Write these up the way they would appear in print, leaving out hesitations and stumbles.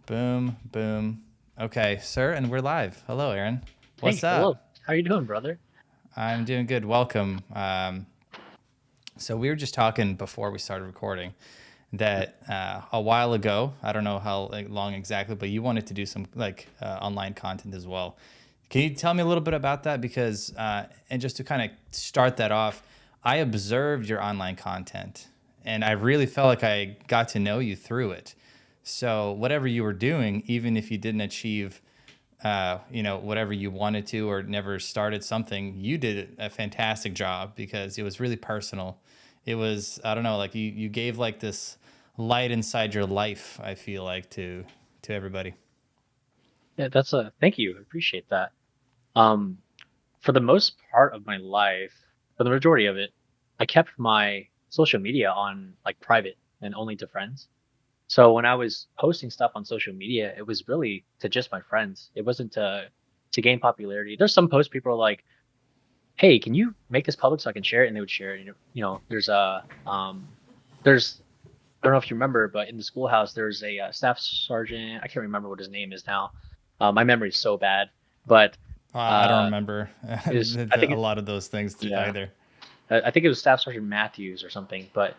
Boom, boom. Okay, sir, and we're live. Hello, Aaron. What's Hey, hello. up? How you doing, brother? I'm doing good. Welcome. So we were just talking before we started recording that a while ago, I don't know how long exactly, but you wanted to do some online content as well. Can you tell me a little bit about that? Because and just to kind of start that off, I observed your online content, and I really felt like I got to know you through it. So whatever you were doing, even if you didn't achieve whatever you wanted to or never started something, you did a fantastic job because it was really personal. It was, I don't know, like you gave like this light inside your life, I feel like, to everybody. Yeah, that's a thank you. I appreciate that. Um, for the most part of my life, for the majority of it, I kept my social media on like private and only to friends. So when I was posting stuff on social media, it was really to just my friends. It wasn't to gain popularity. There's some posts people are like, "Hey, can you make this public so I can share it?" And they would share it. There's there's I don't know if you remember, but in the schoolhouse, there's a staff sergeant. I can't remember what his name is now. My memory is so bad, but I don't uh, remember I think a lot of those things yeah, either. I think it was Staff Sergeant Matthews or something. But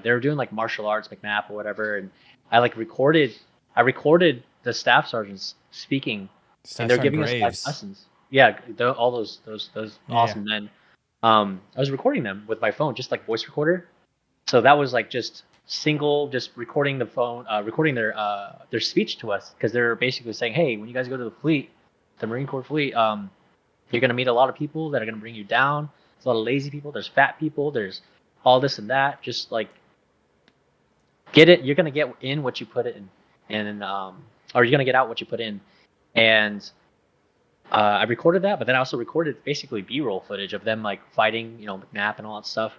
they were doing like martial arts, McNapp or whatever, and I like recorded. I recorded the staff sergeants speaking, and Staff they're Sergeant giving us live Graves. lessons. Yeah, all those Yeah, yeah. awesome men. I was recording them with my phone, just like voice recorder. So that was like just single, just recording the phone, recording their speech to us because they're basically saying, hey, when you guys go to the fleet, the Marine Corps fleet, you're gonna meet a lot of people that are gonna bring you down. There's a lot of lazy people. There's fat people. There's all this and that. Just like get it. You're gonna get in what you put in, and or you're gonna get out what you put in. And I recorded that, but then I also recorded basically B-roll footage of them like fighting, McNapp and all that stuff.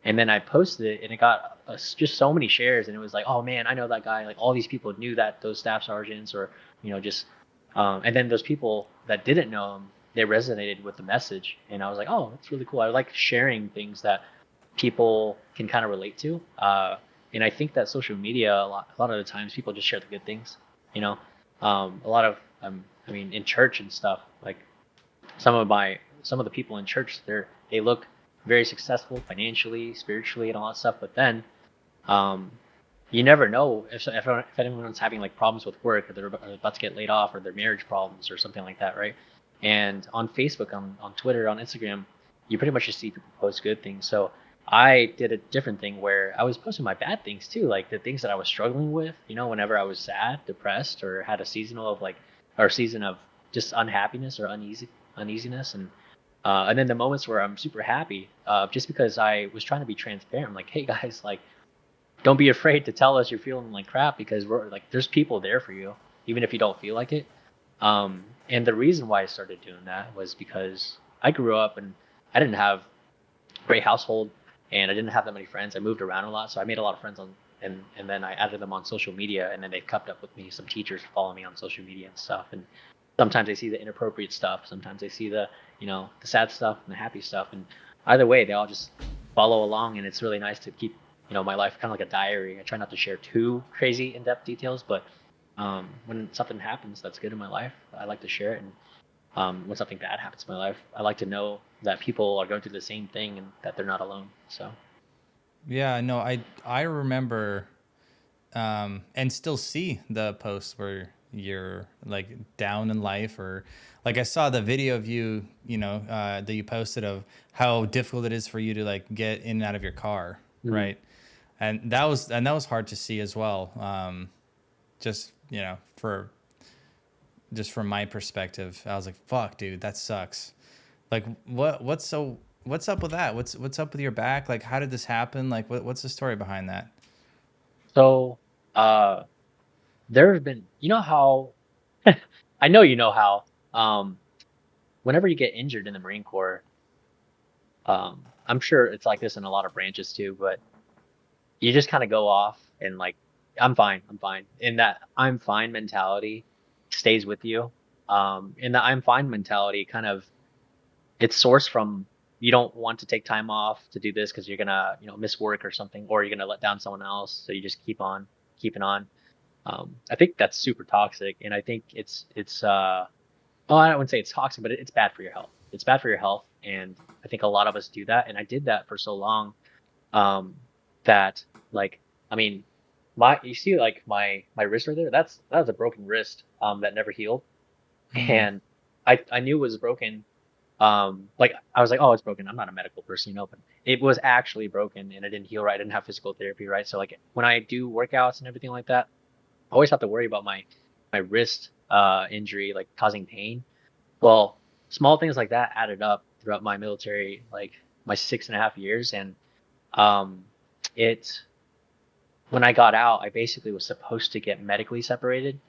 And then I posted it, and it got just so many shares, and it was like, oh man, I know that guy. Like all these people knew that those staff sergeants, or just, and then those people that didn't know him, they resonated with the message, and I was like, oh, that's really cool. I like sharing things that people can kind of relate to, and I think that social media a lot of the times people just share the good things, you know. A lot of I mean, in church and stuff, like some of the people in church, they look very successful financially, spiritually, and all that stuff. But then, um, you never know if anyone's having like problems with work, or they're about to get laid off, or their marriage problems, or something like that, right? And on Facebook, on Twitter, on Instagram, you pretty much just see people post good things. So I did a different thing where I was posting my bad things too, like the things that I was struggling with. Whenever I was sad, depressed, or had a seasonal of like, or season of just unhappiness or uneasiness, and then the moments where I'm super happy, just because I was trying to be transparent. I'm like, hey guys, like don't be afraid to tell us you're feeling like crap because we're like there's people there for you even if you don't feel like it. And the reason why I started doing that was because I grew up and I didn't have a great household, and I didn't have that many friends. I moved around a lot, so I made a lot of friends on, and then I added them on social media, and then they've kept up with me. Some teachers follow me on social media and stuff, and sometimes they see the inappropriate stuff, sometimes they see the sad stuff and the happy stuff, and either way they all just follow along, and it's really nice to keep my life kind of like a diary. I try not to share too crazy in-depth details, but when something happens that's good in my life, I like to share it. And when something bad happens in my life, I like to know that people are going through the same thing and that they're not alone. So Yeah, no, I remember and still see the posts where you're like down in life, or like I saw the video of you, that you posted of how difficult it is for you to like get in and out of your car, mm, right? And that was hard to see as well. Just for just from my perspective, I was like, "Fuck, dude, that sucks." Like, what's up with that? What's up with your back? Like, how did this happen? Like, what's the story behind that? so uh, there have been, how I know how whenever you get injured in the Marine Corps, I'm sure it's like this in a lot of branches too, but you just kind of go off and like, I'm fine. And that I'm fine mentality stays with you. And the I'm fine mentality kind of it's sourced from you don't want to take time off to do this because you're gonna, miss work or something, or you're gonna let down someone else. So you just keep on keeping on. I think that's super toxic, and I think it's oh, I wouldn't say it's toxic, but it's bad for your health. It's bad for your health, and I think a lot of us do that, and I did that for so long, um, that like, I mean, my you see like my wrist right there, that was a broken wrist, that never healed, Mm. and I knew it was broken. Like I was like, oh, it's broken. I'm not a medical person, but it was actually broken, and it didn't heal right. I didn't have physical therapy, right? So like when I do workouts and everything like that, I always have to worry about my wrist injury like causing pain. Well, small things like that added up throughout my military, like my 6.5 years, and um, it when I got out, I basically was supposed to get medically separated,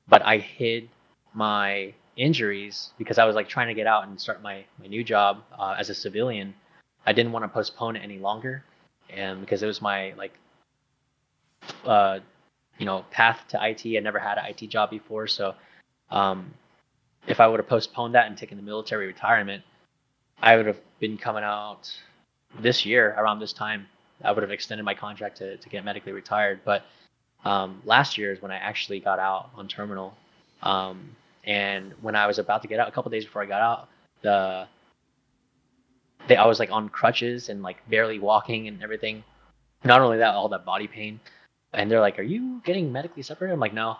but I hid my injuries because I was like trying to get out and start my new job as a civilian. I didn't want to postpone it any longer, and because it was my like uh, path to IT. I never had an IT job before, so um, if I would have postponed that and taken the military retirement, I would have been coming out this year around this time. I would have extended my contract to get medically retired. But last year is when I actually got out on terminal. Um, and when I was about to get out, a couple days before I got out, the I was like on crutches and like barely walking and everything. Not only that, all that body pain. And they're like, "Are you getting medically separated?" I'm like, "No."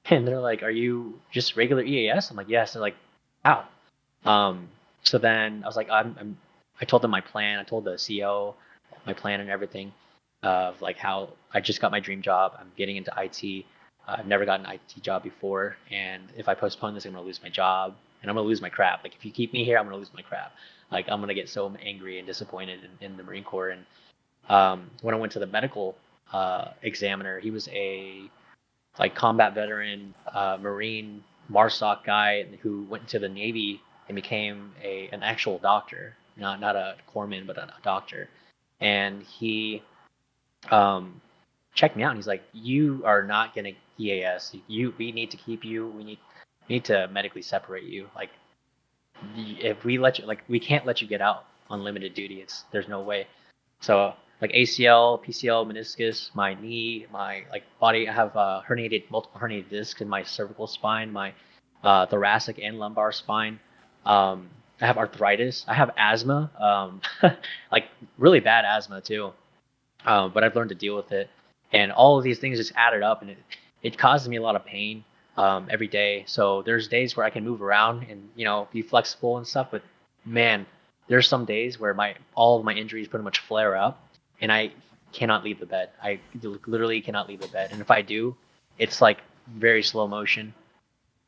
And they're like, "Are you just regular EAS?" I'm like, "Yes." They're like, "How?" Um, so then I was like, I told them my plan. I told the CEO my plan and everything of like how I just got my dream job. I'm getting into IT. I've never gotten an IT job before, and if I postpone this, I'm gonna lose my job and I'm gonna lose my crap. Like if you keep me here, I'm gonna lose my crap. Like I'm gonna get so angry and disappointed in the Marine Corps. And when I went to the medical examiner, he was a like combat veteran, Marine MARSOC guy who went into the Navy and became an actual doctor, not a corpsman, but a doctor. And he um, checked me out, and he's like, "You are not gonna EAS. We need to keep you. We need to medically separate you. Like, if we let you, like, we can't let you get out on limited duty. There's no way." So like ACL, PCL, meniscus, my knee, my like body. I have multiple herniated discs in my cervical spine, my thoracic and lumbar spine. I have arthritis. I have asthma, like really bad asthma too. But I've learned to deal with it, and all of these things just added up, and it causes me a lot of pain every day. So there's days where I can move around and be flexible and stuff, but man, there's some days where my all of my injuries pretty much flare up, and I cannot leave the bed. I literally cannot leave the bed, and if I do, it's like very slow motion,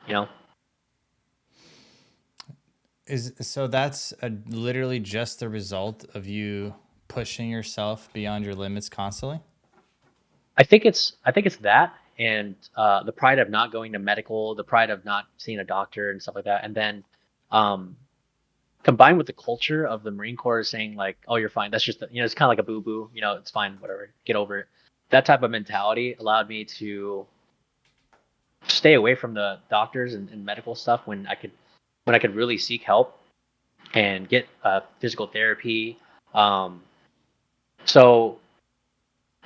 you know. That's literally just the result of you pushing yourself beyond your limits constantly? I think it's that, and the pride of not going to medical, the pride of not seeing a doctor and stuff like that, and then um, combined with the culture of the Marine Corps saying like, "Oh, you're fine. That's just it's kind of like a boo boo. It's fine. Whatever. Get over it." That type of mentality allowed me to stay away from the doctors and medical stuff when I could really seek help and get physical therapy. Um, so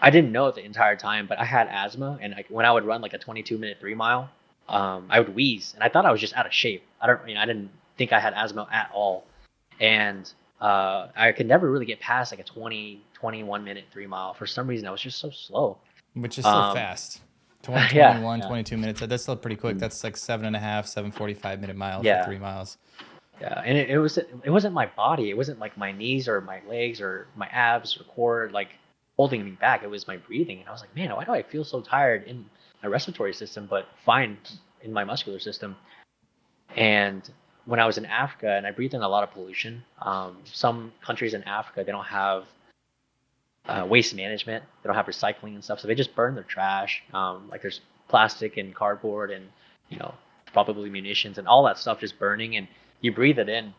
I didn't know it the entire time, but I had asthma, and when I would run like a 22-minute 3 mile, I would wheeze, and I thought I was just out of shape. I didn't think I had asthma at all, and I could never really get past like a 21-minute 3 mile. For some reason, I was just so slow. Which is still Um, fast. 20, yeah, 21, yeah, 22 minutes. That's still pretty quick. That's like 7.5, 7:45 minute mile for yeah, 3 miles. yeah. And it wasn't my body. It wasn't like my knees or my legs or my abs or core like holding me back. It was my breathing, and I was like, man, why do I feel so tired in my respiratory system, but fine in my muscular system? And when I was in Africa, and I breathed in a lot of pollution. Some countries in Africa, they don't have waste management. They don't have recycling and stuff, so they just burn their trash. Like there's plastic and cardboard and you know probably munitions and all that stuff just burning, and you breathe it in,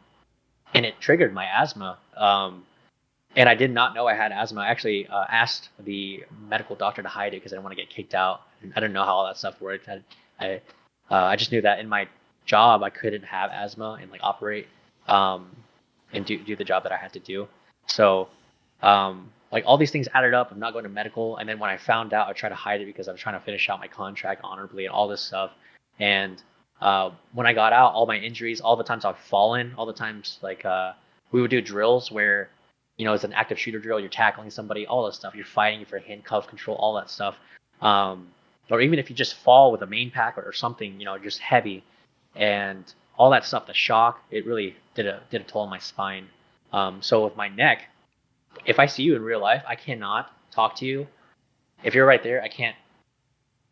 and it triggered my asthma. And I did not know I had asthma. I actually asked the medical doctor to hide it because I didn't want to get kicked out. I didn't know how all that stuff worked. I just knew that in my job I couldn't have asthma and like operate um, and do the job that I had to do. So like all these things added up. I'm not going to medical, and then when I found out, I tried to hide it because I was trying to finish out my contract honorably and all this stuff. And when I got out, all my injuries, all the times I've fallen, all the times like we would do drills where it's an active shooter drill. You're tackling somebody, all that stuff. You're fighting for handcuff control, all that stuff. Um, or even if you just fall with a main pack or something, just heavy, and all that stuff, the shock, it really did a toll on my spine. So with my neck, if I see you in real life, I cannot talk to you. If you're right there, I can't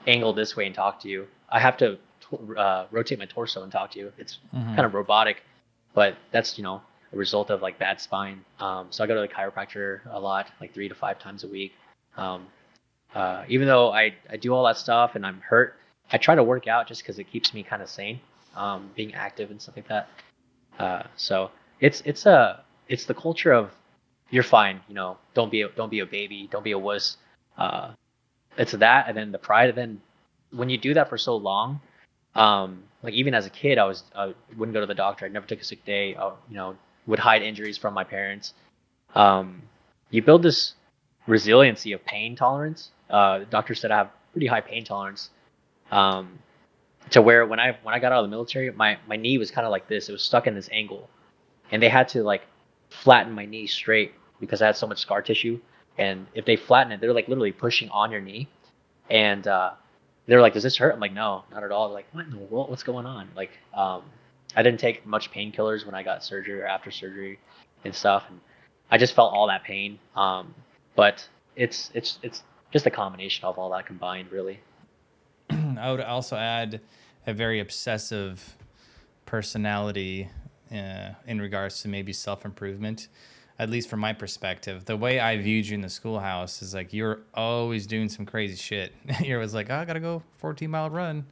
angle this way and talk to you. I have to rotate my torso and talk to you. It's kind of robotic, but that's a result of like bad spine. So I go to the chiropractor a lot, like 3 to 5 times a week. Um, Even though I do all that stuff and I'm hurt, I try to work out just because it keeps me kind of sane, being active and stuff like that. So it's the culture of you're fine, don't be a baby, don't be a wuss. Uh, it's that, and then the pride. And then when you do that for so long, like even as a kid, I wouldn't go to the doctor. I never took a sick day. Would hide injuries from my parents. Um, you build this resiliency of pain tolerance. The doctor said I have pretty high pain tolerance. Um, to where when I got out of the military, my knee was kind of like this. It was stuck in this angle, and they had to like flatten my knee straight because I had so much scar tissue. And if they flatten it, they're like literally pushing on your knee, and they're like, "Does this hurt?" I'm like, "No, not at all." They're like, "What in the world? What's going on?" Like, I didn't take much painkillers when I got surgery or after surgery and stuff, and I just felt all that pain. But it's just a combination of all that combined, really. I would also add a very obsessive personality in regards to maybe self improvement. At least from my perspective, the way I viewed you in the schoolhouse is like you're always doing some crazy shit. You're always like, oh, I gotta go 14-mile run,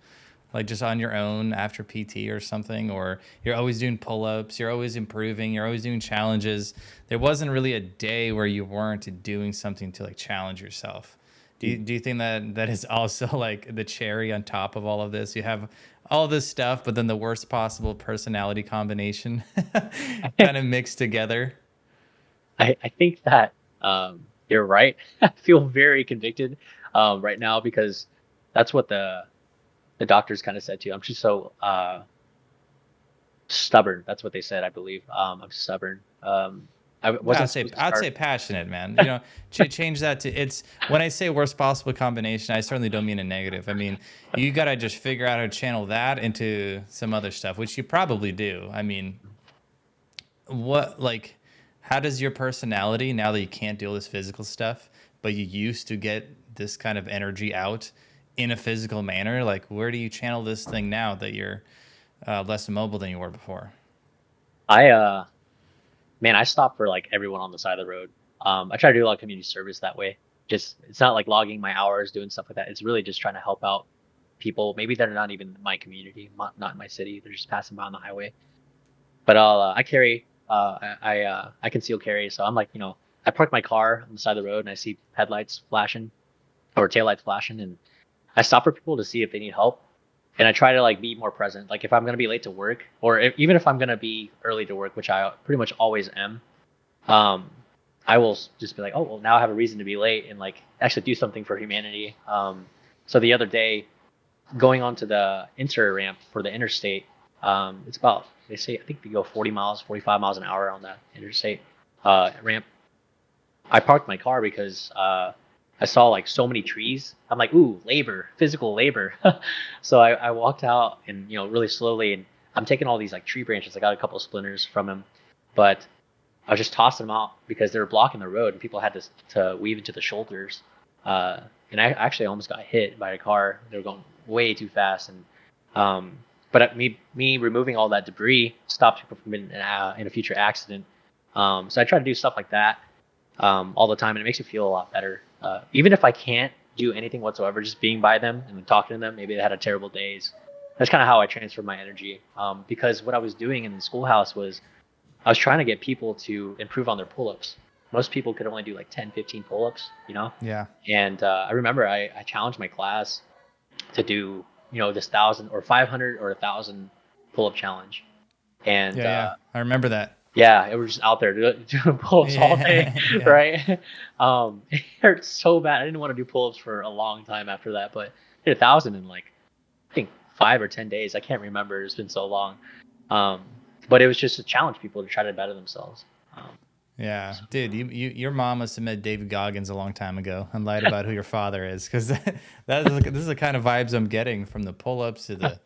like just on your own after PT or something, or you're always doing pull-ups, you're always improving, you're always doing challenges. There wasn't really a day where you weren't doing something to like challenge yourself. Do you think that is also like the cherry on top of all of this? You have all this stuff, but then the worst possible personality combination kind of mixed together. I think that you're right. I feel very convicted right now because that's what the doctors kind of said too. I'm just so stubborn. That's what they said, I believe. I'm stubborn. I Yeah, wasn't supposed to I'd start. say passionate, man. Change that to it's when I say worst possible combination, I certainly don't mean a negative. I mean, you gotta just figure out how to channel that into some other stuff, which you probably do. I mean, what like how does your personality now that you can't deal with this physical stuff, but you used to get this kind of energy out in a physical manner? Like, where do you channel this thing now that you're less mobile than you were before? I Man, I stop for like everyone on the side of the road. I try to do a lot of community service that way. Just it's not like logging my hours, doing stuff like that. It's really just trying to help out people. Maybe they're not even in my community, not in my city. They're just passing by on the highway. But I carry. I conceal carry, so I'm like, I park my car on the side of the road and I see headlights flashing or taillights flashing, and I stop for people to see if they need help, and I try to like be more present. Like if I'm gonna be late to work, or even if I'm gonna be early to work, which I pretty much always am, um, I will just be like, oh well, now I have a reason to be late and like actually do something for humanity. So the other day, going onto the inter ramp for the interstate, it's about they say I think we go 40 miles, 45 miles an hour on that interstate ramp. I parked my car because I saw like so many trees. I'm like, ooh, labor, physical labor. So I walked out and really slowly, and I'm taking all these like tree branches. I got a couple of splinters from them, but I was just tossing them out because they were blocking the road and people had to weave into the shoulders. And I actually almost got hit by a car. They were going way too fast, and but me removing all that debris stopped people from being in a future accident. So I try to do stuff like that all the time, and it makes me feel a lot better. Even if I can't do anything whatsoever, just being by them and talking to them, maybe they had a terrible days. That's kind of how I transfer my energy. Because what I was doing in the schoolhouse was I was trying to get people to improve on their pull-ups. Most people could only do like 10, 15 pull-ups, Yeah. And I remember I challenged my class to do, this 1,000 or 500 or 1,000 pull-up challenge. And Yeah, yeah. I remember that. Yeah, it was just out there doing pull-ups all day, Yeah, yeah. right? It hurt so bad. I didn't want to do pull-ups for a long time after that, but I did 1,000 in like I think 5 or 10 days. I can't remember. It's been so long. Um, but it was just to challenge people to try to better themselves. Um, Yeah, dude, your mom must have met David Goggins a long time ago and lied about who your father is, because this is the kind of vibes I'm getting from the pull-ups to the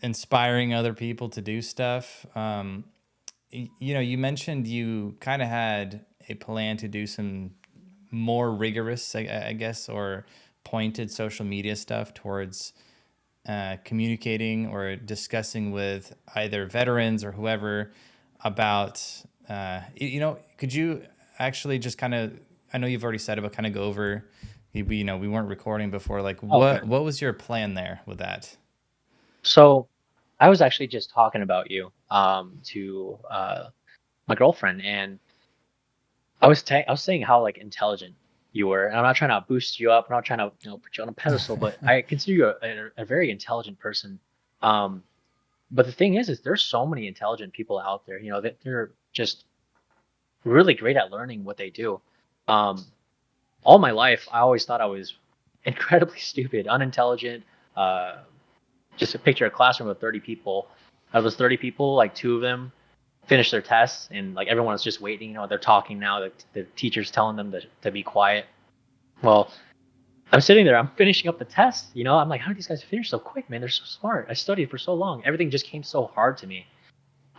inspiring other people to do stuff. You know, you mentioned you kind of had a plan to do some more rigorous, I guess, or pointed social media stuff towards communicating or discussing with either veterans or whoever about, you know, could you actually just kind of, I know you've already said it, but kind of go over, you know, we weren't recording before, like okay. what was your plan there with that? So I was actually just talking about you to my girlfriend, and I was saying how like intelligent you were, and I'm not trying to boost you up. I'm not trying to put you on a pedestal, but I consider you a very intelligent person. Um, but the thing is there's so many intelligent people out there. You know that they're just really great at learning what they do. Um, all my life, I always thought I was incredibly stupid, unintelligent. Uh, just a picture a classroom of 30 people. Out of those 30 people, like two of them finished their tests, and like everyone was just waiting. You know, they're talking now. The teacher's telling them to be quiet. Well, I'm sitting there. I'm finishing up the test. You know, I'm like, how did these guys finish so quick, man? They're so smart. I studied for so long. Everything just came so hard to me.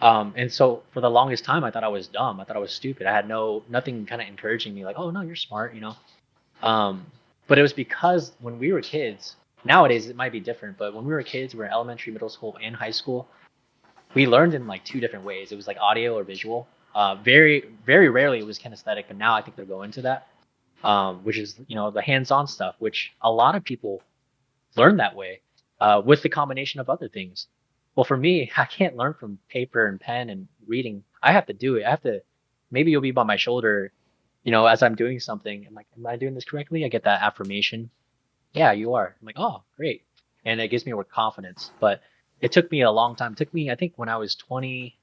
And so for the longest time, I thought I was dumb. I thought I was stupid. I had nothing kind of encouraging me, like, oh no, you're smart. You know. Um, but it was because when we were kids. Nowadays it might be different, but when we were kids, we were in elementary, middle school, and high school. We learned in like two different ways. It was like audio or visual. Very rarely it was kinesthetic, but now I think they're going to that, which is the hands-on stuff, which a lot of people learn that way, with the combination of other things. Well, for me, I can't learn from paper and pen and reading. I have to do it. I have to. Maybe you'll be by my shoulder, as I'm doing something. I'm like, am I doing this correctly? I get that affirmation. Yeah, you are. I'm like, oh, great. And it gives me more confidence. But it took me a long time. It took me, I think, when I was 20,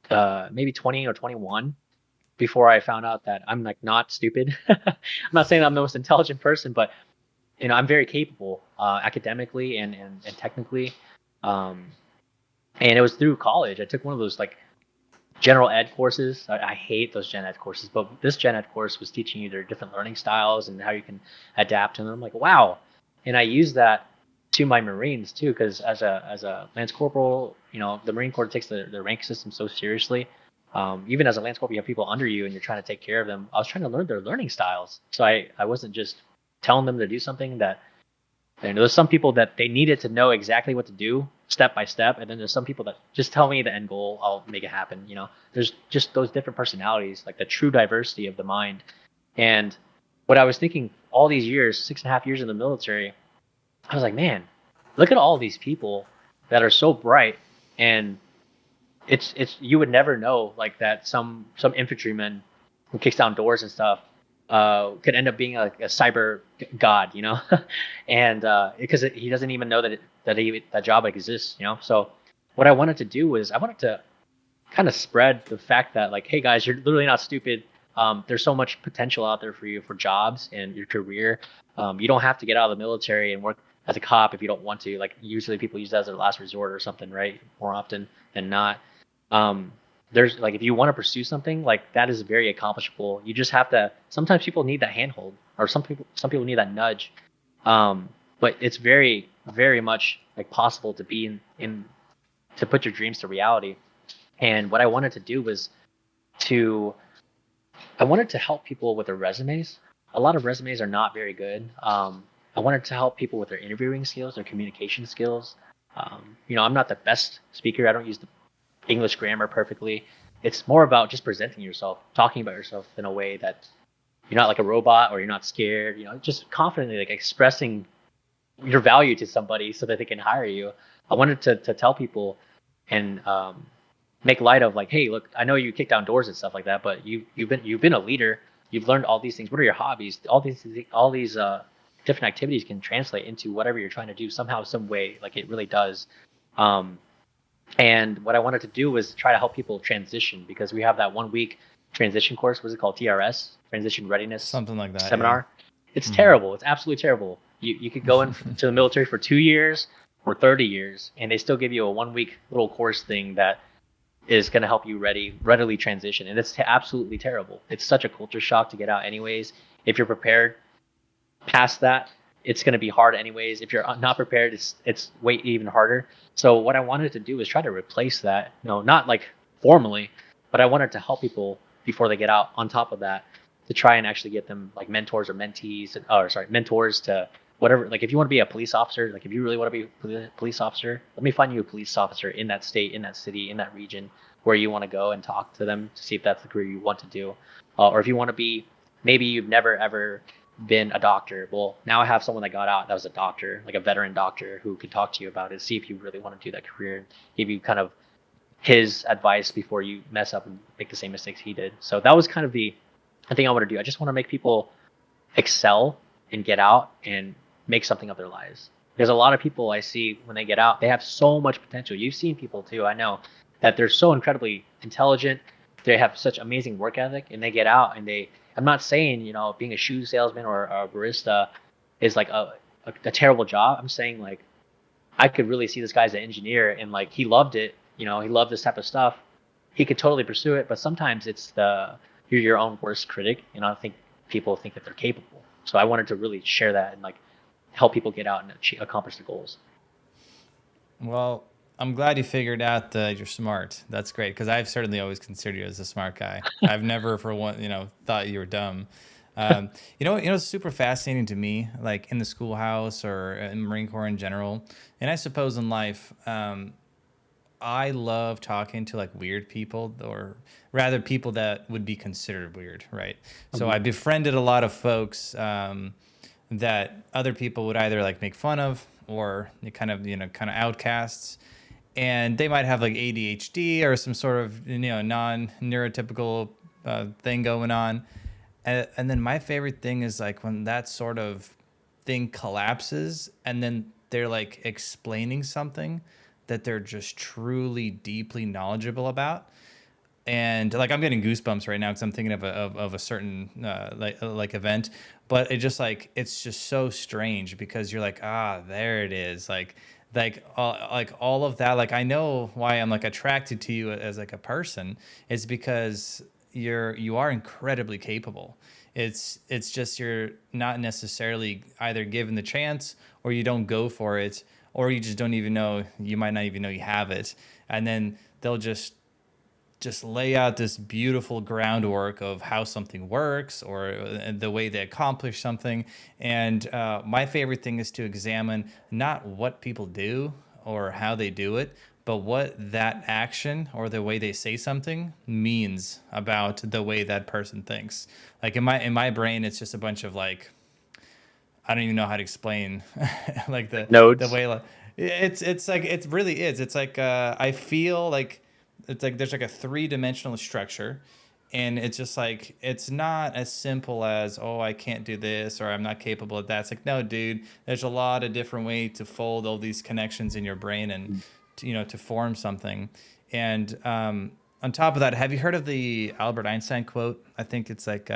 maybe 20 or 21, before I found out that I'm like not stupid. I'm not saying I'm the most intelligent person, but I'm very capable, academically and technically. Um, and it was through college. I took one of those like general ed courses. I hate those gen ed courses, but this gen ed course was teaching you their different learning styles and how you can adapt to them. I'm like, wow. And I use that to my Marines too, because as a Lance Corporal, the Marine Corps takes the rank system so seriously. Even as a Lance Corporal, you have people under you and you're trying to take care of them. I was trying to learn their learning styles. So I wasn't just telling them to do something that, there's some people that they needed to know exactly what to do step by step, and then there's some people that just tell me the end goal, I'll make it happen. There's just those different personalities, like the true diversity of the mind. And what I was thinking all these years, 6.5 years in the military, I was like, man, look at all these people that are so bright, and it's you would never know like that some infantryman who kicks down doors and stuff could end up being like a cyber god, and because he doesn't even know that job exists, So what I wanted to do was I wanted to kind of spread the fact that like, hey guys, you're literally not stupid. There's so much potential out there for you for jobs and your career. You don't have to get out of the military and work as a cop if you don't want to. Like usually people use that as their last resort or something, right? More often than not. Um, there's like if you want to pursue something like that is very accomplishable. You just have to. Sometimes people need that handhold, or some people need that nudge. But it's very very much like possible to be in to put your dreams to reality. And what I wanted to do was to I wanted to help people with their resumes. A lot of resumes are not very good. I wanted to help people with their interviewing skills, their communication skills. I'm not the best speaker. I don't use the English grammar perfectly. It's more about just presenting yourself, talking about yourself in a way that you're not like a robot or you're not scared. Just confidently like expressing your value to somebody so that they can hire you. I wanted to tell people and make light of like, hey, look, I know you kick down doors and stuff like that, but you've been a leader. You've learned all these things. What are your hobbies? All these different activities can translate into whatever you're trying to do somehow, some way. Like it really does. Um, And what I wanted to do was try to help people transition, because we have that 1 week transition course. What's it called? TRS, Transition Readiness Something like that. Yeah. Seminar. It's Hmm. terrible. It's absolutely terrible. You could go to the military for 2 years or 30 years, and they still give you a 1 week little course thing that is going to help you readily transition. And it's absolutely terrible. It's such a culture shock to get out anyways. If you're prepared past that, it's going to be hard anyways. If you're not prepared, it's way even harder. So what I wanted to do is try to replace that. Not like formally, but I wanted to help people before they get out. On top of that, to try and actually get them like mentors or mentees, or sorry, mentors to whatever. Like if you want to be a police officer, like if you really want to be a police officer, let me find you a police officer in that state, in that city, in that region where you want to go and talk to them to see if that's the career you want to do. Or if you want to be, maybe you've never ever been a doctor. Well, now I have someone that got out that was a doctor, like a veteran doctor, who could talk to you about it, see if you really want to do that career, give you kind of his advice before you mess up and make the same mistakes he did. So that was kind of the thing I want to do. I just want to make people excel and get out and make something of their lives. There's a lot of people I see when they get out, they have so much potential. You've seen people too, I know, that they're so incredibly intelligent. They have such amazing work ethic, and they get out and I'm not saying, being a shoe salesman or a barista is like a terrible job. I'm saying like, I could really see this guy as an engineer, and like he loved it. He loved this type of stuff. He could totally pursue it, but sometimes you're your own worst critic, and I don't think people think that they're capable. So I wanted to really share that and like help people get out and accomplish their goals. Well, I'm glad you figured out that you're smart. That's great, because I've certainly always considered you as a smart guy. I've never for one, thought you were dumb. It's super fascinating to me, like in the schoolhouse or in Marine Corps in general, and I suppose in life. I love talking to like weird people, or rather people that would be considered weird, right? So I befriended a lot of folks that other people would either like make fun of, or kind of outcasts, and they might have like ADHD or some sort of non-neurotypical thing going on. And then my favorite thing is like when that sort of thing collapses, and then they're like explaining something that they're just truly deeply knowledgeable about. And like I'm getting goosebumps right now because I'm thinking of a certain like event, but it's just so strange, because you're like, there it is, like all of that. Like I know why I'm like attracted to you as like a person. It's because you are incredibly capable. It's just you're not necessarily either given the chance, or you don't go for it, or you just don't even know, you might not even know you have it. And then they'll just lay out this beautiful groundwork of how something works, or the way they accomplish something. And my favorite thing is to examine not what people do or how they do it, but what that action or the way they say something means about the way that person thinks. Like in my brain, it's just a bunch of like, I don't even know how to explain like the Nodes. way, like it's like it really is. It's like I feel like it's like there's like a three-dimensional structure, and it's just like it's not as simple as, oh, I can't do this, or I'm not capable of that. It's like, no, dude, there's a lot of different ways to fold all these connections in your brain, and to form something. And on top of that, have you heard of the Albert Einstein quote? I think it's like,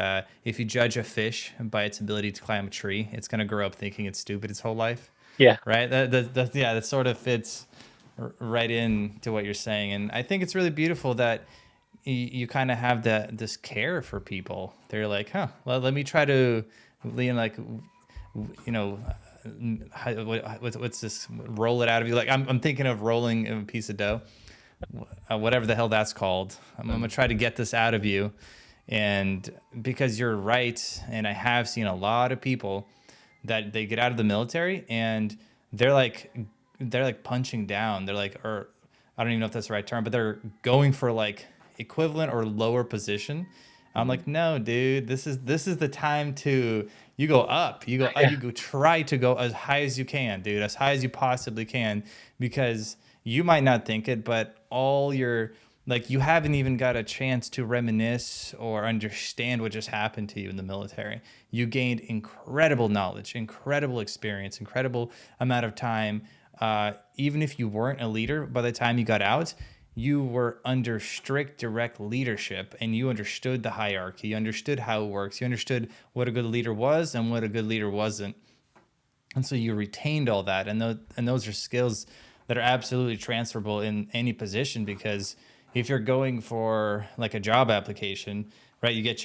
if you judge a fish by its ability to climb a tree, it's going to grow up thinking it's stupid its whole life. Yeah. Right? Yeah, that sort of fits right into what you're saying. And I think it's really beautiful that you kind of have this care for people. They're like, well, let me try to, like, you know, what's this? Roll it out of you. Like I'm thinking of rolling a piece of dough, whatever the hell that's called. I'm gonna try to get this out of you, and because you're right, and I have seen a lot of people that they get out of the military and they're like punching down. They're like, or I don't even know if that's the right term, but they're going for like equivalent or lower position. I'm like, no, dude, this is the time to you go up. You go up, Yeah. you go try to go as high as you can, dude, as high as you possibly can, because you might not think it, but all your like you haven't even got a chance to reminisce or understand what just happened to you in the military. You gained incredible knowledge, incredible experience, incredible amount of time even if you weren't a leader by the time you got out, you were under strict direct leadership and you understood the hierarchy, you understood how it works, you understood what a good leader was and what a good leader wasn't. And so you retained all that, and those are skills that are absolutely transferable in any position. Because if you're going for like a job application, right, you get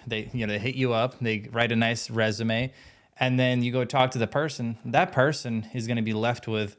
they hit you up, they write a nice resume, and then you go talk to the person. That person is going to be left with,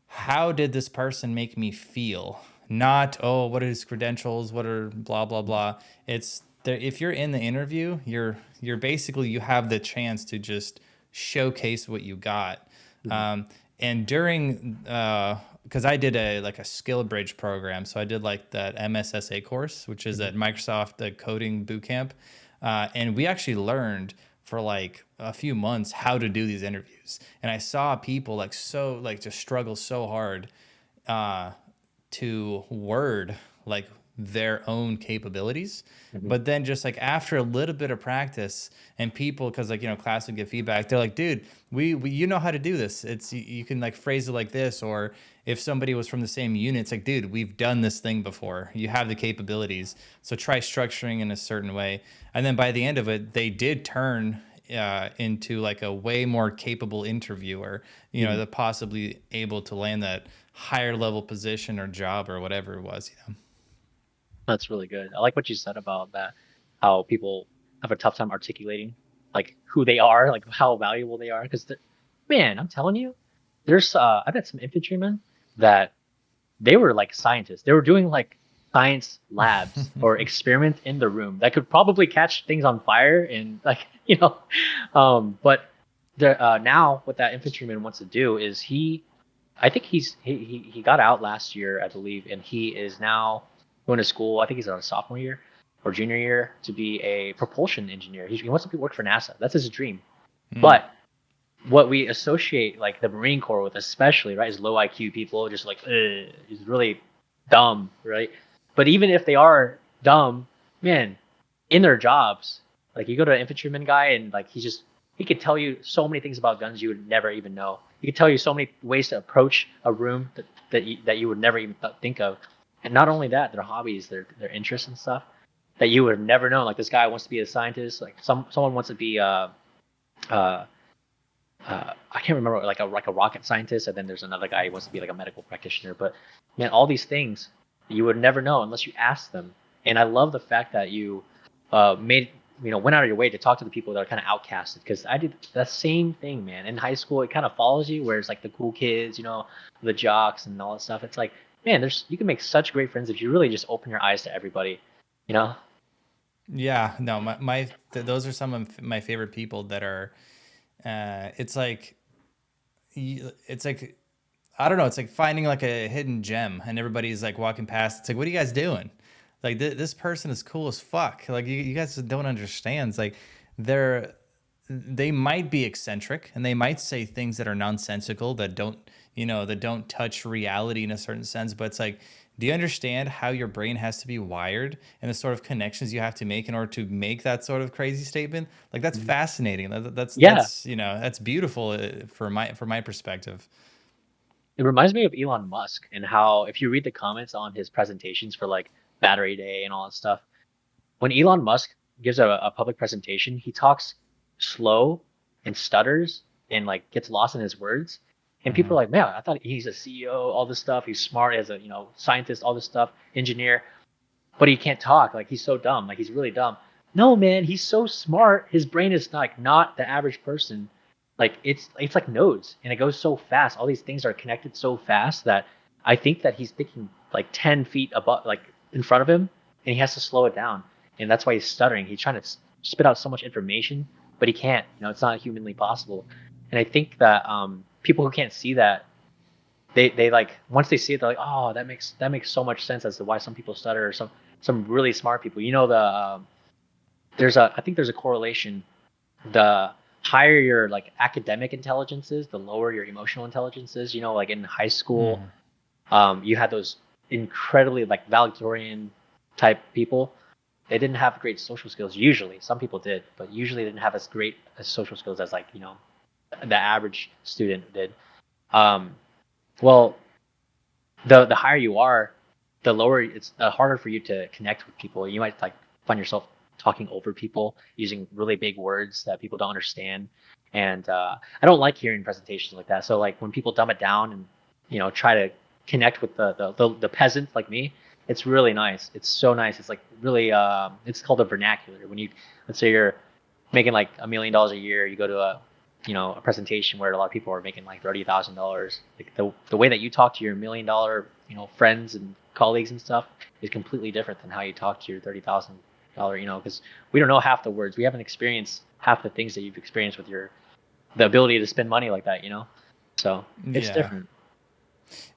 how did this person make me feel? Not, oh, what are his credentials? What are blah blah blah. It's there. If you're in the interview, you're basically, you have the chance to just showcase what you got. Mhm. And during, because I did a skill bridge program, so I did like that MSSA course, which is Mhm. at Microsoft, the coding boot camp, and we actually learned for like a few months how to do these interviews. And I saw people just struggle so hard uh, to word like their own capabilities. Mhm. But then just like after a little bit of practice, and people, because class would give feedback, they're like, dude, we you know how to do this. It's, you can like phrase it like this. Or if somebody was from the same unit, it's like, dude, we've done this thing before, you have the capabilities, so try structuring in a certain way. And then by the end of it, they did turn into like a way more capable interviewer, Mhm. that possibly able to land that higher level position or job or whatever it was. That's really good. I like what you said about that, how people have a tough time articulating like who they are, like how valuable they are. Because man, I'm telling you, there's I've had some infantrymen that they were like scientists. They were doing like science labs or experiments in the room that could probably catch things on fire and like but now what that infantryman wants to do is I think he got out last year, I believe, and he is now going to school. I think he's on a sophomore year or junior year to be a propulsion engineer. He wants to work for NASA. That's his dream. Mm. But what we associate like the Marine Corps with, especially, right, is low IQ people, just like is really dumb, right? But even if they are dumb, man, in their jobs, like you go to an infantryman guy and like he could tell you so many things about guns you would never even know. He could tell you so many ways to approach a room that you would never even think of. And not only that, their hobbies, their interests and stuff that you would have never known. Like this guy wants to be a scientist. Like someone wants to be uh, I can't remember like a rocket scientist, and then there's another guy who wants to be like a medical practitioner. But man, all these things you would never know unless you ask them. And I love the fact that you made went out of your way to talk to the people that are kind of outcasted, because I did that same thing, man. In high school, it kind of follows you, where it's like the cool kids, the jocks and all that stuff. It's like, man, you can make such great friends if you really just open your eyes to everybody, you know. Yeah, no, those are some of my favorite people that are, it's like, it's like, I don't know, it's like finding like a hidden gem, and everybody's like walking past. It's like, what are you guys doing? Like, this person is cool as fuck. Like, you guys don't understand. It's like, they're, they might be eccentric, and they might say things that are nonsensical, that don't touch reality in a certain sense. But it's like, do you understand how your brain has to be wired and the sort of connections you have to make in order to make that sort of crazy statement? Like, that's Mhm. fascinating. Yeah, That's beautiful, for my perspective. it reminds me of Elon Musk and how if you read the comments on his presentations for like Battery Day and all that stuff, when Elon Musk gives a public presentation, he talks slow and stutters and like gets lost in his words. And people Mhm. are like, man, I thought he's a CEO, all this stuff. He's smart as a scientist, all this stuff, engineer, but he can't talk. Like he's so dumb. Like he's really dumb. No, man, he's so smart. His brain is like not the average person. Like it's like nodes, and it goes so fast. All these things are connected so fast that I think that he's thinking like 10 feet above, like in front of him, and he has to slow it down. And that's why he's stuttering. He's trying to spit out so much information, but he can't. It's not humanly possible. And I think that people who can't see that, they like once they see it, they're like, oh, that makes so much sense as to why some people stutter, or some really smart people. I think there's a correlation. The higher your like academic intelligence is, the lower your emotional intelligence is. Like in high school, Mhm. you had those incredibly like valedictorian type people. They didn't have great social skills usually. Some people did, but usually they didn't have as great as social skills as like the average student did. Um, Well, the higher you are, the lower it's harder for you to connect with people. You might like find yourself talking over people using really big words that people don't understand, and I don't like hearing presentations like that. So like when people dumb it down and try to connect with the peasant like me, it's really nice. It's so nice. It's like really it's called a vernacular. When you let's say you're making like $1 million a year, you go to a presentation where a lot of people are making like $30,000. Like the way that you talk to your $1 million friends and colleagues and stuff is completely different than how you talk to your $30,000 because we don't know half the words. We haven't experienced half the things that you've experienced with the ability to spend money like that. So it's Yeah. different.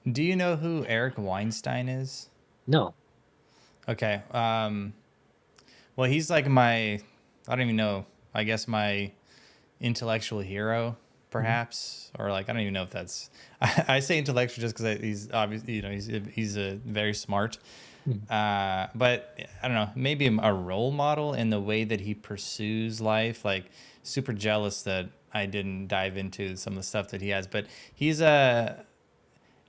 Do you know who Eric Weinstein is? No. Okay. Well, he's like my, I don't even know, I guess my intellectual hero, Mhm. perhaps, or like, I don't even know if that's, I say intellectual just because he's obviously, he's a very smart, Mhm. but I don't know, maybe a role model in the way that he pursues life. Like, super jealous that I didn't dive into some of the stuff that he has, but he's a,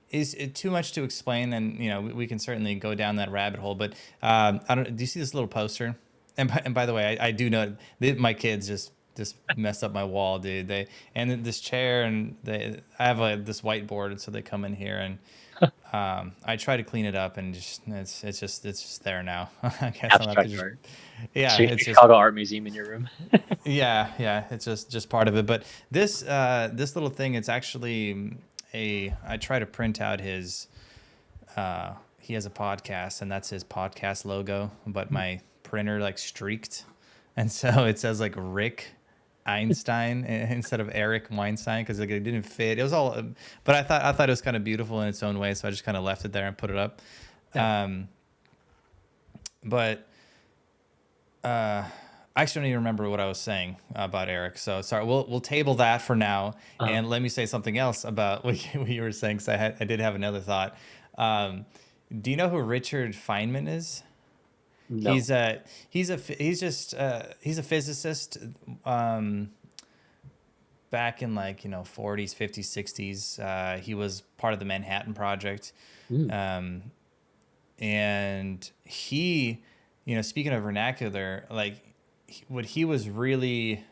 is it too much to explain? And we can certainly go down that rabbit hole. But I don't. Do you see this little poster? And by the way, I do know my kids just messed up my wall, dude. They and then this chair and I have this whiteboard, and so they come in here and I try to clean it up and just it's just there now. I guess I'll have to Abstract just art. yeah, it's just Chicago Art Museum in your room. yeah, it's just part of it. But this little thing, it's actually a I try to print out his he has a podcast and that's his podcast logo, but my printer like streaked. And so it says like Rick Einstein instead of Eric Weinstein because like it didn't fit. It was all but I thought it was kind of beautiful in its own way, so I just kind of left it there and put it up. Yeah. Um but I actually don't even remember what I was saying about Eric. So sorry. We'll table that for now, Uh, and let me say something else about what you were saying. Because I did have another thought. Um, do you know who Richard Feynman is? no. He's a physicist. Um, Back in like 40s, 50s, 60s, he was part of the Manhattan Project. Mm. Um, and he, speaking of vernacular, like what he was really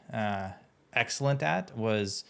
excellent at was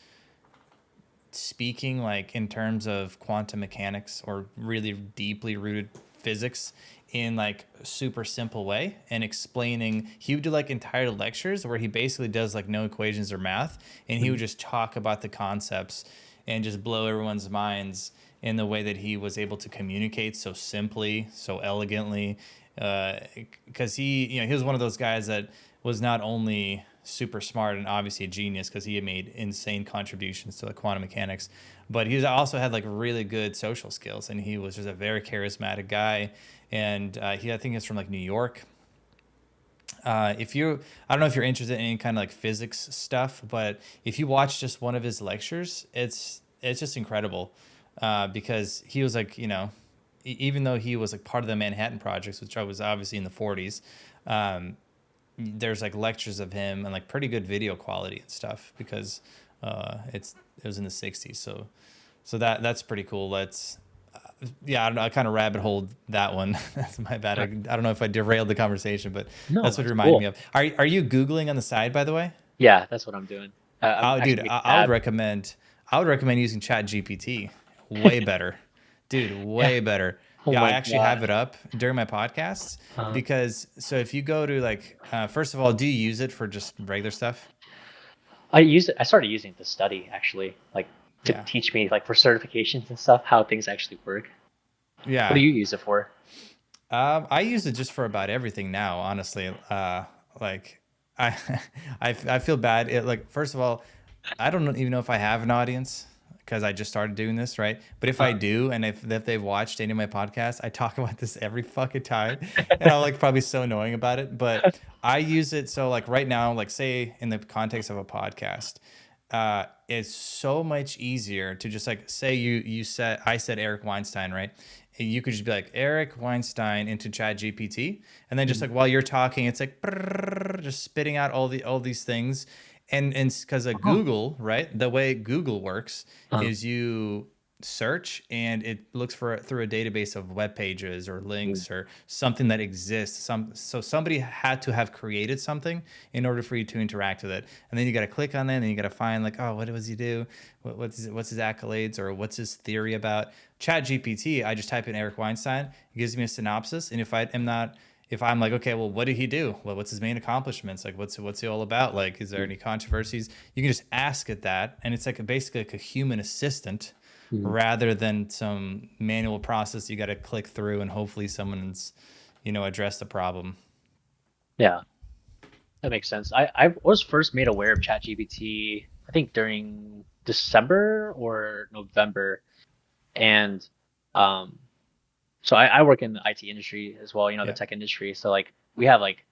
speaking like in terms of quantum mechanics or really deeply rooted physics in like a super simple way and explaining. He would do like entire lectures where he basically does like no equations or math, and he would Mhm. just talk about the concepts and just blow everyone's minds in the way that he was able to communicate so simply, so elegantly. Because he was one of those guys that was not only super smart and obviously a genius because he had made insane contributions to the quantum mechanics, but he also had like really good social skills, and he was just a very charismatic guy. And I think he's from like New York. If you, I don't know if you're interested in any kind of like physics stuff, but if you watch just one of his lectures, it's just incredible because he was like, even though he was like part of the Manhattan Projects, which I was obviously in the 40s, um, there's like lectures of him and like pretty good video quality and stuff because it was in the 60s. So that's pretty cool. Let's yeah, I don't know. I kind of rabbit holed that one. That's my bad. I don't know if I derailed the conversation, but No, that's what it that's reminded me cool. of. Are you Googling on the side, by the way? Yeah, that's what I'm doing. I'm Oh, actually dude, making I would tabs. recommend using Chat GPT. Way better. Dude, Yeah. way better. Oh Yeah, I my actually have gosh. it up during my podcasts Uh, because so if you go to like first of all, do you use it for just regular stuff? I use it. I started using it to study actually, like to Yeah. teach me like for certifications and stuff how things actually work. What do Yeah. you use it for? I use it just for about everything now, honestly. Like I, I feel bad. Like first of all, I don't even know if I have an audience because I just started doing this, right? But if I Uh, do, and if they've watched any of my podcasts, I talk about this every fucking time, and I'm like probably so annoying about it. But I use it so like right now, like say in the context of a podcast, it's so much easier to just like say you said I said Eric Weinstein, right? You could just be like Eric Weinstein into Chat GPT, and then just mm, like while you're talking, it's like brrrr, just spitting out all these things, and because of oh, Google, right? The way Google works uh, is you. search and it looks for through a database of web pages or Mm. links or something that exists. So somebody had to have created something in order for you to interact with it. And then you got to click on that and then you got to find like, oh, what does he do? What's his accolades or what's his theory about Chat GPT? I just type in Eric Weinstein, it gives me a synopsis. And if I'm like, okay, well, what did he do? Well, what's his main accomplishments? Like, what's he all about? Like, is there any controversies? You can just ask it that, and it's like basically like a human assistant Mhm. rather than some manual process you got to click through and hopefully someone's address the problem. Yeah, that makes sense. I was first made aware of ChatGPT, I think during December or November, and um, so I work in the IT industry as well, the Yeah. tech industry. So like we have like,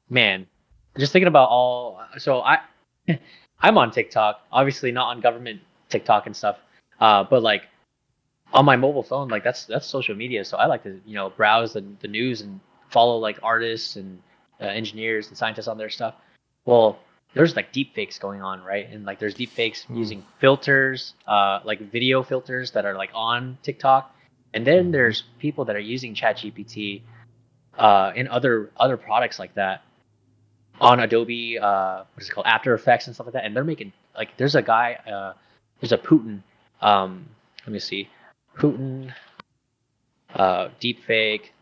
man, just thinking about all. So I'm on TikTok, obviously not on government TikTok and stuff, but like on my mobile phone, like that's social media. So I like to browse the news and follow like artists and engineers and scientists on their stuff. Well, there's like deep fakes going on, right? And like there's deep fakes Ooh. using filters, like video filters that are like on TikTok, and then Mm-hmm. there's people that are using ChatGPT and other products like that on Adobe, what is it called, After Effects and stuff like that. And they're making like there's a guy, there's a Putin. Let me see, Putin deep fake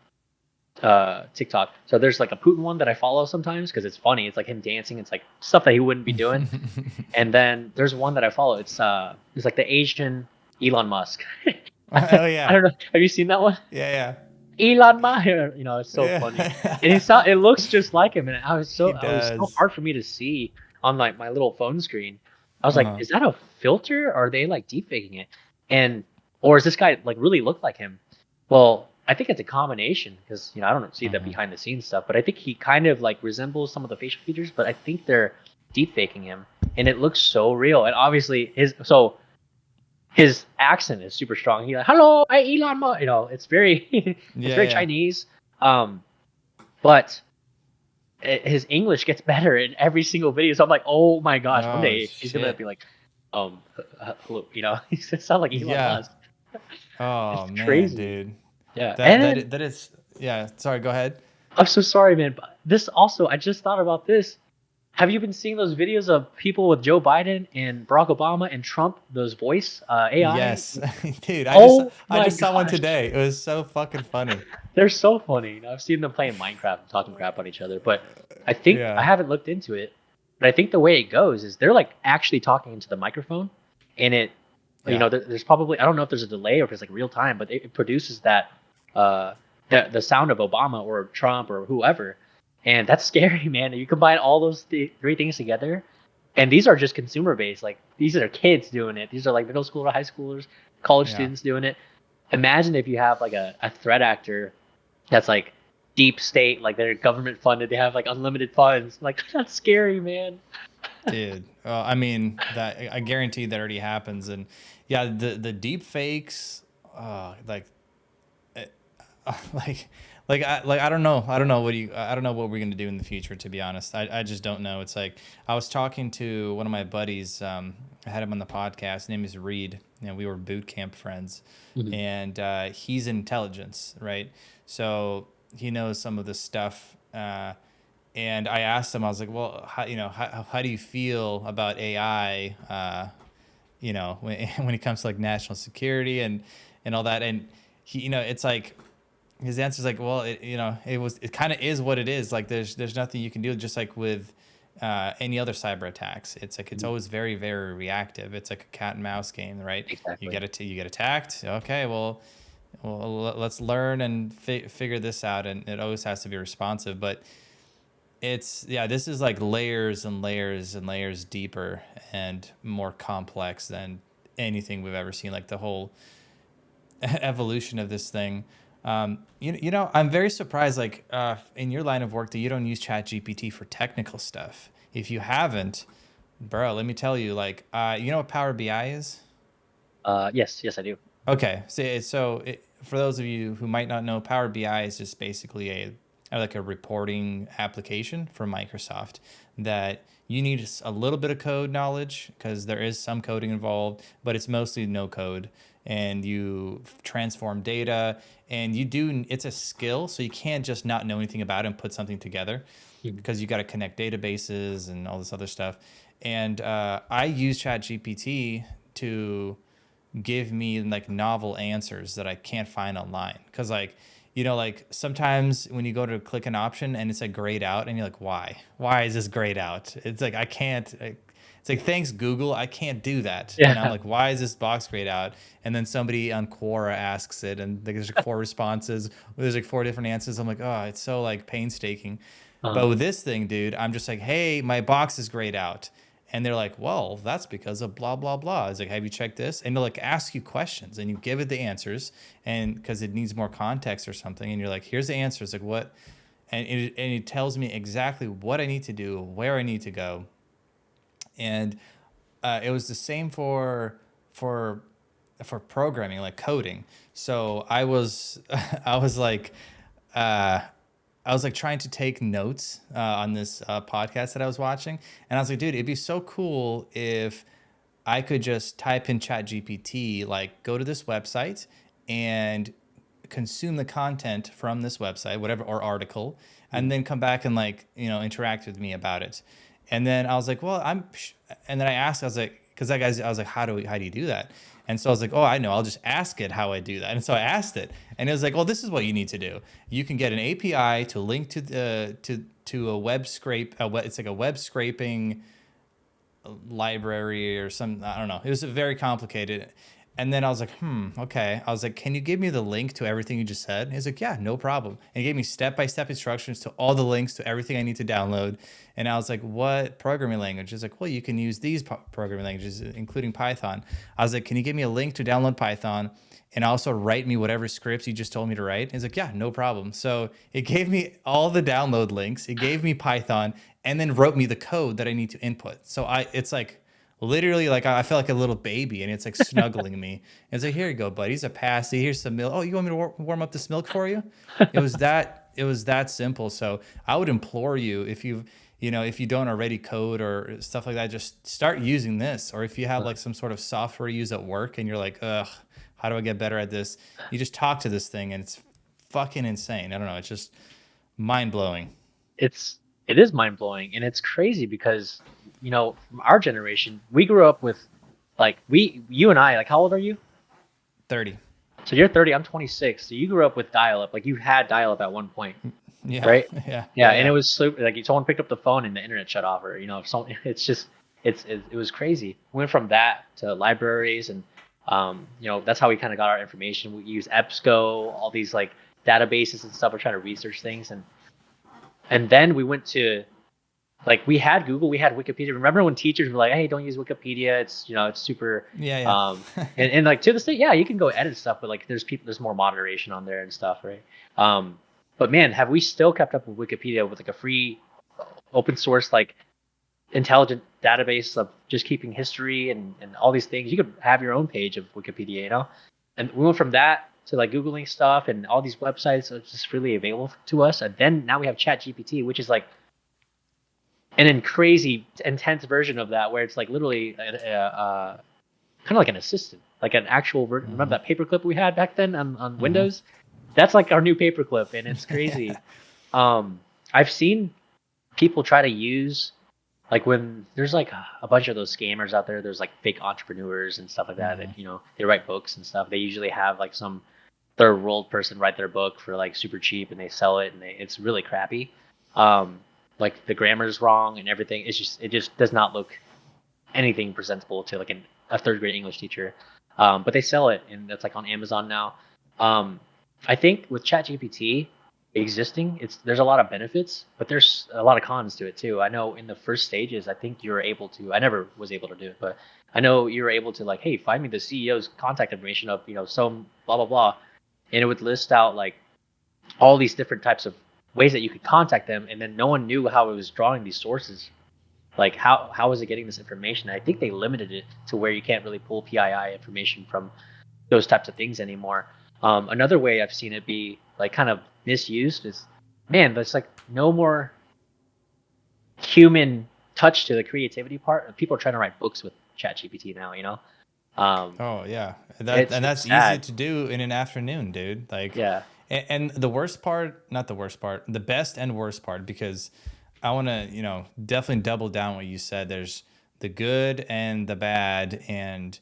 TikTok. So there's like a Putin one that I follow sometimes because it's funny. It's like him dancing. It's like stuff that he wouldn't be doing. And then there's one that I follow. It's like the Asian Elon Musk. Oh I yeah. don't know. Have you seen that one? Yeah, Elon Musk. It's so yeah. funny, and Yeah. it looks just like him. And He it was so does. hard for me to see on like my little phone screen. I was like, Uh-huh. is that a filter? Or are they like deep faking it? And or is this guy like really look like him? Well, I think it's a combination because I don't see the Uh-huh. behind the scenes stuff, but I think he kind of like resembles some of the facial features, but I think they're deep faking him, and it looks so real. And obviously his accent is super strong. He's like, "Hello, I Elon Musk." It's very it's Yeah, very yeah. Chinese. Um, but his English gets better in every single video. So I'm like, oh my gosh, one Oh day he's gonna shit. be like, hello, he's gonna sound like Elon Yeah. Musk. Oh It's man, crazy. dude. Yeah, That and that that is yeah, sorry, go ahead. I'm so sorry, man. But this also, I just thought about this. Have you been seeing those videos of people with Joe Biden and Barack Obama and Trump, those voice AI? Yes. Dude, I just Oh I my just saw one gosh, today. It was so fucking funny. they're so funny. I've seen them playing Minecraft and talking crap on each other, but I think I Yeah. haven't looked into it. But I think the way it goes is they're like actually talking into the microphone, and Yeah. there's probably I don't know if there's a delay or if it's like real time, but it produces that uh the sound of Obama or Trump or whoever, and that's scary, man. You combine all those three things together, and these are just consumer based. Like these are kids doing it. These are like middle school or high schoolers, college Yeah. students doing it. Imagine if you have like a threat actor that's like deep state, like they're government funded, they have like unlimited funds. Like that's scary, man. Dude, I mean that I guarantee that already happens, and yeah, the deep fakes, like, like, I don't know I don't know what we're gonna do in the future. To be honest, I just don't know. It's like I was talking to one of my buddies. I had him on the podcast. His name is Reed. We were boot camp friends, Mhm. and he's intelligence, right? So he knows some of this stuff. And I asked him, I was like, well, how do you feel about AI, when it comes to like national security and all that? And he, it's like, his answer is like, well, it kind of is what it is. Like there's nothing you can do, just like with any other cyber attacks. It's like, it's Mhm. always very, very reactive. It's like a cat and mouse game, right? Exactly. You get attacked. Okay, let's learn and figure this out. And it always has to be responsive, but this is like layers and layers and layers deeper and more complex than anything we've ever seen. Like the whole evolution of this thing. I'm very surprised. Like in your line of work, that you don't use Chat GPT for technical stuff. If you haven't, bro, let me tell you. Like, you know what Power BI is? Yes, I do. Okay, for those of you who might not know, Power BI is just basically like a reporting application from Microsoft that you need a little bit of code knowledge because there is some coding involved, but it's mostly no code. And you transform data, and it's a skill, so you can't just not know anything about it and put something together, Mhm. because you got to connect databases and all this other stuff. And I use ChatGPT to give me like novel answers that I can't find online. Cause like, like sometimes when you go to click an option and it's like grayed out and you're like, why? Why is this grayed out? It's like, it's like, thanks Google, I can't do that. And I'm Yeah. like, why is this box grayed out? And then somebody on Quora asks it, and there's like 4 responses. There's like 4 different answers. I'm like, oh, it's so like painstaking. Uh, But with this thing, dude, I'm just like, hey, my box is grayed out. And they're like, well, that's because of blah, blah, blah. It's like, have you checked this? And they'll like ask you questions and you give it the answers, and because it needs more context or something. And you're like, here's the answers. Like what? And it tells me exactly what I need to do, where I need to go. And it was the same for programming, like coding. So I was like, uh, I was like trying to take notes on this podcast that I was watching, and I was like, dude, it'd be so cool if I could just type in Chat GPT, like go to this website and consume the content from this website, whatever, or article, and then come back and like, interact with me about it. And then I was like, well, and then I asked, I was like, because that guy's, I was like, how do you do that? And so I was like, oh, I know, I'll just ask it how I do that. And so I asked it, and it was like, well, this is what you need to do. You can get an API to link to the to a web scrape. It's like a web scraping library or some, I don't know. It was very complicated. And then I was like, okay. I was like, can you give me the link to everything you just said? And he's like, yeah, no problem. And he gave me step-by-step instructions to all the links to everything I need to download. And I was like, what programming language? He's like, well, you can use these programming languages, including Python. I was like, can you give me a link to download Python and also write me whatever scripts you just told me to write? He's like, yeah, no problem. So it gave me all the download links. It gave me Python and then wrote me the code that I need to input. So it's like, literally, like I feel like a little baby, and it's like snuggling me. And it's like, here you go, buddy. Here's a passy. Here's some milk. Oh, you want me to warm up this milk for you? It was that simple. So I would implore you, if if you don't already code or stuff like that, just start using this. Or if you have like some sort of software you use at work and you're like, ugh, how do I get better at this? You just talk to this thing, and it's fucking insane. I don't know. It's just mind blowing. it is mind blowing, and it's crazy because from our generation, we grew up with like you and I, like, how old are you? 30. So you're 30, I'm 26. So you grew up with dial up, like you had dial up at one point, Yeah. right? Yeah. Yeah, and it was so like someone picked up the phone and the internet shut off, or if someone, it's just it was crazy. We went from that to libraries, and that's how we kind of got our information. We use EBSCO, all these like databases and stuff. We're trying to research things, and then we went to, like, we had Google, we had Wikipedia. Remember when teachers were like, "Hey, don't use Wikipedia. It's super." Yeah. And like to this day, yeah, you can go edit stuff, but like there's more moderation on there and stuff, right? But man, have we still kept up with Wikipedia with like a free, open source, like intelligent database of just keeping history and all these things? You could have your own page of Wikipedia. And we went from that to like Googling stuff and all these websites are just freely available to us. And then now we have ChatGPT, which is like an crazy intense version of that, where it's like literally kind of like an assistant, like an actual remember that paperclip we had back then on Windows? That's like our new paperclip, and it's crazy. I've seen people try to use, like, when there's like a bunch of those scammers out there, there's like fake entrepreneurs and stuff like that, that they write books and stuff. They usually have like some third world person write their book for like super cheap, and they sell it, and it's really crappy. Like the grammar is wrong and everything. It just does not look anything presentable to like a third grade English teacher. But they sell it, and that's like on Amazon now. I think with ChatGPT existing, there's a lot of benefits, but there's a lot of cons to it too. I know in the first stages, I think you were able to. I never was able to do it, but I know you were able to, like, hey, find me the CEO's contact information of some blah blah blah, and it would list out like all these different types of ways that you could contact them, and then no one knew how it was drawing these sources. Like how was it getting this information? I think they limited it to where you can't really pull PII information from those types of things anymore. Another way I've seen it be like kind of misused is man, there's like no more human touch to the creativity part. People are trying to write books with ChatGPT now, you know. Um, Oh yeah, it's that's easy sad. to do in an afternoon, dude. Like, Yeah. and the worst part, not the worst part, the best and worst part, because I want to, definitely double down what you said. There's the good and the bad, and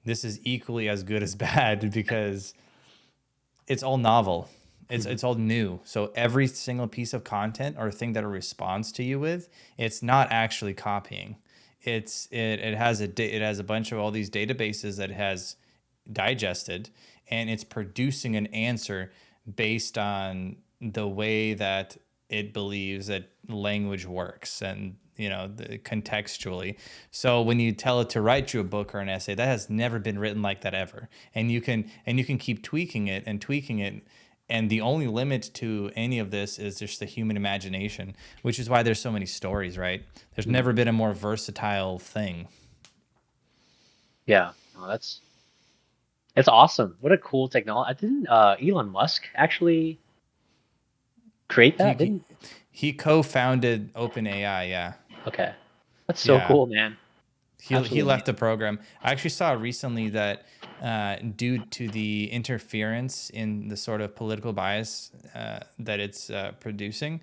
this is equally as good as bad because it's all novel. Hmm. It's all new. So every single piece of content or thing that it responds to you with, it's not actually copying. It has it has a bunch of all these databases that it has digested, and it's producing an answer based on the way that it believes that language works, and contextually. So when you tell it to write you a book or an essay, that has never been written like that ever, and you can keep tweaking it and tweaking it. And the only limit to any of this is just the human imagination, which is why there's so many stories, right? There's never Hmm. been a more versatile thing. Yeah. No, that's awesome. What a cool technology. Didn't Elon Musk actually create He that? he, Didn't? he co-founded OpenAI, yeah. Okay. That's so Yeah. cool, man. He Absolutely left the amazing. program. I actually saw recently that due to the interference in the sort of political bias that it's producing,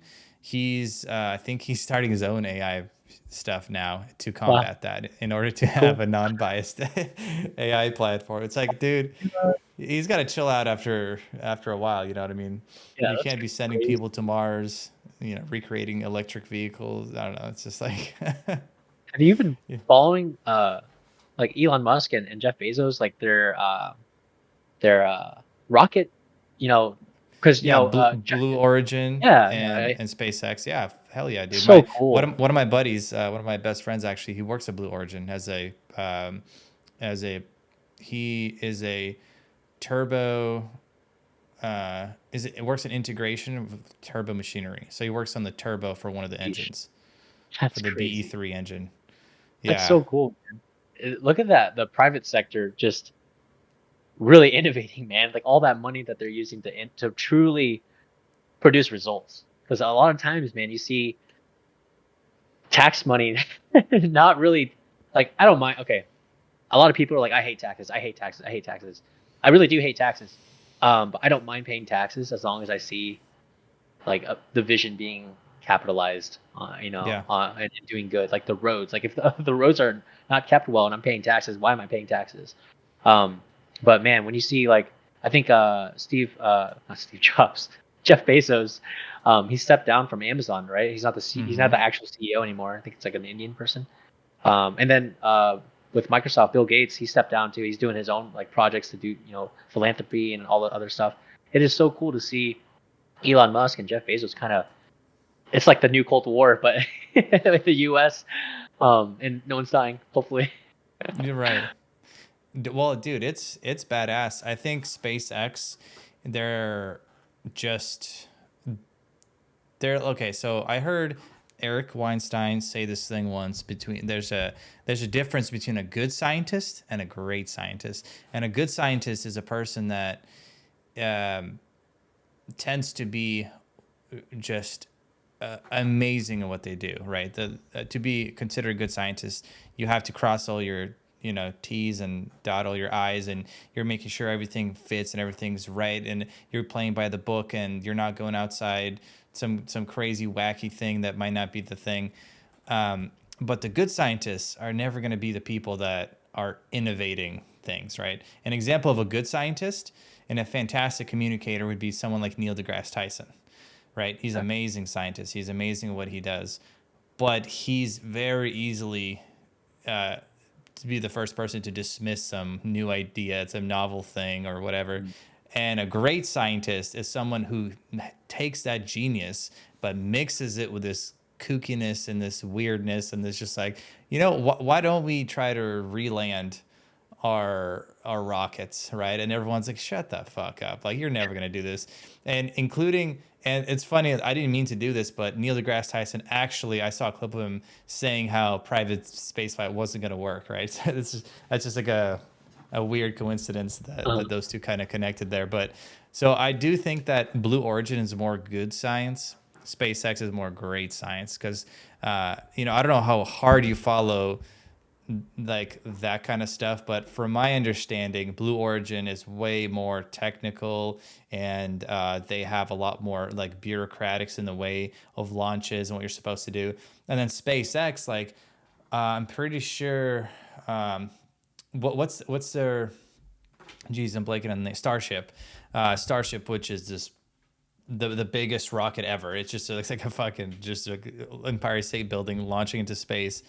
I think he's starting his own AI stuff now to Wow. combat that in order to have Cool. a non-biased AI platform. It's like, dude, he's got to chill out after a while. You know what I mean? Yeah, You that's can't be sending crazy. people to Mars. Recreating electric vehicles. I don't know. It's just like, Have you been yeah. following like Elon Musk and Jeff Bezos, like their rocket, you know, because Yeah, Blue Origin yeah, and yeah, SpaceX. Yeah, hell yeah, dude. so My cool. one of my buddies, one of my best friends actually, he works at Blue Origin as a he is a turbo it works in integration with turbo machinery. So he works on the turbo for one of the Sheesh. engines, for That's the crazy. BE3 engine. That's Yeah. so cool, man. Look at that, the private sector just really innovating, man. Like all that money that they're using to truly produce results. Because a lot of times, man, you see tax money not really like I don't mind. Okay, a lot of people are like, I hate taxes. I hate taxes. I hate taxes. I really do hate taxes. But I don't mind paying taxes as long as I see like the vision being capitalized, Yeah. and doing good. Like the roads. Like if the roads are not kept well and I'm paying taxes, why am I paying taxes? Um, but man, when you see like, I think not Steve Jobs, Jeff Bezos, he stepped down from Amazon, right? He's not Mm-hmm. the actual CEO anymore. I think it's like an Indian person. And then with Microsoft, Bill Gates, he stepped down too. He's doing his own like projects to do, philanthropy and all the other stuff. It is so cool to see Elon Musk and Jeff Bezos kind of. It's like the new Cold War, but with the U.S. And no one's dying, hopefully. You're right. Well, dude, it's badass. I think SpaceX, they're just they're okay. So I heard Eric Weinstein say this thing once between there's a difference between a good scientist and a great scientist. And a good scientist is a person that um, tends to be just amazing at what they do, right? To be considered a good scientist, you have to cross all your T's and dot all your I's, and you're making sure everything fits and everything's right, and you're playing by the book, and you're not going outside some crazy wacky thing that might not be the thing. But the good scientists are never going to be the people that are innovating things, right? An example of a good scientist and a fantastic communicator would be someone like Neil deGrasse Tyson, right? He's an Okay. amazing scientist. He's amazing at what he does, but he's very easily uh, to be the first person to dismiss some new idea, some novel thing or whatever. Mm. And a great scientist is someone who takes that genius but mixes it with this kookiness and this weirdness and this just like, why don't we try to reland our rockets, right? And everyone's like, shut the fuck up. Like, you're never gonna do this. And it's funny, I didn't mean to do this, but Neil deGrasse Tyson actually, I saw a clip of him saying how private spaceflight wasn't gonna work, right? So that's just like a weird coincidence that Um, those two kind of connected there. But so I do think that Blue Origin is more good science, SpaceX is more great science because, I don't know how hard you follow like that kind of stuff, but from my understanding, Blue Origin is way more technical, and they have a lot more like bureaucratics in the way of launches and what you're supposed to do. And then SpaceX, like I'm pretty sure, what's their, geez, I'm blanking on the Starship, Starship, which is this the biggest rocket ever. It's just looks like a fucking just a Empire State Building launching into space.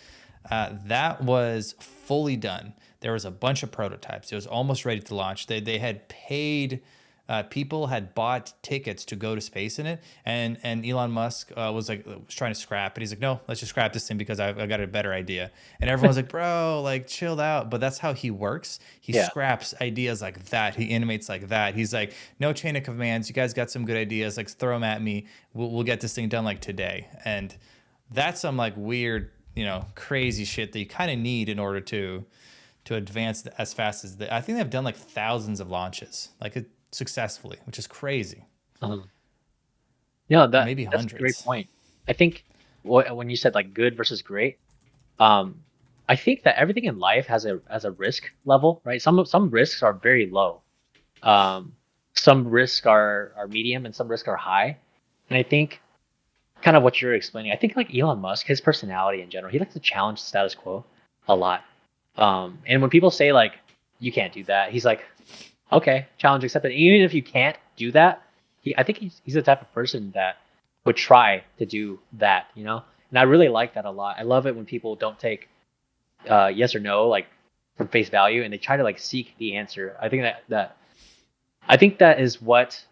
That was fully done. There was a bunch of prototypes. It was almost ready to launch. They had paid. People had bought tickets to go to space in it, and Elon Musk was trying to scrap it. He's like, no, let's just scrap this thing because I got a better idea. And everyone's like, bro, like chilled out. But that's how he works. He Yeah. scraps ideas like that. He animates like that. He's like, no chain of commands. You guys got some good ideas. Like throw them at me. We'll get this thing done like today. And that's some like weird, crazy shit that you kind of need in order to advance as fast as I think they've done like thousands of launches, successfully, which is crazy. Um, yeah, Maybe that's a great hundreds. point. I think when you said like good versus great, um, I think that everything in life has a risk level, right? Some risks are very low. Um, some risks are medium, and some risks are high. And I think kind of what you're explaining. I think like Elon Musk, his personality in general, he likes to challenge the status quo a lot. And when people say like you can't do that, he's like, okay, challenge accepted. Even if you can't do that, I think he's the type of person that would try to do that, you know. And I really like that a lot. I love it when people don't take yes or no like from face value, and they try to like seek the answer. I think that is what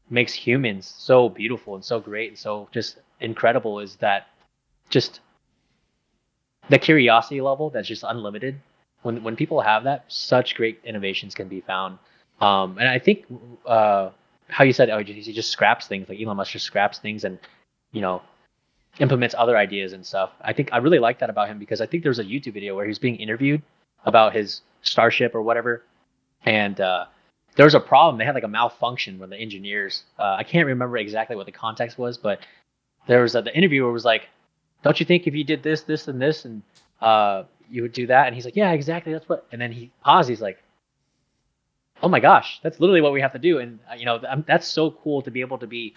makes humans so beautiful and so great and so just incredible, is that just the curiosity level that's just unlimited. When people have that, such great innovations can be found. And I think how you said, oh, he just scraps things, like Elon Musk just scraps things and you know implements other ideas and stuff. I think I really like that about him, because I think there's a YouTube video where he was being interviewed about his Starship or whatever, and there was a problem. They had like a malfunction when the engineers. I can't remember exactly what the context was, but there was the interviewer was like, "Don't you think if you did this, this, and this, and you would do that?" And he's like, "Yeah, exactly. That's what." And then he paused. He's like, "Oh my gosh, that's literally what we have to do." And that's so cool to be able to be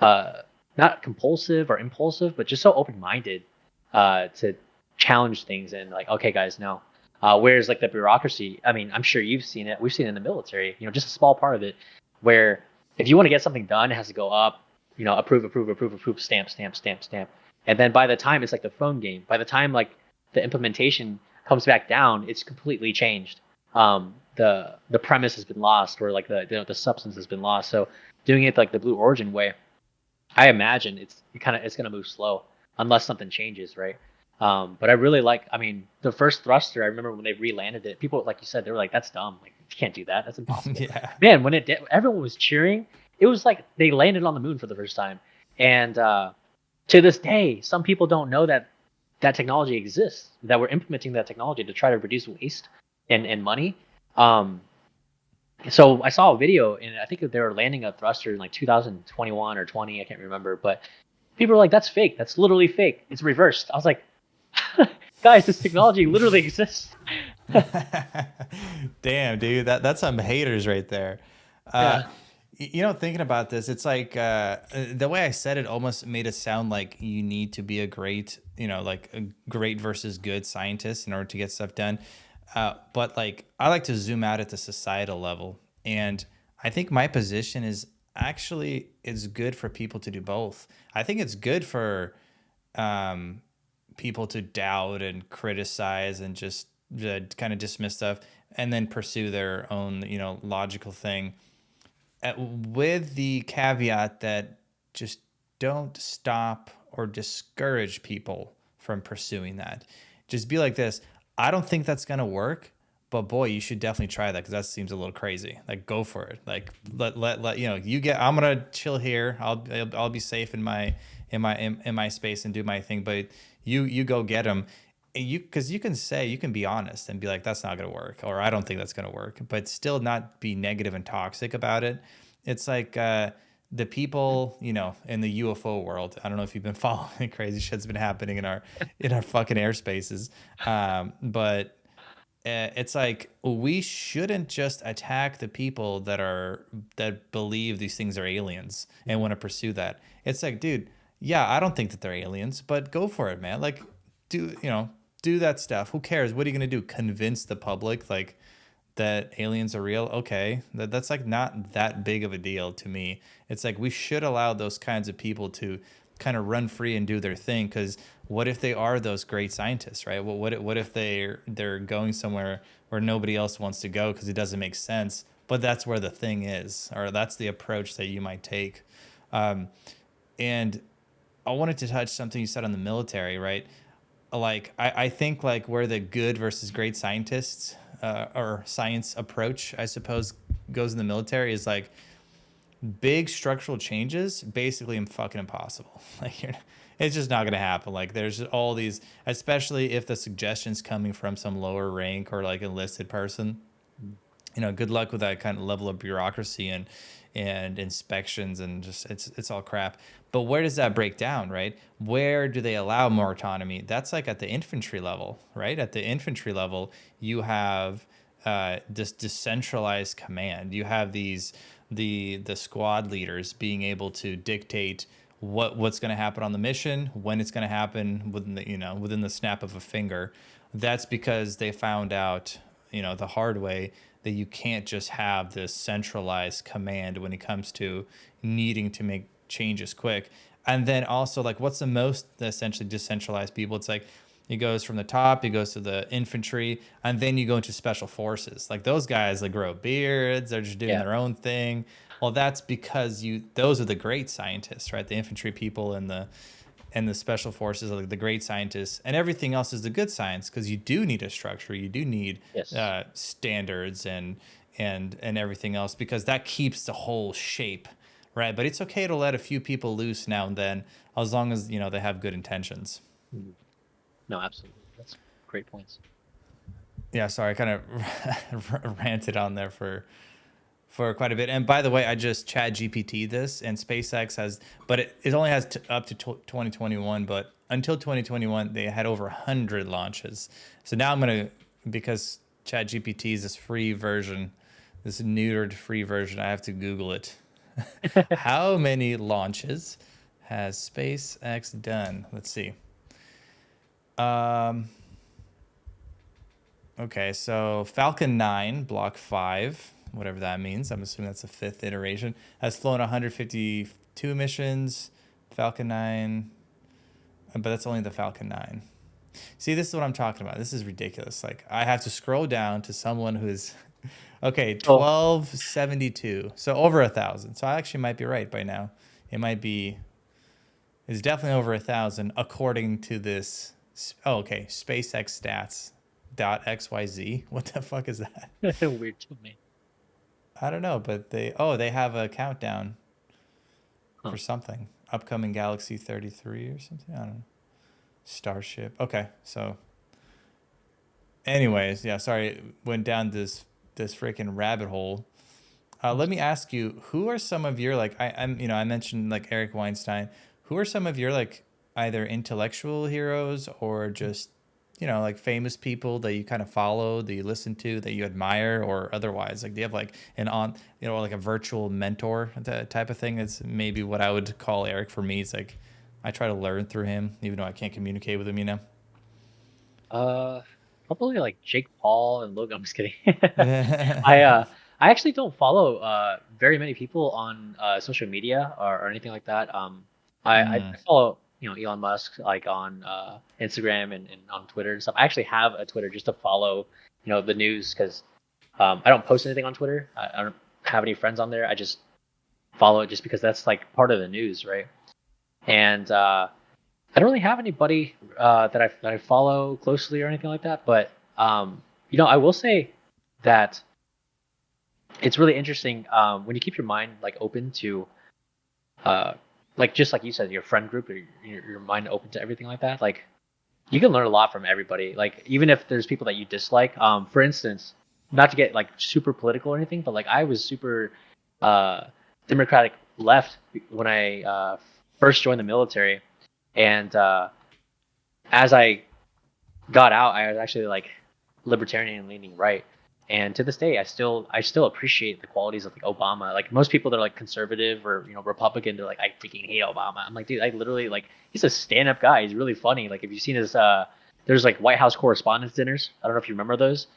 uh, not compulsive or impulsive, but just so open-minded to challenge things and like, okay, guys, no. Whereas like the bureaucracy, I mean, I'm sure you've seen it. We've seen it in the military. Just a small part of it, where if you want to get something done, it has to go up. Approve, approve, approve, approve, stamp, stamp, stamp, stamp. And then by the time it's like the phone game, by the time like the implementation comes back down, it's completely changed. The premise has been lost, or like the substance has been lost. So doing it like the Blue Origin way, I imagine it's gonna move slow unless something changes, right? But I really like. I mean, the first thruster. I remember when they re-landed it. People, like you said, they were like, "That's dumb. Like, you can't do that. That's impossible." Yeah. Man, when it did, everyone was cheering. It was like they landed on the moon for the first time. And to this day, some people don't know that technology exists. That we're implementing that technology to try to reduce waste and money. Um, so I saw a video, and I think they were landing a thruster in like 2021 or 20. I can't remember, but people were like, "That's fake. That's literally fake. It's reversed." I was like, "Guys, this technology literally exists." Damn, dude, that's some haters right there. Uh, Yeah. thinking about this, it's like the way I said it almost made it sound like you need to be a great, like a great versus good scientist in order to get stuff done. But like I like to zoom out at the societal level, and I think my position is actually it's good for people to do both. I think it's good for um, people to doubt and criticize and just kind of dismiss stuff and then pursue their own, logical thing with the caveat that just don't stop or discourage people from pursuing that. Just be like this. I don't think that's going to work, but boy, you should definitely try that because that seems a little crazy. Like, go for it. Like, let you get. I'm gonna chill here. I'll be safe in my space and do my thing. But you go get them. Because you can be honest and be like, that's not gonna work, or I don't think that's gonna work, but still not be negative and toxic about it. It's like the people, in the UFO world. I don't know if you've been following crazy shit's been happening in our fucking airspaces. But it's like we shouldn't just attack the people that believe these things are aliens and want to pursue that. It's like, dude, yeah, I don't think that they're aliens, but go for it, man. Like, do that stuff. Who cares? What are you gonna do? Convince the public like that aliens are real? Okay, that's like not that big of a deal to me. It's like we should allow those kinds of people to kind of run free and do their thing. Because what if they are those great scientists, right? What if they're going somewhere where nobody else wants to go because it doesn't make sense, but that's where the thing is, or that's the approach that you might take. And I wanted to touch something you said on the military, right? Like I think like where the good versus great scientists or science approach, I suppose, goes in the military is like big structural changes basically fucking impossible. Like it's just not gonna happen. Like there's all these, especially if the suggestion's coming from some lower rank or like enlisted person. Good luck with that kind of level of bureaucracy and inspections, and just it's all crap. But where does that break down, right? Where do they allow more autonomy? That's like at the infantry level, right? At the infantry level, you have this decentralized command. You have the squad leaders being able to dictate what's going to happen on the mission, when it's going to happen within the snap of a finger. That's because they found out the hard way that you can't just have this centralized command when it comes to needing to make changes quick. And then also like what's the most essentially decentralized people? It's like it goes from the top, it goes to the infantry, and then you go into special forces. Like those guys like grow beards, they're just doing their own thing. Well, that's because those are the great scientists, right? The infantry people and the special forces are like the great scientists, and everything else is the good science, because you do need a structure, you do need standards and everything else, because that keeps the whole shape, right? But it's okay to let a few people loose now and then, as long as they have good intentions. Mm-hmm. No, absolutely, that's great points. Yeah, sorry, I kind of ranted on there for quite a bit. And by the way, I just Chat GPT this, and SpaceX has, but it only has up to 2021. But until 2021, they had over 100 launches. So now because Chat GPT is this free version, this neutered free version, I have to Google it. How many launches has SpaceX done? Let's see. Okay, so Falcon 9, Block 5, whatever that means. I'm assuming that's the 5th iteration. Has flown 152 missions. Falcon 9, but that's only the Falcon 9. See, this is what I'm talking about. This is ridiculous. Like, I have to scroll down to someone who's, okay, 1272. So over 1,000. So I actually might be right by now. It's definitely over 1,000 according to this. Oh, okay, SpaceX stats. .xyz. What the fuck is that? Weird to me. I don't know, but they have a countdown for something. Upcoming Galaxy 33 or something. I don't know. Starship. Okay, so anyways, yeah, sorry, went down this freaking rabbit hole. Let me ask you, who are some of your like I mentioned like Eric Weinstein. Who are some of your like either intellectual heroes or just like famous people that you kind of follow, that you listen to, that you admire, or otherwise? Like, do you have like like a virtual mentor type of thing? That's maybe what I would call Eric for me. It's like I try to learn through him, even though I can't communicate with him. Probably like Jake Paul and Logan. I'm just kidding. I actually don't follow very many people on social media or anything like that. I follow Elon Musk like on Instagram and on Twitter and stuff. I actually have a Twitter just to follow the news, because I don't post anything on Twitter. I don't have any friends on there. I just follow it just because that's like part of the news, right? And I don't really have anybody that I follow closely or anything like that. But I will say that it's really interesting when you keep your mind like open to like just like you said, your friend group, or your mind open to everything like that. Like you can learn a lot from everybody. Like even if there's people that you dislike. For instance, not to get like super political or anything, but like I was super Democratic left when I first joined the military, and as I got out, I was actually like libertarian leaning right. And to this day, I still appreciate the qualities of like Obama. Like most people that are like conservative or Republican, they're like I freaking hate Obama. I'm like, dude, I literally like he's a stand-up guy. He's really funny. Like if you've seen his there's like White House Correspondents' Dinners. I don't know if you remember those.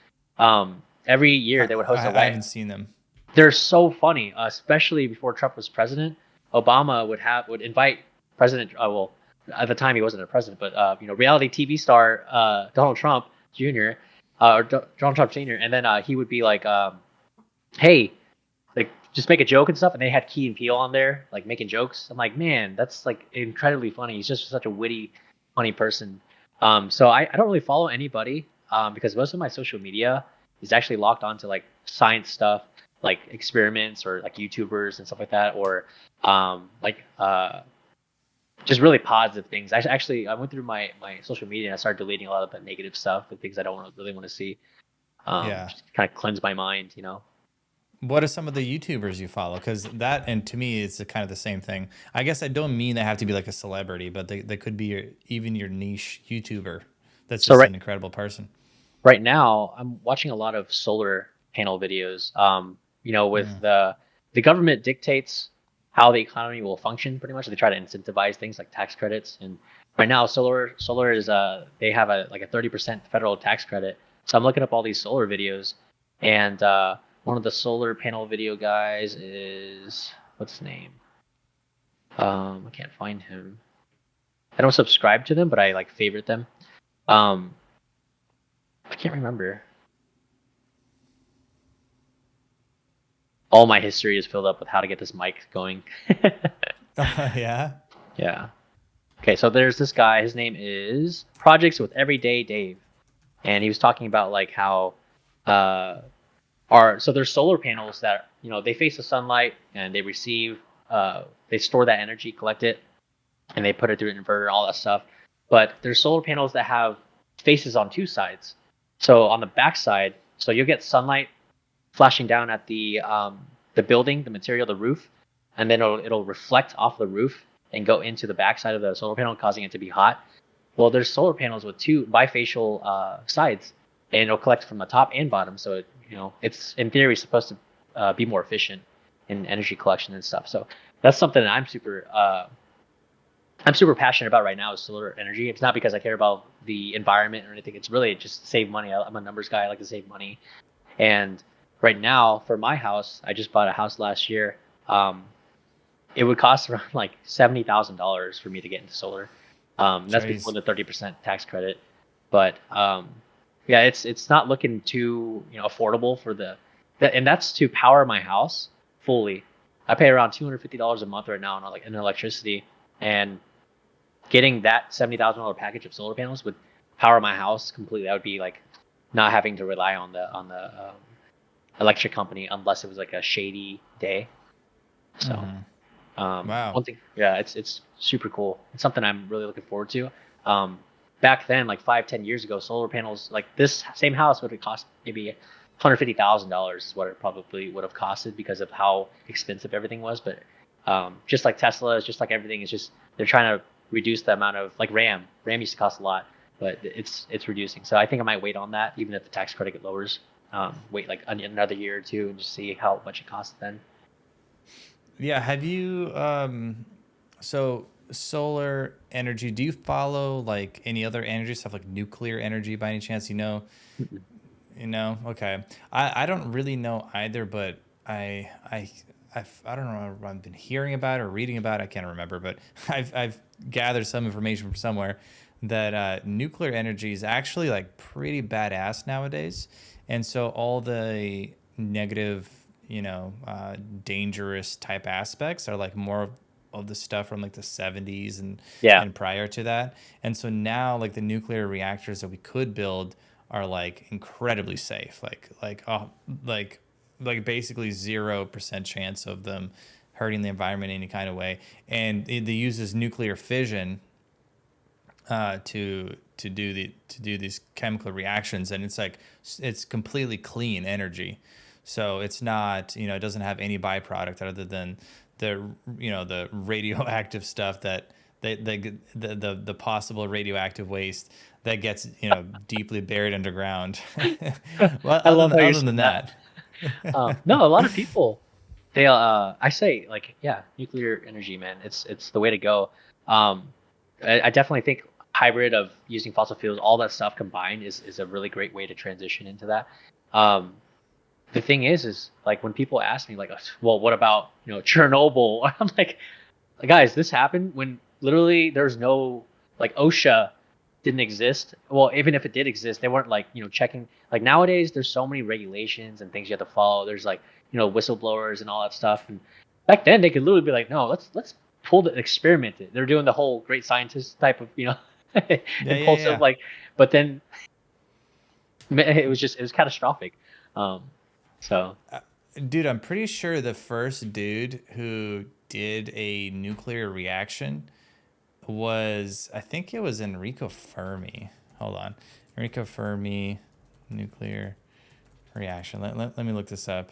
Every year they would host a I White. haven't seen them. They're so funny, especially before Trump was president. Obama would invite President. Well, at the time he wasn't a president, but reality TV star Donald Trump Jr. Donald Trump Sr. And then he would be like, "Hey, like just make a joke and stuff." And they had Key and Peele on there, like making jokes. I'm like, man, that's like incredibly funny. He's just such a witty, funny person. So I don't really follow anybody because most of my social media is actually locked onto like science stuff, like experiments or like YouTubers and stuff like that, or just really positive things. I went through my social media and I started deleting a lot of the negative stuff, the things I don't really want to see. Yeah. Just kind of cleanse my mind, What are some of the YouTubers you follow? Because that, and to me, it's kind of the same thing. I guess I don't mean they have to be like a celebrity, but they could be even your niche YouTuber. That's So just right an incredible person. right now I'm watching a lot of solar panel videos. With Mm. the government dictates how the economy will function pretty much. They try to incentivize things like tax credits. And right now solar is they have a like a 30% federal tax credit. So I'm looking up all these solar videos, and one of the solar panel video guys is what's his name? I can't find him. I don't subscribe to them, but I like favorite them. Um, I can't remember. All my history is filled up with how to get this mic going. Yeah. Yeah. Okay, so there's this guy. His name is Projects with Everyday Dave, and he was talking about like how so there's solar panels that they face the sunlight and they receive they store that energy, collect it, and they put it through an inverter, all that stuff. But there's solar panels that have faces on two sides. So on the back side, so you'll get sunlight flashing down at the building, the material, the roof, and then it'll reflect off the roof and go into the backside of the solar panel, causing it to be hot. Well, there's solar panels with two bifacial sides, and it'll collect from the top and bottom. So it's in theory supposed to be more efficient in energy collection and stuff. So that's something that I'm super passionate about right now is solar energy. It's not because I care about the environment or anything. It's really just save money. I'm a numbers guy. I like to save money. And right now, for my house, I just bought a house last year. It would cost around like $70,000 for me to get into solar. That's Jeez. before the 30% tax credit. But yeah, it's not looking too affordable for and that's to power my house fully. I pay around $250 a month right now on like in electricity, and getting that $70,000 package of solar panels would power my house completely. I would be like not having to rely on the electric company unless it was like a shady day. So Wow. one thing, yeah, it's super cool. It's something I'm really looking forward to. Back then, like 5-10 years ago, solar panels like this same house would have cost maybe $150,000 is what it probably would have costed because of how expensive everything was. But just like Tesla, is just like everything is just they're trying to reduce the amount of like RAM. RAM used to cost a lot, but it's reducing. So I think I might wait on that, even if the tax credit lowers. Wait like another year or two and just see how much it costs then. Yeah. Have you, so solar energy, do you follow like any other energy stuff like nuclear energy by any chance? Mm-mm. Okay. I don't really know either, but I don't know if I've been hearing about it or reading about it. I can't remember, but I've gathered some information from somewhere that nuclear energy is actually like pretty badass nowadays. And so all the negative, dangerous type aspects are like more of the stuff from like the 70s Yeah. and prior to that. And so now like the nuclear reactors that we could build are like incredibly safe. Like basically 0% chance of them hurting the environment in any kind of way. And they use this nuclear fission to do these chemical reactions, and it's completely clean energy. So it's not, it doesn't have any byproduct other than the the radioactive stuff that the possible radioactive waste that gets deeply buried underground. Well, I love how you're other than saying that. that, No, a lot of people they I say like yeah, nuclear energy, man. It's the way to go. Um, I definitely think hybrid of using fossil fuels, all that stuff combined is a really great way to transition into that. Um, the thing is like when people ask me like, well, what about Chernobyl? I'm like, guys, this happened when literally there's no like OSHA didn't exist. Well, even if it did exist, they weren't like checking. Like nowadays, there's so many regulations and things you have to follow. There's like whistleblowers and all that stuff. And back then, they could literally be like, no, let's pull the experiment. They're doing the whole great scientist type of yeah, yeah, impulsive yeah. like. But then it was catastrophic. Um, so Dude, I'm pretty sure the first dude who did a nuclear reaction was, I think it was Enrico Fermi. Hold on. Enrico Fermi, nuclear reaction. Let me look this up.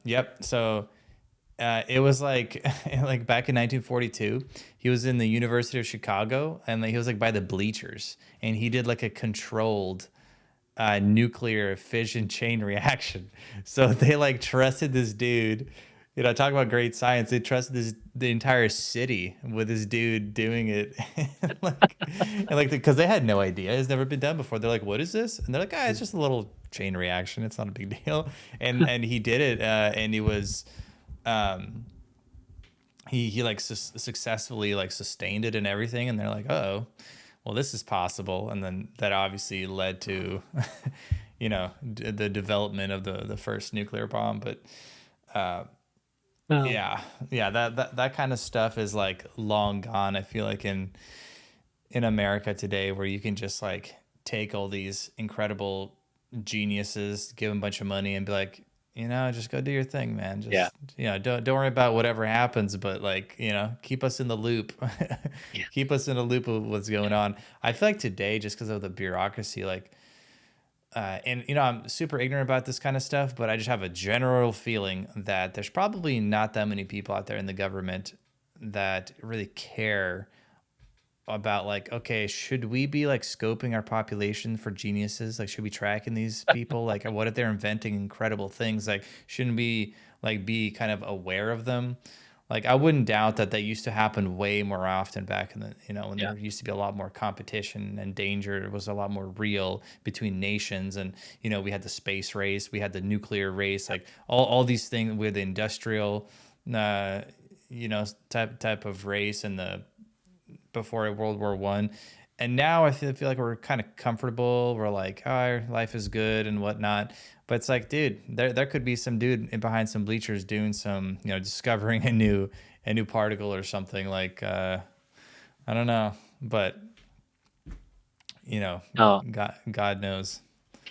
Yep. So it was like like back in 1942, he was in the University of Chicago, and like, he was like by the bleachers, and he did like a controlled nuclear fission chain reaction. So they like trusted this dude. Talk about great science. They trusted the entire city with this dude doing it, like because they had no idea. It's never been done before. They're like, "What is this?" And they're like, "Ah, it's just a little chain reaction. It's not a big deal." And he did it, and he was, um, he like successfully like sustained it and everything. And they're like, "Oh, well, this is possible." And then that obviously led to, the development of the first nuclear bomb. But um, yeah, that kind of stuff is like long gone. I feel like in America today, where you can just like take all these incredible geniuses, give them a bunch of money, and be like, just go do your thing, man. yeah, Just don't worry about whatever happens, but like keep us in the loop, yeah, keep us in the loop of what's going on. I feel like today, just because of the bureaucracy, like. And I'm super ignorant about this kind of stuff, but I just have a general feeling that there's probably not that many people out there in the government that really care about like, okay, should we be like scoping our population for geniuses? Like, should we tracking these people? Like, what if they're inventing incredible things? Like, shouldn't we like be kind of aware of them? Like, I wouldn't doubt that used to happen way more often back in the, when yeah, there used to be a lot more competition and danger was a lot more real between nations. And, we had the space race, we had the nuclear race, like all these things with the industrial, uh, type of race and the before World War I. And now I feel like we're kind of comfortable. We're like, oh, our life is good and whatnot. But it's like, dude, there could be some dude behind some bleachers doing some, discovering a new particle or something like, I don't know, but you know, no, God knows.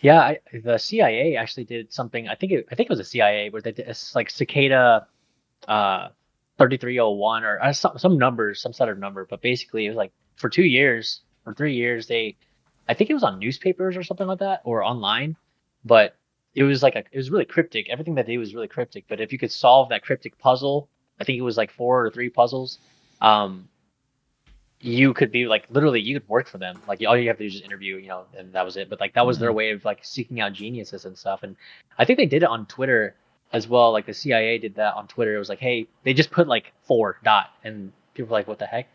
yeah. The CIA actually did something. I think it was the CIA where they did it's like cicada uh 3301 or some numbers, some sort of number. But basically, it was like for 2 years or 3 years, I think it was on newspapers or something like that or online, but it was really cryptic. Everything that they did was really cryptic. But if you could solve that cryptic puzzle, I think it was like four or three puzzles. Um, you could be like literally you could work for them. Like all you have to do is just interview, and that was it. But like that was their Hmm. way of like seeking out geniuses and stuff. And I think they did it on Twitter as well. Like the CIA did that on Twitter. It was like, hey, they just put like four dot, and people were like, what the heck?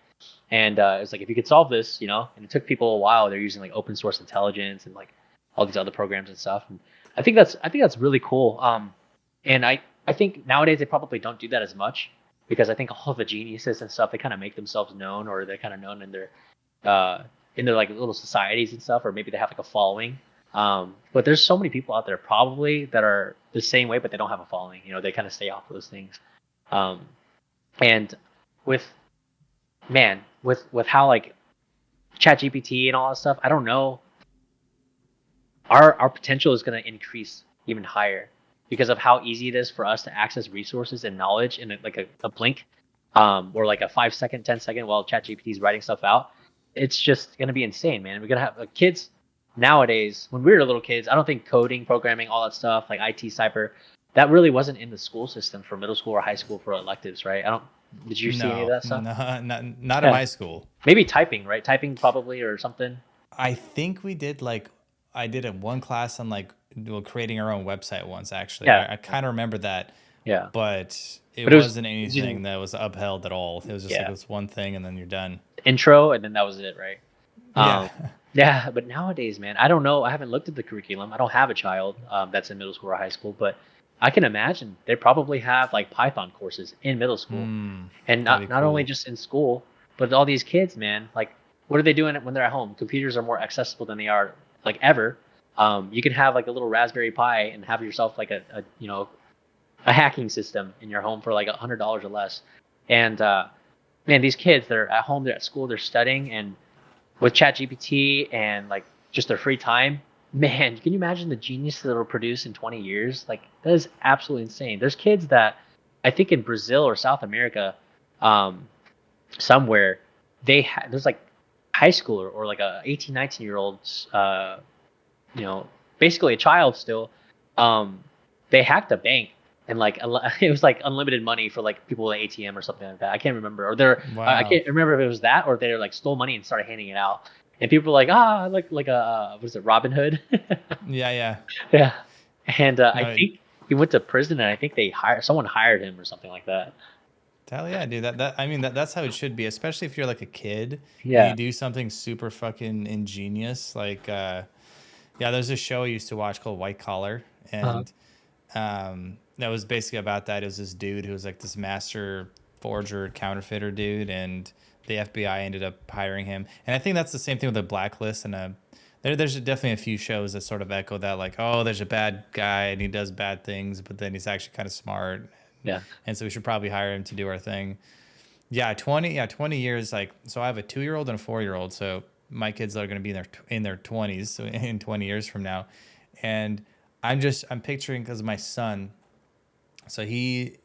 And it's like if you could solve this, and it took people a while. They're using like open source intelligence and like all these other programs and stuff. And I think that's really cool. And I think nowadays they probably don't do that as much because I think all the geniuses and stuff they kind of make themselves known or they're kind of known uh in their like little societies and stuff or maybe they have like a following. But there's so many people out there probably that are the same way but they don't have a following. They kind of stay off those things. Um, and with with how like ChatGPT and all that stuff, I don't know. Our potential is going to increase even higher because of how easy it is for us to access resources and knowledge in a blink, or like a 5 second, 10 second while ChatGPT is writing stuff out. It's just going to be insane, man. We're going to have kids. nowadays, when we were little kids, I don't think coding, programming, all that stuff like IT, cyber, that really wasn't in the school system for middle school or high school for electives, right? I don't. Did you see any of No, that stuff? no, not in Yeah, my school. maybe typing, right? Typing probably or something. I think we did like I did a one class on like well, creating our own website once actually. Yeah, I kind of remember that, yeah. but it But wasn't it was anything using that was upheld at all. It was just like yeah this one thing and then you're done. intro, and then that was it, right? Yeah. Um, yeah, but nowadays, man, I don't know. I haven't looked at the curriculum. I don't have a child that's in middle school or high school, but I can imagine they probably have like Python courses in middle school, and That'd be not only cool. just in school, but all these kids, man. Like, what are they doing when they're at home? Computers are more accessible than they are like ever. You can have like a little Raspberry Pi and have yourself like a a hacking system in your home for like $100 or less. And man, these kids, they're at home, they're at school, they're studying, and with ChatGPT and like just their free time, man, can you imagine the genius that it'll produce in 20 years? Like that is absolutely insane. There's kids that I think in Brazil or South America, um, somewhere there's like high schooler or like a 18, 19-year olds, you know, basically a child still. Um, they hacked a bank and like it was like unlimited money for like people with ATM or something like that. I can't remember. Or I Wow. can't remember if it was that or they like stole money and started handing it out. And people were like, like a what is it, Robin Hood? Yeah, yeah. Yeah. And I No, think he went to prison, and I think someone hired him or something like that. hell yeah, dude. That I mean that's how it should be, especially if you're like a kid and you Yeah. do something super fucking ingenious. Like yeah, there's a show I used to watch called White Collar, Uh-huh. and that was basically about that. It was this dude who was like this master forger, counterfeiter dude, and the FBI ended up hiring him. And I think that's the same thing with the Blacklist. And there's definitely a few shows that sort of echo that, like, oh, there's a bad guy and he does bad things, but then he's actually kind of smart, Yeah. and so we should probably hire him to do our thing. Yeah, 20 years. Like, so I have a 2-year-old and a 4-year-old. So my kids are going to be in their 20s, so in 20 years from now, and I'm picturing because my son, so he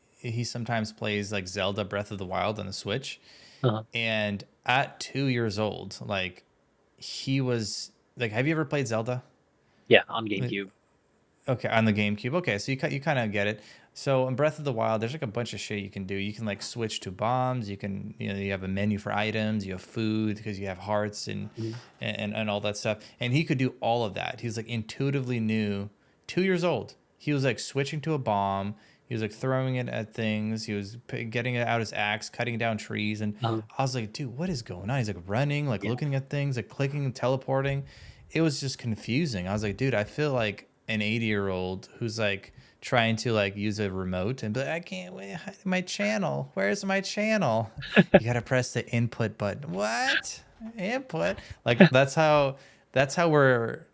sometimes plays like Zelda Breath of the Wild on the Switch, Uh-huh. and at 2 years old, like he was like, have you ever played Zelda? Yeah. On GameCube. Okay, on the GameCube. Okay, so you kind of get it. So in Breath of the Wild, there's like a bunch of shit you can do. You can like switch to bombs. You can, you have a menu for items. You have food because you have hearts Mhm. and all that stuff. And he could do all of that. He was like intuitively knew. 2 years old. He was like switching to a bomb. He was like throwing it at things. He was getting it out his axe, cutting down trees. And Uh-huh. I was like, dude, what is going on? He's like running, like Yeah. looking at things, like clicking, teleporting. It was just confusing. I was like, dude, I feel like an 80-year-old who's like trying to like use a remote and be like, I can't wait, my channel. Where's my channel? You gotta press the input button. What? Input? Like that's how we're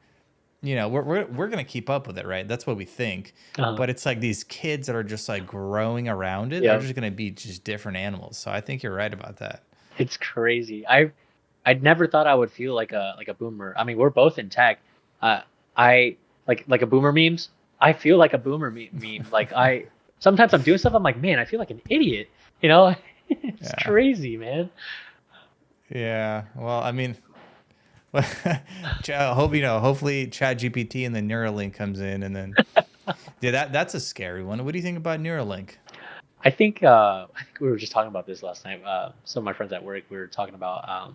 gonna keep up with it, right? That's what we think. Uh-huh. But it's like these kids that are just like growing around it, they're Yeah. just gonna be just different animals. So I think you're right about that. It's crazy. I'd never thought I would feel like a boomer. I mean, we're both in tech. I like a boomer memes. I feel like a boomer meme. Like sometimes I'm doing stuff. I'm like, man, I feel like an idiot. You know, it's Yeah. crazy, man. Yeah. Well, I mean, I hope hopefully Chat GPT and the Neuralink comes in, and then yeah, that's a scary one. What do you think about Neuralink? I think we were just talking about this last night. Some of my friends at work, we were talking about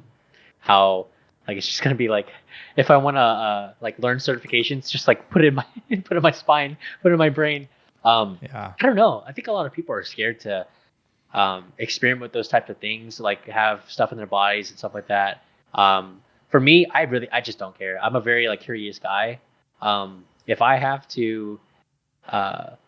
how like it's just gonna be like if I want to like learn certifications, just like put it in my put it in my spine, put it in my brain. Yeah. I don't know. I think a lot of people are scared to experiment with those types of things, like have stuff in their bodies and stuff like that. For me, I just don't care. I'm a very like curious guy. If I have to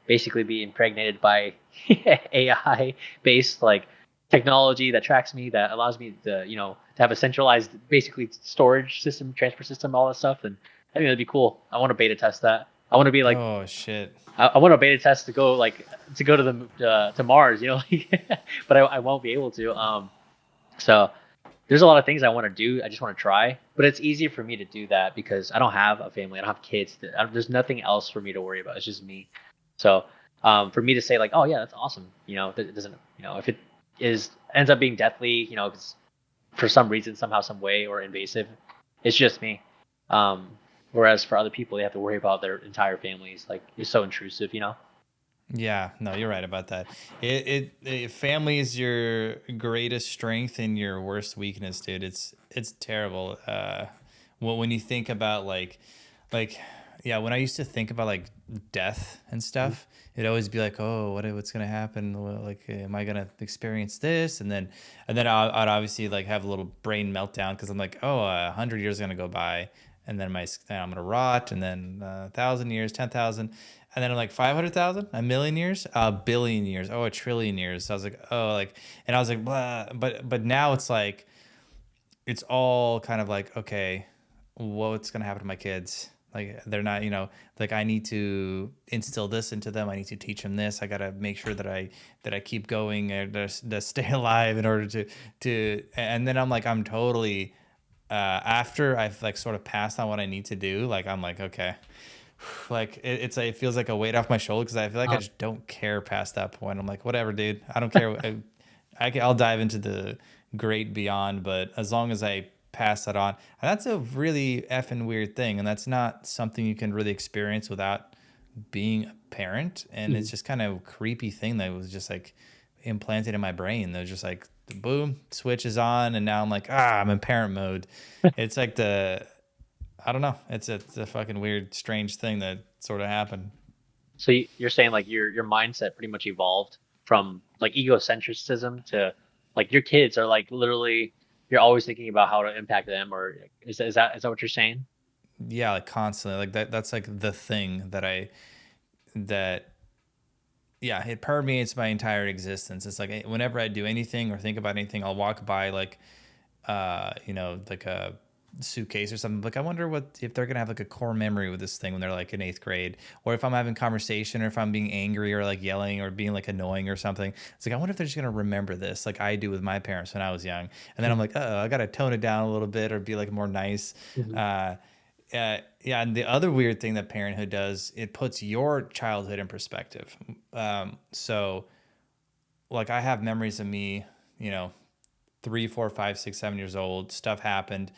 basically be impregnated by AI based like technology that tracks me, that allows me to to have a centralized basically storage system, transfer system, all that stuff, then I think that'd be cool. I want to beta test that. I want to be like Oh shit. I want a beta test to go to the to Mars, but I won't be able to. So there's a lot of things I want to do. I just want to try, but it's easier for me to do that because I don't have a family. I don't have kids. There's nothing else for me to worry about. It's just me. So for me to say like, oh yeah, that's awesome. It doesn't. If it ends up being deathly, if it's for some reason, somehow, some way, or invasive, it's just me. Um, Whereas for other people, they have to worry about their entire families. Like it's so intrusive, you know. Yeah, no, you're right about that. Family is your greatest strength and your worst weakness, dude. It's terrible. When you think about like, yeah, when I used to think about like death and Mhm. stuff, it'd always be like, oh, what's gonna happen? Well, like, am I gonna experience this? And then I'd obviously like have a little brain meltdown because I'm like, oh, 100 years are gonna go by, and then I'm gonna rot, and then 1,000 years, 10,000. And then I'm like 500,000, a million years, a billion years, oh, a trillion years. So I was like, oh, like, and I was like, blah. But now it's like, it's all kind of like, okay, what's gonna happen to my kids? Like they're not, like I need to instill this into them. I need to teach them this. I gotta make sure that I keep going and to stay alive in order to. And then I'm like, I'm totally after I've like sort of passed on what I need to do. Like I'm like, okay, like it feels like a weight off my shoulder because I feel like I Um, just don't care past that point. I'm like, whatever, dude. I don't care. I'll dive into the great beyond, but as long as I pass that on, and that's a really effing weird thing, and that's not something you can really experience without being a parent. And it's mhm. just kind of a creepy thing that was just like implanted in my brain. That was just like boom, switch is on, and now I'm like, I'm in parent mode. It's like I don't know. It's a fucking weird, strange thing that sort of happened. So you're saying like your mindset pretty much evolved from like egocentrism to like your kids are like literally you're always thinking about how to impact them, or is that what you're saying? Yeah, like constantly, like that's like the thing that yeah, it permeates my entire existence. It's like whenever I do anything or think about anything, I'll walk by like like a suitcase or something. Like, I wonder what if they're gonna have like a core memory with this thing when they're like in eighth grade, or if I'm having conversation, or if I'm being angry or like yelling or being like annoying or something. It's like I wonder if they're just gonna remember this, like I do with my parents when I was young. And then I'm like, oh, I gotta tone it down a little bit or be like more nice. Mhm. Uh, yeah, and the other weird thing that parenthood does, it puts your childhood in perspective. So like I have memories of me, you know, 3, 4, 5, 6, 7 years old. Stuff happened,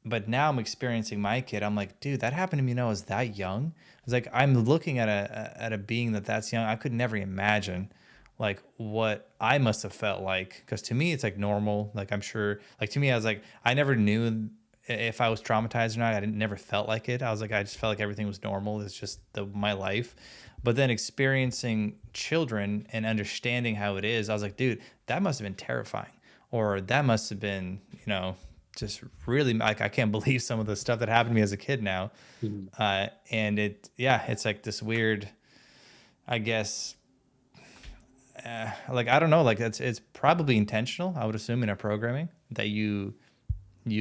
but now I'm experiencing my kid. I'm like, dude, that happened to me when I was that young. It's like I'm looking at a being that's young. I could never imagine like what I must have felt like, because to me it's like normal. Like I'm sure, like to me, I was like, I never knew if I was traumatized or not. I didn't never felt like it. I was like, I just felt like everything was normal. It's just my life. But then experiencing children and understanding how it is, I was like, dude, that must have been terrifying, or that must have been, just really like I can't believe some of the stuff that happened to me as a kid now. Mhm. And yeah, it's like this weird, I guess, like I don't know, like it's probably intentional. I would assume in a programming that you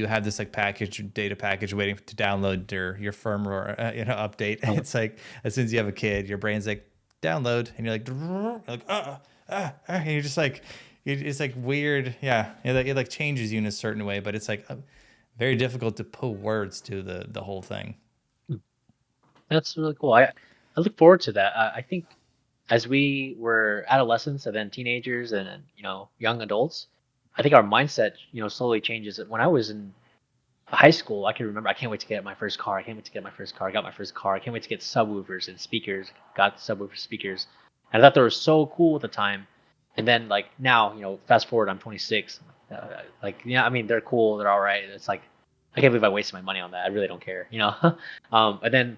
have this like data package waiting to download your firmware update. Uh, It's like as soon as you have a kid, your brain's like download, and you're like and you're just like it's like weird. Yeah, it like changes you in a certain way, but it's like very difficult to put words to the whole thing. That's really cool. I look forward to that. I think as we were adolescents and then teenagers and then, young adults, I think our mindset, slowly changes. When I was in high school, I can remember I can't wait to get my first car. I can't wait to get my first car. I got my first car. I can't wait to get subwoofers and speakers. Got subwoofer speakers. And I thought they were so cool at the time. And then like now, fast forward, I'm 26. I mean, they're cool. They're all right. It's like I can't believe I wasted my money on that. I really don't care. And then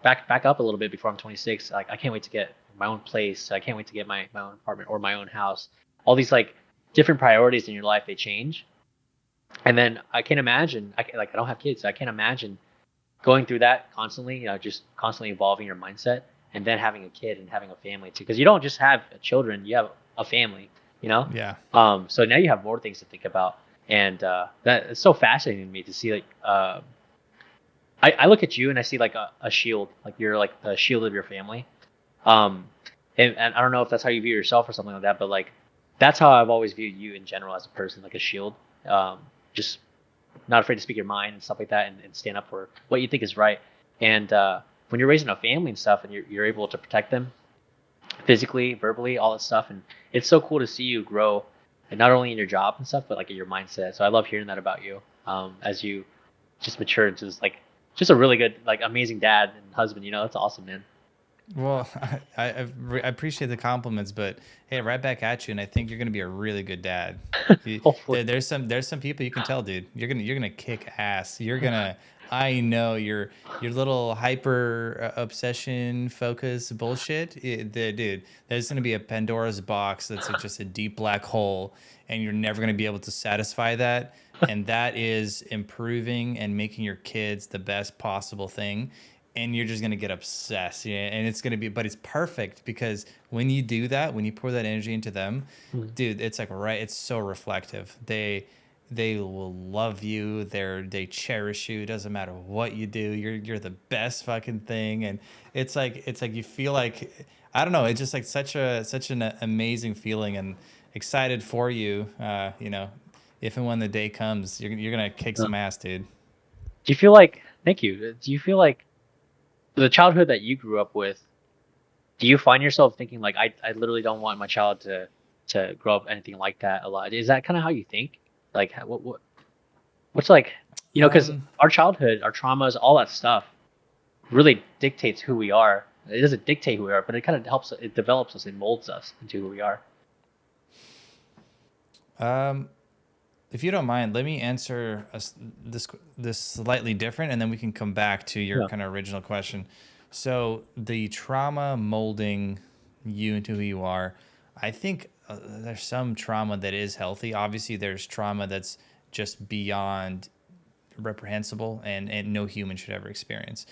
back up a little bit before I'm 26. Like I can't wait to get my own place. I can't wait to get my own apartment or my own house. All these like different priorities in your life, they change. And then I can't imagine. I don't have kids. So I can't imagine going through that constantly. Just constantly evolving your mindset, and then having a kid and having a family too. Because you don't just have children; you have a family. You know. Yeah. So now you have more things to think about, and that it's so fascinating to me to see. Like, I look at you and I see like a shield. Like you're like the shield of your family. Um, and I don't know if that's how you view yourself or something like that, but like that's how I've always viewed you in general as a person, like a shield. Just not afraid to speak your mind and stuff like that, and stand up for what you think is right. And when you're raising a family and stuff, and you're able to protect them physically, verbally, all that stuff, and it's so cool to see you grow, and not only in your job and stuff, but like in your mindset. So I love hearing that about you as you just mature into this like just a really good, like, amazing dad and husband. You know, that's awesome, man. Well, I appreciate the compliments, but hey, right back at you, and I think you're gonna be a really good dad. Hopefully. There's some people you can tell, dude. You're gonna kick ass. You're gonna. I know your little hyper obsession focus bullshit. Dude, there's gonna be a Pandora's box that's just a deep black hole, and you're never gonna be able to satisfy that. And that is improving and making your kids the best possible thing, and you're just gonna get obsessed, yeah, and it's gonna be, but it's perfect because when you do that, when you pour that energy into them, Mhm. dude, it's like, right, it's so reflective. They will love you. They cherish you. It doesn't matter what you do. You're the best fucking thing, and it's like you feel like, I don't know. It's just like such an amazing feeling, and excited for you. You know, if and when the day comes, you're gonna kick Uh, some ass, dude. do you feel like, thank you. Do you feel like the childhood that you grew up with, do you find yourself thinking like, I literally don't want my child to grow up anything like that a lot? Is that kind of how you think? Like, what's like, you know, because Um, our childhood, our traumas, all that stuff really dictates who we are. It doesn't dictate who we are, but it kind of helps. It develops us. It molds us into who we are. um, if you don't mind, let me answer this slightly different, and then we can come back to your Yeah. kind of original question. So the trauma molding you into who you are, I think there's some trauma that is healthy. Obviously, there's trauma that's just beyond reprehensible, and no human should ever experience.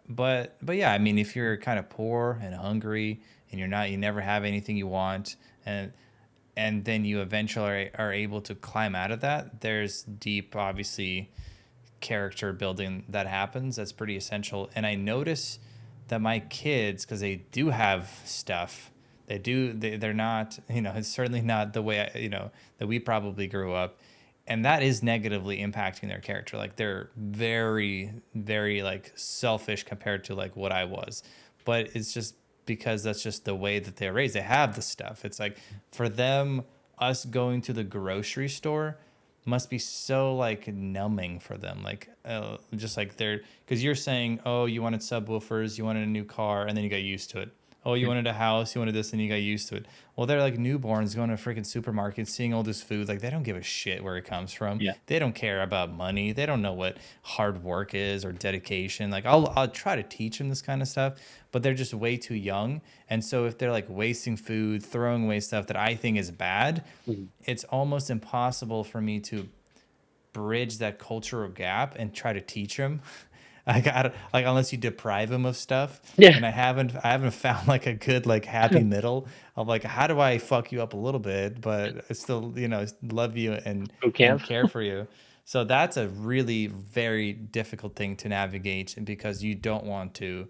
But yeah, I mean, if you're kind of poor and hungry, and you never have anything you want, and then you eventually are able to climb out of that, there's deep, obviously, character building that happens. That's pretty essential. And I notice that my kids, because they do have stuff, they're not, it's certainly not the way that we probably grew up, and that is negatively impacting their character. Like, they're very, very, like, selfish compared to like what I was. But it's just because that's just the way that they're raised. They have the stuff. It's like, for them, us going to the grocery store must be so like numbing for them. Like, just like they're, because you're saying, oh, you wanted subwoofers, you wanted a new car, and then you got used to it. Oh, you Yeah. wanted a house, you wanted this, and you got used to it. Well, they're like newborns going to a freaking supermarket, seeing all this food. Like, they don't give a shit where it comes from. Yeah. They don't care about money. They don't know what hard work is or dedication. Like, I'll try to teach them this kind of stuff, but they're just way too young. And so if they're like wasting food, throwing away stuff that I think is bad, Mhm. it's almost impossible for me to bridge that cultural gap and try to teach them. I got, like, unless you deprive them of stuff, Yeah. and I haven't found like a good, like, happy middle of like, how do I fuck you up a little bit but I still, love you Boot and camp. care for you. So that's a really very difficult thing to navigate, and because you don't want to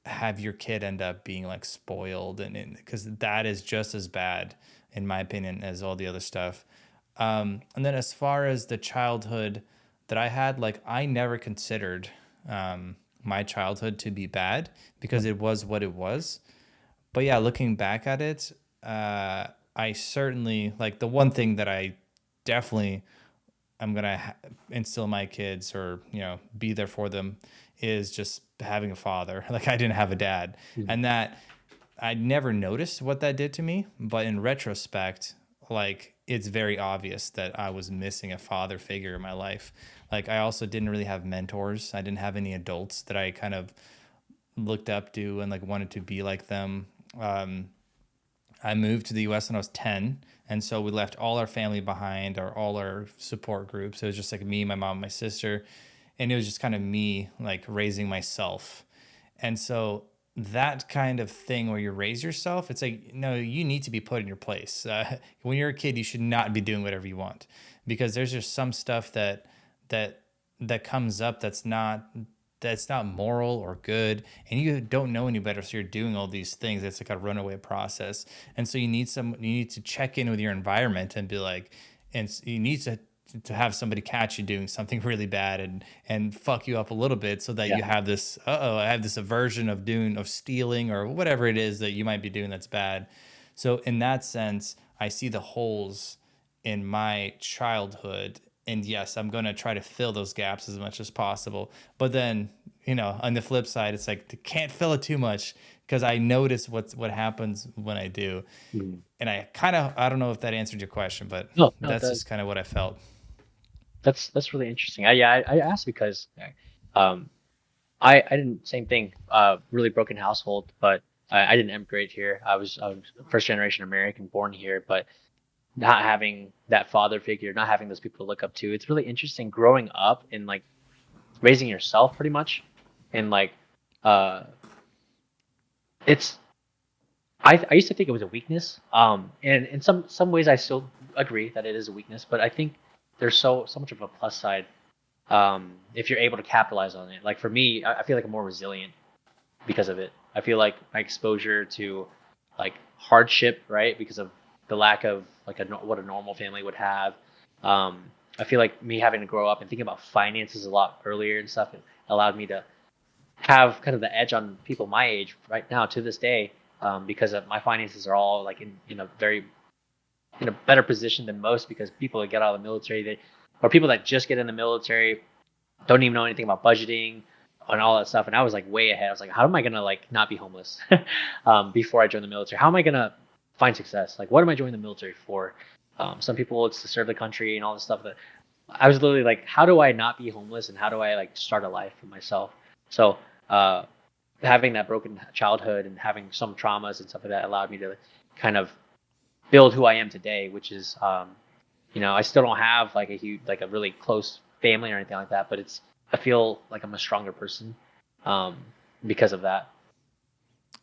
have your kid end up being like spoiled, and because that is just as bad, in my opinion, as all the other stuff. And then as far as the childhood that I had, like, I never considered my childhood to be bad because it was what it was. But yeah, looking back at it, I certainly, like, the one thing that I definitely I'm gonna instill in my kids, or be there for them, is just having a father. Like, I didn't have a dad, Mhm. and that I never noticed what that did to me, but in retrospect, like, it's very obvious that I was missing a father figure in my life. Like, I also didn't really have mentors. I didn't have any adults that I kind of looked up to and like wanted to be like them. Um, I moved to the US when I was 10. And so we left all our family behind, or all our support groups. It was just like me, my mom, my sister. And it was just kind of me, like, raising myself. And so that kind of thing where you raise yourself, it's like, no, you need to be put in your place. When you're a kid, you should not be doing whatever you want, because there's just some stuff that that comes up that's not moral or good, and you don't know any better, so you're doing all these things. It's like a runaway process. And so you need to check in with your environment and be like, and you need to have somebody catch you doing something really bad, and fuck you up a little bit, so that Yeah. you have this, I have this aversion of stealing or whatever it is that you might be doing that's bad. So in that sense, I see the holes in my childhood, and yes, I'm going to try to fill those gaps as much as possible. But then, on the flip side, it's like, can't fill it too much because I notice what happens when I do. Mm. And I don't know if that answered your question, but No, no, it that's does. just kind of what I felt. That's really interesting. I asked because um, I didn't same thing. Really broken household, but I didn't immigrate here. I was first generation American, born here, but not having that father figure, not having those people to look up to. It's really interesting growing up and like raising yourself pretty much, and like uh, it's I used to think it was a weakness. And in some ways I still agree that it is a weakness, but I think there's so much of a plus side if you're able to capitalize on it. Like for me, I feel like I'm more resilient because of it. I feel like my exposure to like hardship, right, because of the lack of like what a normal family would have. Um, I feel like me having to grow up and thinking about finances a lot earlier and stuff, it allowed me to have kind of the edge on people my age right now to this day, because of my finances are all like in a very in a better position than most, because people that get out of the military, or people that just get in the military don't even know anything about budgeting and all that stuff. And I was like way ahead. I was like, how am I gonna like not be homeless before I join the military? How am I gonna find success? Like, what am I joining the military for? Some people it's to serve the country and all this stuff. That I was literally like, how do I not be homeless and how do I like start a life for myself? So uh, having that broken childhood and having some traumas and stuff like that allowed me to kind of build who I am today, which is I still don't have like a huge, like a really close family or anything like that, but I feel like I'm a stronger person um, because of that.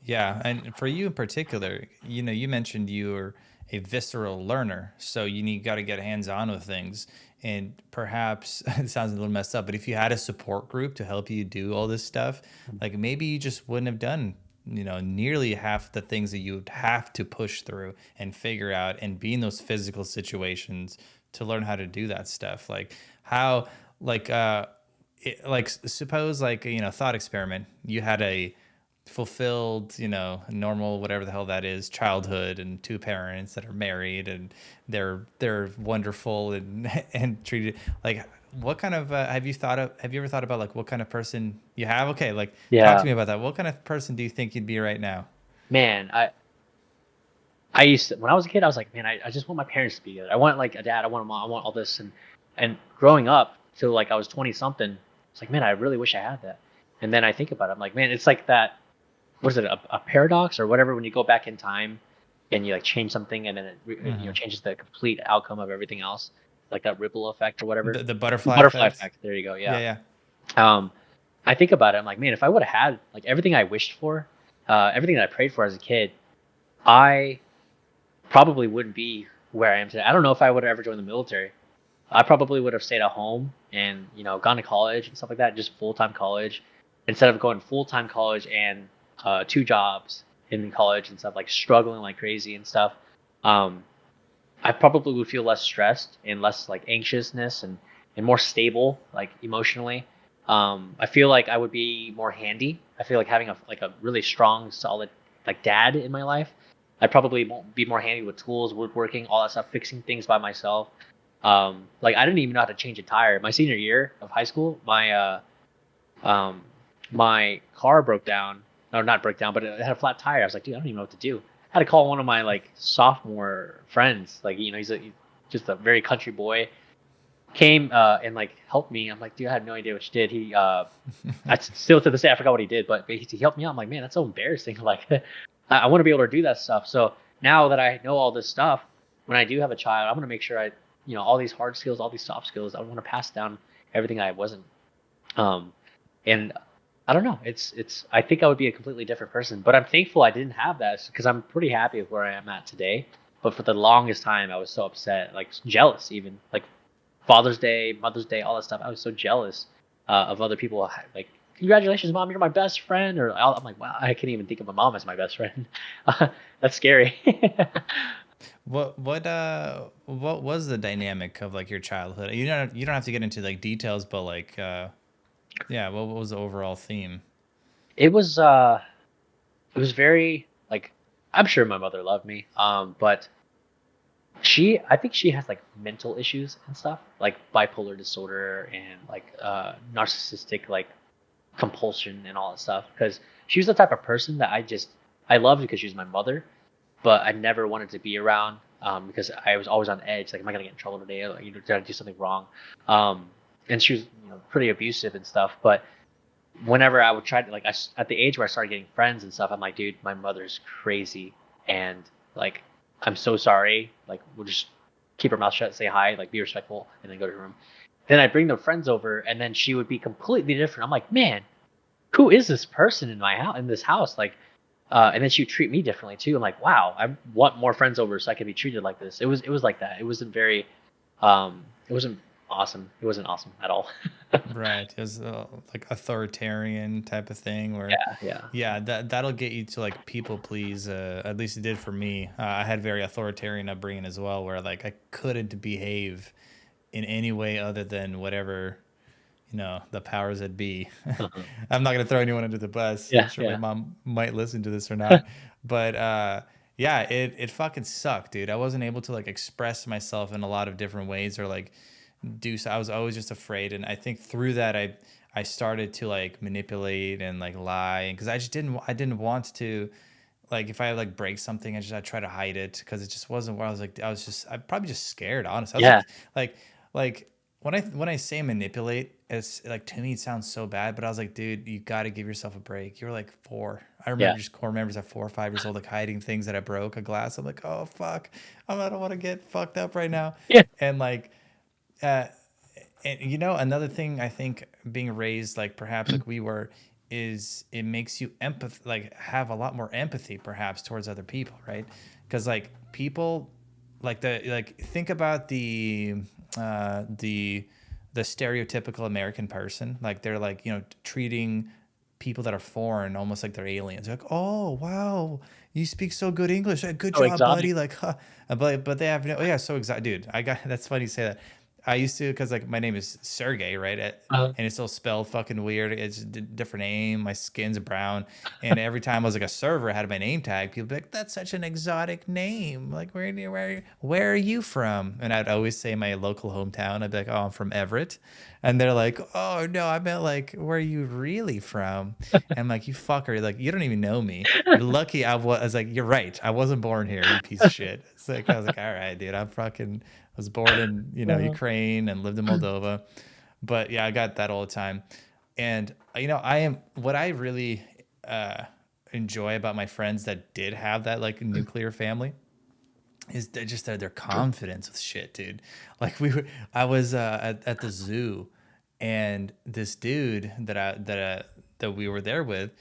Yeah, and for you in particular, you mentioned you're a visceral learner, so got to get hands-on with things. And perhaps it sounds a little messed up, but if you had a support group to help you do all this stuff, like maybe you just wouldn't have done, nearly half the things that you would have to push through and figure out and be in those physical situations to learn how to do that stuff. Like how, like, suppose like, thought experiment, you had a fulfilled, normal, whatever the hell that is, childhood, and two parents that are married and they're wonderful and and treated like, what kind of have you ever thought about like what kind of person you have? Okay, like talk to Yeah, me about that. What kind of person do you think you'd be right now? man. I used to, when I was a kid, I was like, man, I just want my parents to be good. I want like a dad. I want a mom. I want all this. And growing up till like I was 20 something, it's like, man, I really wish I had that. And then I think about it, I'm like, man, it's like that. What is it, a paradox or whatever? When you go back in time and you like change something, and then Hmm. changes the complete outcome of everything else, like that ripple effect or whatever. The The butterfly butterfly effect. effect. There you go. Yeah, Yeah. yeah. Um, I think about it. I'm like, man, if I would have had like everything I wished for, everything that I prayed for as a kid, I probably wouldn't be where I am today. I don't know if I would have ever joined the military. I probably would have stayed at home and gone to college and stuff like that, just full time college, instead of going full time college and two jobs in college and stuff, like struggling like crazy and stuff. Um, I probably would feel less stressed and less like anxiousness and more stable like emotionally. I feel like I would be more handy. I feel like having a really strong, solid like dad in my life. I'd probably be more handy with tools, woodworking, all that stuff, fixing things by myself. Like I didn't even know how to change a tire. My senior year of high school, um, my car broke down. No, not broke down, but it had a flat tire. I was like, dude, I don't even know what to do. I had to call one of my like sophomore friends. Like, he's just a very country boy. Came and like helped me. I'm like, dude, I had no idea what she did. I still to this day I forgot what he did, but he helped me out. I'm like, man, that's so embarrassing. Like, I want to be able to do that stuff. So now that I know all this stuff, when I do have a child, I'm gonna make sure all these hard skills, all these soft skills, I want to pass down everything I wasn't. Um, and I don't know. It's. I think I would be a completely different person, but I'm thankful I didn't have that because I'm pretty happy with where I am at today. But for the longest time, I was so upset, like jealous, even like Father's Day, Mother's Day, all that stuff. I was so jealous of other people. Like, congratulations, mom, you're my best friend. Or I'm like, wow, I can't even think of my mom as my best friend. That's scary. What was the dynamic of like your childhood? You don't have to get into like details, but like yeah, what was the overall theme? it was it was very like, I'm sure my mother loved me, but I think she has like mental issues and stuff, like bipolar disorder and like narcissistic like compulsion and all that stuff. Because she was the type of person that I loved because she was my mother, but I never wanted to be around because I was always on edge. Like, am I gonna get in trouble today? Like, did I do something wrong? Um, and she was pretty abusive and stuff. But whenever I would try to at the age where I started getting friends and stuff, I'm like, dude, my mother's crazy, and like, I'm so sorry. Like, we'll just keep her mouth shut, say hi, like, be respectful, and then go to her room. Then I'd bring the friends over, and then she would be completely different. I'm like, man, who is this person in my house, in this house? Like, and then she would treat me differently too. I'm like, wow, I want more friends over so I could be treated like this. It was like that. It wasn't very, it wasn't awesome. It wasn't awesome at all. Right. It was like authoritarian type of thing where, Yeah, yeah, yeah, that'll get you to like people please. At least it did for me. I had very authoritarian upbringing as well, where like I couldn't behave in any way other than whatever, the powers that be. uh-huh. I'm not gonna throw anyone under the bus. I'm Yeah, sure my yeah, mom might listen to this or not, but yeah, it fucking sucked, dude. I wasn't able to like express myself in a lot of different ways or like do so. I was always just afraid, and I think through that I started to like manipulate and like lie because I didn't want to, like, if I like break something, I try to hide it because it just wasn't where I was like, I'm probably just scared, honestly. I was yeah, like like when I say manipulate, it's like, to me it sounds so bad, but I was like, dude, you got to give yourself a break. You're like 4. I yeah, remember just core members at 4 or 5 years old, like hiding things that I broke, a glass. I'm like, oh fuck, I don't want to get fucked up right now, yeah. and like, uh, and another thing I think being raised like perhaps like we were is it makes you like have a lot more empathy perhaps towards other people, right? Because like people like think about uh the the stereotypical American person, like they're like treating people that are foreign almost like they're aliens. They're like, oh wow, you speak so good English, good So job exotic. buddy, like huh. But they have no, oh yeah, so exact, dude. I got that's funny you say that. I used to, because like my name is Sergey, right? Uh, And it's still spelled fucking weird. It's a different name. My skin's brown. And every time I was like a server, I had my name tag. People be like, "That's such an exotic name. Like, where are you from?" And I'd always say my local hometown. I'd be like, "Oh, I'm from Everett," and they're like, "Oh no, I meant like, where are you really from?" And I'm like, "You fucker! Like, you don't even know me. You're lucky I was like, you're right. I wasn't born here. You piece of shit." It's like I was like, "All right, dude. I'm fucking." Was born in uh, Ukraine and lived in Moldova, but yeah, I got that all the time. And I am what I really uh, enjoy about my friends that did have that like nuclear family is just their confidence with shit, dude. Like I was at the zoo, and this dude that we were there with,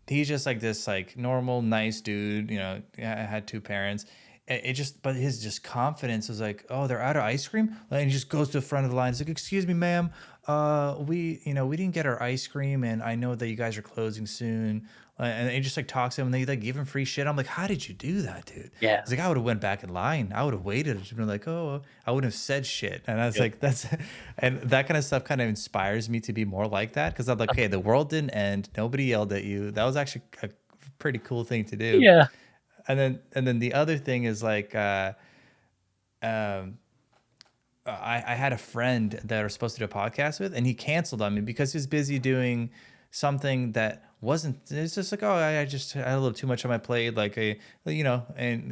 he's just like this like normal nice dude, I had 2 parents. It just, but his just confidence was like, oh, they're out of ice cream, and he just goes to the front of the line. He's like, excuse me, ma'am, we didn't get our ice cream, and I know that you guys are closing soon. And he just like talks to him, and they like give him free shit. I'm like, how did you do that, dude? yeah. He's like, I would have went back in line. I would have waited and been like, oh, I wouldn't have said shit. And I was Good. like, that's, and that kind of stuff kind of inspires me to be more like that. Cause I'm like, okay, the world didn't end. Nobody yelled at you. That was actually a pretty cool thing to do. Yeah. And then the other thing is like, um, I had a friend that I was supposed to do a podcast with, and he canceled on me because he was busy doing something that wasn't. It's just like, oh, I just had a little too much on my plate, like and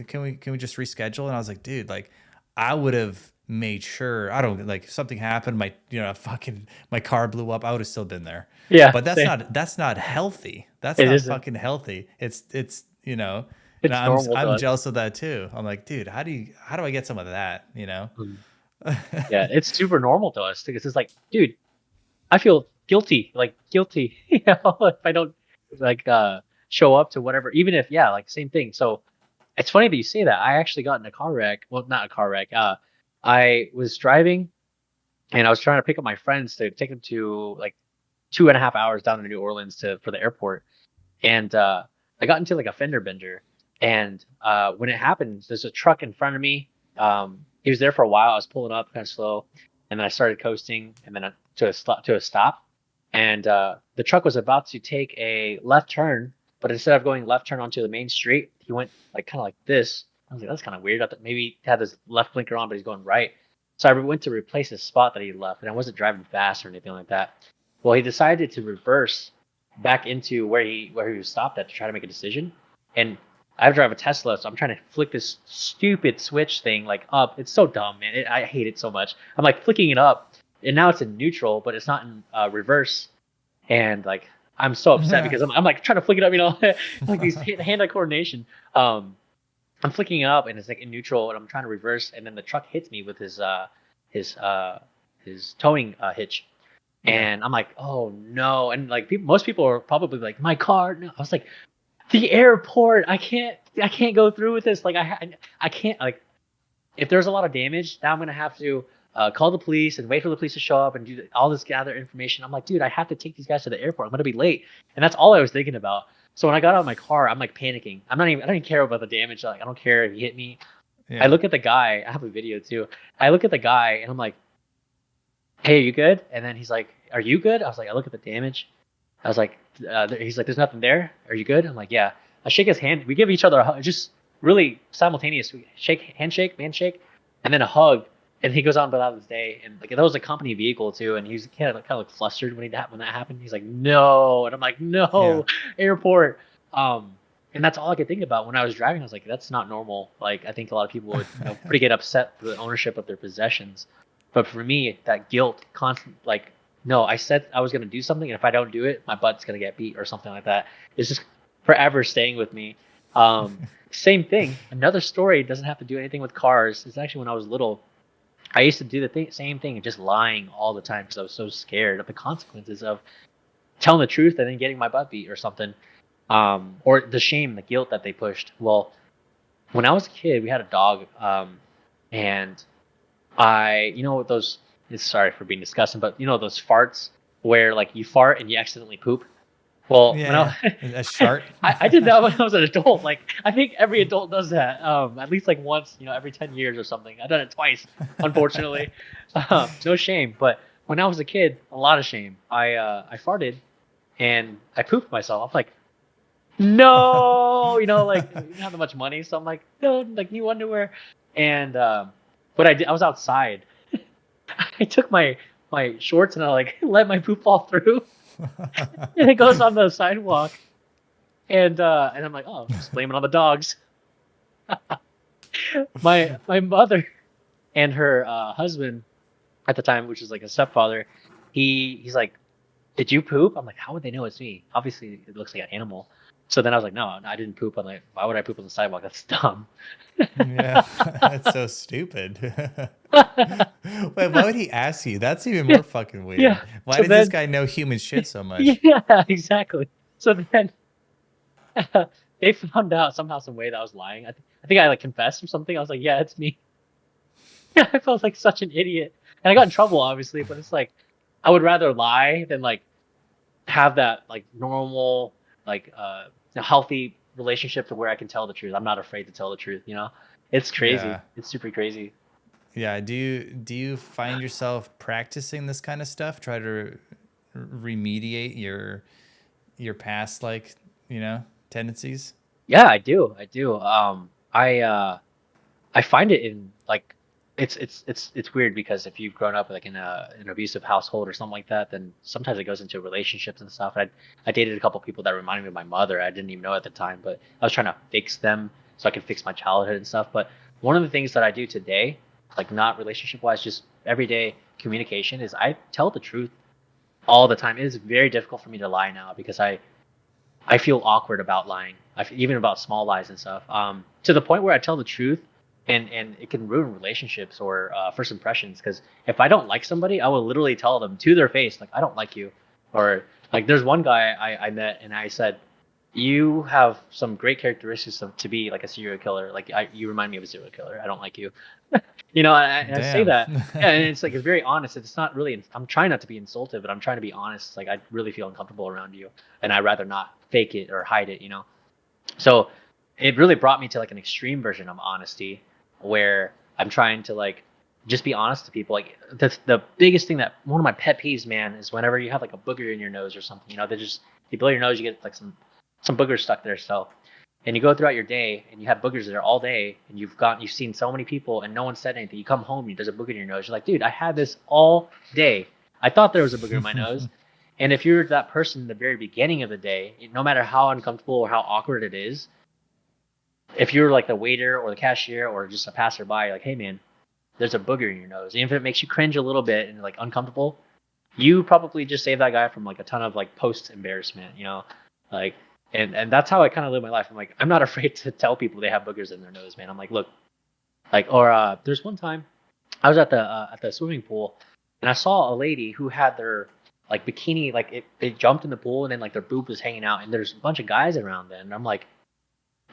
can we just reschedule? And I was like, dude, like, I would have made sure. I don't like if something happened, my fucking my car blew up, I would have still been there. Yeah. But that's not healthy. That's It not isn't. fucking healthy. It's. And It's normal to I'm us. jealous of that too. I'm like, dude, how do I get some of that? Mm. Yeah, it's super normal to us because it's like, dude, I feel guilty, like guilty, if I don't like show up to whatever, even if yeah, like same thing. So it's funny that you say that. I actually got in a car wreck. Well, not a car wreck. I was driving and I was trying to pick up my friends to take them to like 2.5 hours down to New Orleans to for the airport. And I got into like a fender bender. And when it happened, there's a truck in front of me. He was there for a while. I was pulling up kind of slow, and then I started coasting, and then to a stop. And the truck was about to take a left turn, but instead of going left turn onto the main street, he went like kind of like this. I was like, that's kind of weird. I thought maybe he had his left blinker on, but he's going right. So I went to replace his spot that he left, and I wasn't driving fast or anything like that. Well, he decided to reverse back into where he was stopped at to try to make a decision. And I drive a Tesla, so I'm trying to flick this stupid switch thing like up. It's so dumb, man. I hate it so much. I'm like flicking it up, and now it's in neutral, but it's not in reverse. And like I'm so upset because I'm like trying to flick it up, like these hand-eye coordination. I'm flicking it up and it's like in neutral, and I'm trying to reverse, and then the truck hits me with his towing hitch, and I'm like, oh no, and like most people are probably like, my car. No, I was like, the airport. I can't go through with this. Like I can't like if there's a lot of damage, now I'm gonna have to call the police and wait for the police to show up and do all this gather information. I'm like, dude, I have to take these guys to the airport. I'm gonna be late, and that's all I was thinking about. So when I got out of my car, I'm like panicking. I don't even care about the damage. Like I don't care if he hit me. Yeah. I look at the guy. I have a video too. I look at the guy and I'm like, hey, are you good? And then he's like, are you good? I was like, I look at the damage. I was like, he's like, there's nothing there. Are you good? I'm like, yeah. I shake his hand. We give each other a hug, just really simultaneous. We handshake, and then a hug. And he goes on about his day. And like that was a company vehicle too. And he was kind of like flustered when that happened. He's like, no. And I'm like, no, airport. And that's all I could think about when I was driving. I was like, that's not normal. Like I think a lot of people would pretty get upset for the ownership of their possessions. But for me, that guilt, constant, like, no, I said I was going to do something, and if I don't do it, my butt's going to get beat or something like that. It's just forever staying with me. Same thing. Another story doesn't have to do anything with cars. It's actually when I was little, I used to do the same thing, just lying all the time because I was so scared of the consequences of telling the truth and then getting my butt beat or something. Or the shame, the guilt that they pushed. Well, when I was a kid, we had a dog, and those. Sorry for being disgusting, but those farts where like you fart and you accidentally poop. Well, a shart. I did that when I was an adult. Like I think every adult does that, at least like once, every 10 years or something. I've done it twice, unfortunately. No shame, but when I was a kid, a lot of shame. I farted and I pooped myself. I'm like, no, like we didn't have that much money, so I'm like, no, like new underwear, and but I was outside. I took my shorts and I like let my poop fall through, and it goes on the sidewalk, and I'm like, oh, just blame it on the dogs. my mother and her husband at the time, which was like a stepfather, he's like, did you poop? I'm like, how would they know it's me? Obviously, it looks like an animal. So then I was like, no, I didn't poop on why would I poop on the sidewalk? That's dumb. Yeah, that's so stupid. Wait, why would he ask you? That's even more fucking weird. Yeah. Why So does then- this guy know human shit so much? Yeah, exactly. So then they found out somehow, some way that I was lying. I think I like confessed or something. I was like, yeah, it's me. I felt like such an idiot, and I got in trouble, obviously. But it's like I would rather lie than like have that like normal, like healthy relationship to where I can tell the truth. I'm not afraid to tell the truth. It's crazy. Yeah. It's super crazy. Yeah. Do you find yourself practicing this kind of stuff? Try to remediate your past tendencies? Yeah, I do. I find it in like it's weird because if you've grown up like in an abusive household or something like that, then sometimes it goes into relationships and stuff. I dated a couple people that reminded me of my mother. I didn't even know at the time, but I was trying to fix them so I could fix my childhood and stuff. But one of the things that I do today, like not relationship wise, just everyday communication, is I tell the truth all the time. It is very difficult for me to lie now because I feel awkward about lying. Even about small lies and stuff. To the point where I tell the truth, and it can ruin relationships or first impressions. Because if I don't like somebody, I will literally tell them to their face, like, I don't like you. Or like, there's one guy I met, and I said, you have some great characteristics to be like a serial killer. Like you remind me of a serial killer. I don't like you. And I say that. Yeah, and it's like it's very honest. It's not really. I'm trying not to be insultive, but I'm trying to be honest. It's like I really feel uncomfortable around you, and I'd rather not fake it or hide it. So it really brought me to like an extreme version of honesty, where I'm trying to like just be honest to people. Like that's the biggest thing, that one of my pet peeves, man, is whenever you have like a booger in your nose or something. You blow your nose, you get like some boogers stuck there. So and you go throughout your day and you have boogers there all day, and you've seen so many people and no one said anything. You come home, there's a booger in your nose. You're like, dude, I had this all day. I thought there was a booger in my nose. And if you're that person in the very beginning of the day, no matter how uncomfortable or how awkward it is, if you're like the waiter or the cashier or just a passerby, you're like, hey man, there's a booger in your nose. And if it makes you cringe a little bit and like uncomfortable, you probably just saved that guy from like a ton of like post embarrassment, like, and that's how I kind of live my life. I'm like, I'm not afraid to tell people they have boogers in their nose, man. I'm like, look, like, or there's one time I was at the swimming pool and I saw a lady who had their like bikini, like it jumped in the pool and then like their boob was hanging out and there's a bunch of guys around then. And I'm like,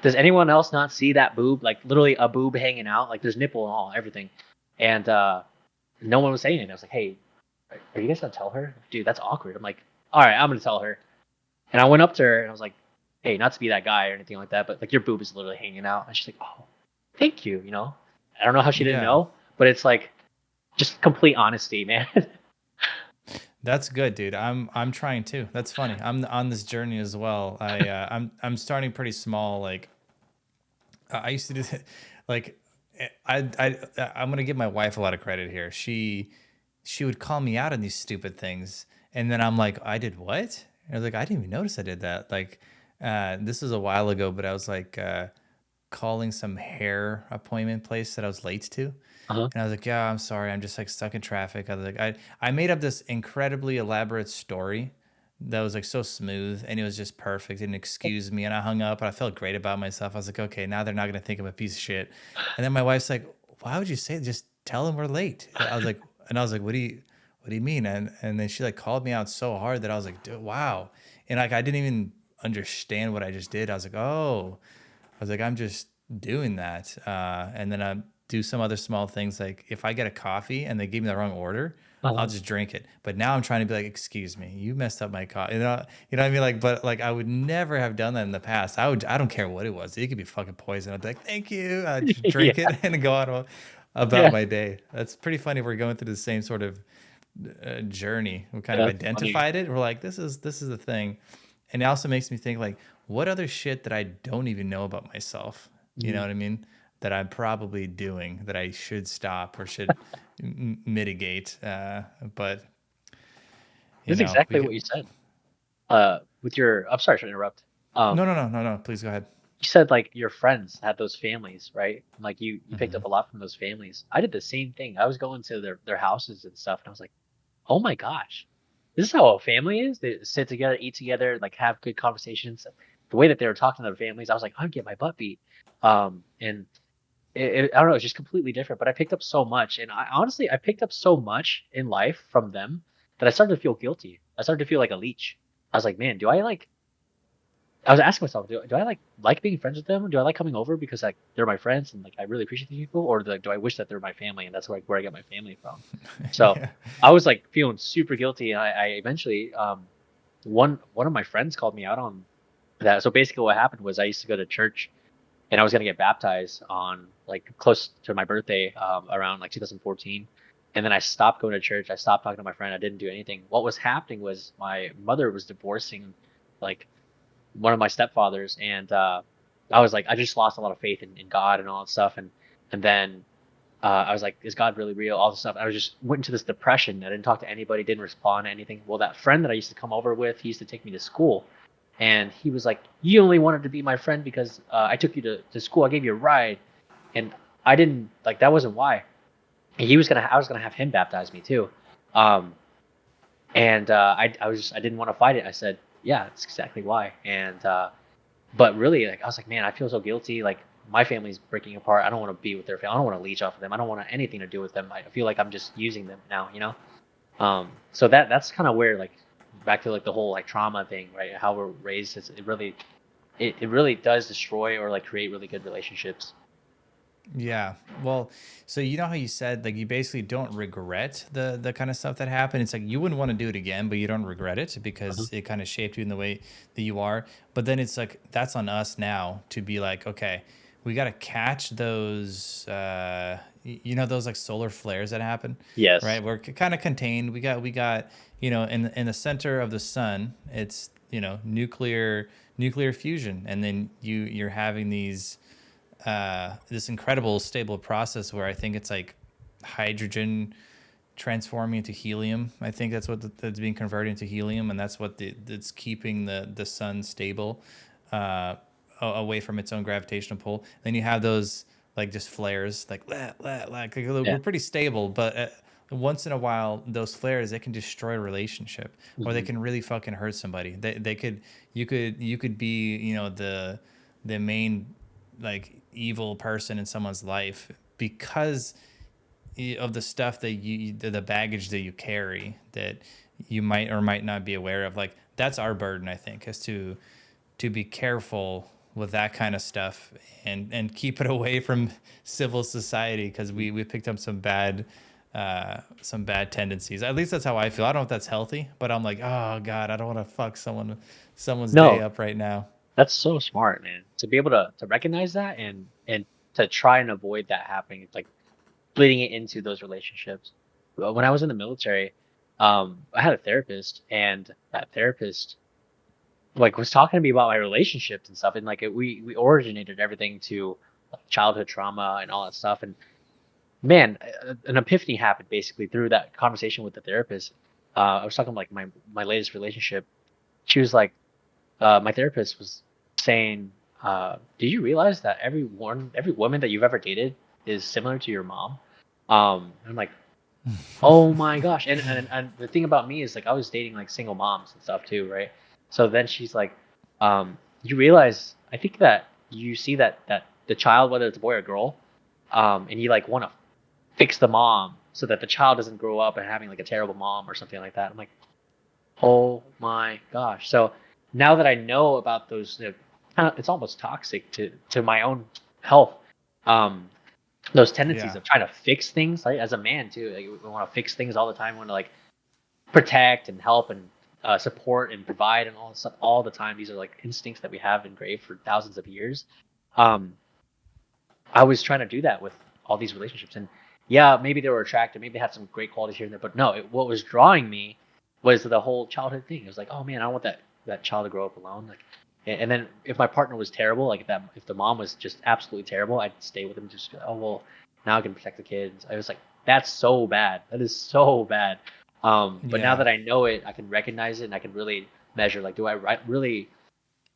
does anyone else not see that boob? Like literally a boob hanging out, like there's nipple and all, everything. And no one was saying anything. I was like, hey, are you guys gonna tell her? Dude, that's awkward. I'm like, all right, I'm gonna tell her. And I went up to her and I was like, hey, not to be that guy or anything like that, but like your boob is literally hanging out. And she's like, oh, thank you. I don't know how she didn't Yeah. know, but it's like just complete honesty, man. That's good, dude. I'm trying too. That's funny. I'm on this journey as well. I'm starting pretty small. Like I used to do that. Like I'm gonna give my wife a lot of credit here. She would call me out on these stupid things, and then I'm like, I did what? And I was like, I didn't even notice I did that. Like this was a while ago, but I was like calling some hair appointment place that I was late to. Uh-huh. And I was like, yeah, I'm sorry. I'm just like stuck in traffic. I was like, I made up this incredibly elaborate story that was like so smooth and it was just perfect and excused me. And I hung up and I felt great about myself. I was like, okay, now they're not going to think I'm a piece of shit. And then my wife's like, why would you say that? Just tell them we're late. I was like, what do you mean? And then she like called me out so hard that I was like, dude, wow. And like, I didn't even understand what I just did. I was like, oh, I was like, I'm just doing that. And then I do some other small things. Like if I get a coffee and they give me the wrong order, I'll Uh-huh. just drink it. But now I'm trying to be like, excuse me, you messed up my coffee. You know what I mean? Like, but like I would never have done that in the past. I don't care what it was. It could be fucking poison. I'd be like, thank you. I'd just drink it Yeah. and go on about Yeah. my day. That's pretty funny. We're going through the same sort of journey. We kind Yeah, of that's funny. identified it. We're like, this is the thing. And it also makes me think like, what other shit that I don't even know about myself? You know Mhm. what I mean? That I'm probably doing that I should stop or should mitigate. But This is we exactly could. what you said. With your, I'm sorry to interrupt. No, Um, no, no, no, no. Please go ahead. you said like your friends had those families, right? Like you picked Hmm. up a lot from those families. I did the same thing. I was going to their houses and stuff, and I was like, oh my gosh, this is how a family is. They sit together, eat together, like have good conversations. The way that they were talking to their families, I was like, I'd get my butt beat. And I don't know, it's just completely different. But I picked up so much, and I honestly I picked up so much in life from them that I started to feel guilty. I started to feel like a leech. I was like, man, do I like I was asking myself, do I like being friends with them? Do I like coming over because like they're my friends and like I really appreciate these people, or like do I wish that they're my family and that's where I get my family from? So Yeah. I was like feeling super guilty, and I eventually one of my friends called me out on that. So basically, what happened was I used to go to church and I was gonna get baptized on like close to my birthday, around like 2014. And then I stopped going to church. I stopped talking to my friend. I didn't do anything. What was happening was my mother was divorcing like one of my stepfathers, and I was like, I just lost a lot of faith in God and all that stuff, and then I was like, is God really real? All this stuff. I was just went into this depression. I didn't talk to anybody, didn't respond to anything. Well, that friend that I used to come over with, he used to take me to school, and he was like, you only wanted to be my friend because I took you to school. I gave you a ride, and I didn't like that wasn't why. And I was gonna have him baptize me too. Um, and I didn't want to fight it. I said, yeah, that's exactly why. And but really, like I was like, man, I feel so guilty. Like my family's breaking apart. I don't want to be with their family. I don't want to leech off of them. I don't want anything to do with them. I feel like I'm just using them now. So that's kind of where like back to like the whole like trauma thing, right? How we're raised, it really does destroy or like create really good relationships. Yeah. Well, so you know how you said like you basically don't regret the kind of stuff that happened. It's like you wouldn't want to do it again, but you don't regret it Uh-huh. because it kind of shaped you in the way that you are. But then it's like that's on us now to be like, okay, we got to catch those you know those like solar flares that happen, Yes. right? We're kind of contained. We got in the center of the sun, it's, nuclear fusion, and then you're having these this incredible stable process where I think it's like hydrogen transforming into helium. I think that's that's being converted into helium, and that's that's keeping the sun stable, uh, away from its own gravitational pull. Then you have those like just flares, like Yeah. we're pretty stable, but once in a while, those flares they can destroy a relationship, or they Hmm. can really fucking hurt somebody. They could you could be the main like evil person in someone's life because of the stuff that the baggage that you carry that you might or might not be aware of. Like that's our burden, I think, is to be careful with that kind of stuff and keep it away from civil society because we picked up some bad tendencies. At least that's how I feel. I don't know if that's healthy, but I'm like, oh god, I don't want to fuck someone's day No, up right now. that's so smart, man. To be able to recognize that and to try and avoid that happening, like bleeding it into those relationships. When I was in the military, I had a therapist, and that therapist like was talking to me about my relationships and stuff, and like we originated everything to like, childhood trauma and all that stuff. And man, an epiphany happened basically through that conversation with the therapist. I was talking like my latest relationship. She was like, my therapist was saying, "Did you realize that every woman that you've ever dated is similar to your mom?" I'm like, "Oh my gosh!" And the thing about me is like I was dating like single moms and stuff too, right? So then she's like, "You realize? I think that you see that the child, whether it's a boy or girl, and you like want to fix the mom so that the child doesn't grow up and having like a terrible mom or something like that." I'm like, "Oh my gosh!" So now that I know about those, kind of, it's almost toxic to my own health. Um, those tendencies Yeah. of trying to fix things, right? As a man too, like we want to fix things all the time. We want to like protect and help and support and provide and all this stuff all the time. These are like instincts that we have engraved for thousands of years. Um, I was trying to do that with all these relationships, and yeah, maybe they were attractive, maybe they had some great qualities here and there, but no, what was drawing me was the whole childhood thing. It was like, oh man, I don't want that child to grow up alone. Like, and then if my partner was terrible, like if the mom was just absolutely terrible, I'd stay with them. Just oh well, now I can protect the kids. I was like, that's so bad. That is so bad. But now Yeah. that I know it, I can recognize it, and I can really measure. Like, do I really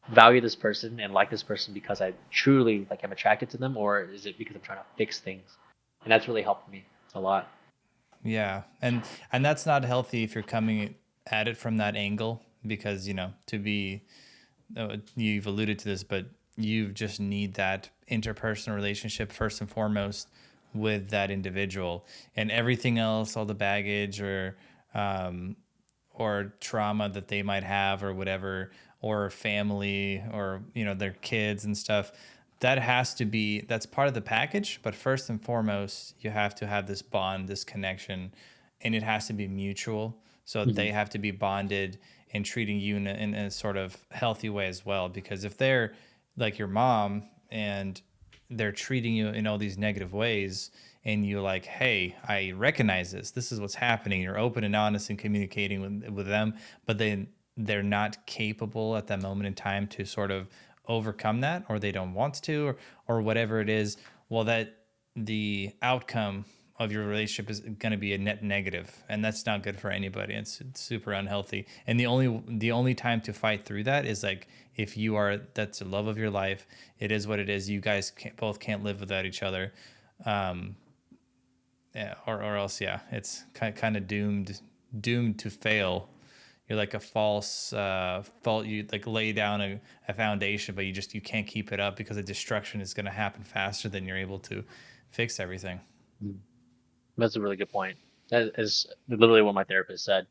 value this person and like this person because I truly like am attracted to them, or is it because I'm trying to fix things? And that's really helped me a lot. Yeah, and that's not healthy if you're coming at it from that angle because to be you've alluded to this, but you just need that interpersonal relationship first and foremost with that individual, and everything else, all the baggage um, or trauma that they might have or whatever, or family or their kids and stuff, that's part of the package. But first and foremost, you have to have this bond, this connection, and it has to be mutual. So Hmm. they have to be bonded and treating you in a sort of healthy way as well, because if they're like your mom and they're treating you in all these negative ways, and you're like, hey, I recognize this is what's happening, you're open and honest and communicating with them, but then they're not capable at that moment in time to sort of overcome that, or they don't want to, or whatever it is, well, that the outcome of your relationship is going to be a net negative, and that's not good for anybody. It's super unhealthy, and the only time to fight through that is like if you are that's the love of your life, it is what it is, you guys both can't live without each other. um yeah, or else, yeah, it's kind of doomed to fail. You're like a false fault. You like lay down a foundation, but you can't keep it up because the destruction is going to happen faster than you're able to fix everything. That's a really good point. That is literally what my therapist said.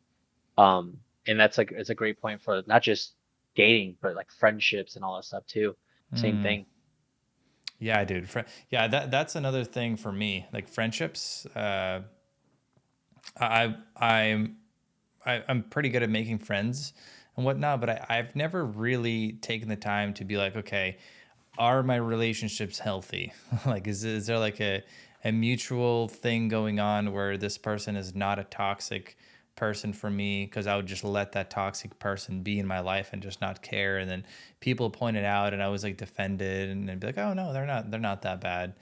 And that's like it's a great point for not just dating, but like friendships and all that stuff too. Same Mm. thing. Yeah, dude. Yeah, that's another thing for me. Like friendships. I I'm I'm pretty good at making friends and whatnot, but I've never really taken the time to be like, okay, are my relationships healthy? Like, is there like a mutual thing going on where this person is not a toxic person for me because I would just let that toxic person be in my life and just not care. And then people point it out and I was like defended and then be like, oh no, they're not that bad.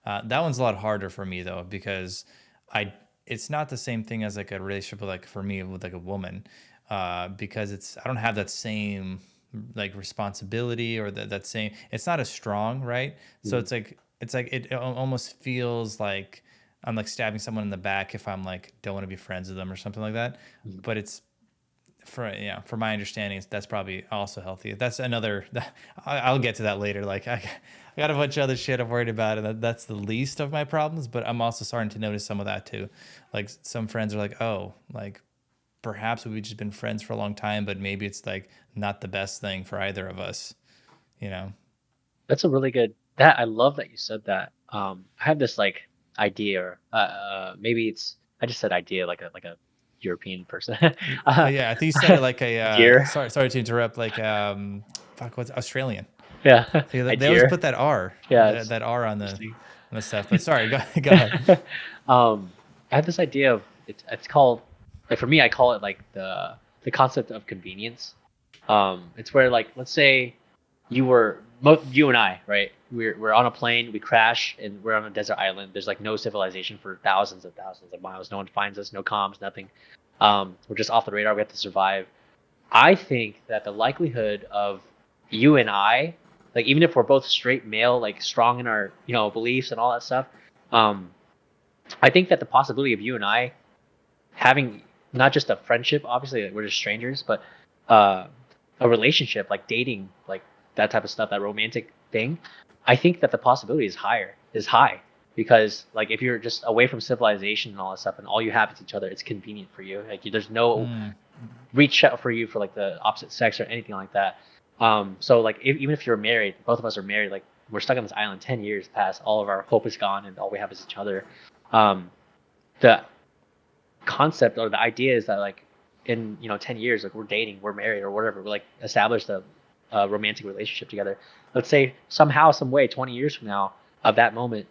That one's a lot harder for me though, because I, it's not the same thing as like a relationship with like for me with like a woman, because I don't have that same like responsibility or that same, it's not as strong, right? So Mm. it's like almost feels like I'm like stabbing someone in the back if I'm like don't want to be friends with them or something like that. Mm. But it's for my understanding, that's probably also healthy. That's another. I'll get to that later. Like I got a bunch of other shit I'm worried about, and that's the least of my problems. But I'm also starting to notice some of that too. Like some friends are like, oh, like perhaps we've just been friends for a long time, but maybe it's like not the best thing for either of us. You know. That's a really good. That I love that you said that. I have this like idea, or maybe it's I just said idea like a European person. uh, Yeah, I think you said it like a. Dear, Sorry to interrupt. Like fuck, what's Australian? yeah, See, they always idea. put that R, Yeah, it's that R interesting. on the stuff. But sorry, go ahead. I have this idea of it's called like for me I call it like the concept of convenience. It's where like let's say you and I, right? We're on a plane, we crash, and we're on a desert island. There's like no civilization for thousands and thousands of miles. No one finds us, no comms, nothing. We're just off the radar. We have to survive. I think that the likelihood of you and I, like even if we're both straight male, like strong in our beliefs and all that stuff, um, I think that the possibility of you and I having not just a friendship, obviously like, we're just strangers, but uh, a relationship, like dating, like that type of stuff, that romantic thing, I think that the possibility is high because like if you're just away from civilization and all that stuff, and all you have is each other, it's convenient for you. Like there's no Mm, reach out for you for like the opposite sex or anything like that. So like even if you're married, both of us are married, like we're stuck on this island 10 years past, all of our hope is gone, and all we have is each other. Um, the concept or the idea is that like in 10 years like we're dating, we're married or whatever, we're like established a romantic relationship together. Let's say somehow some way 20 years from now of that moment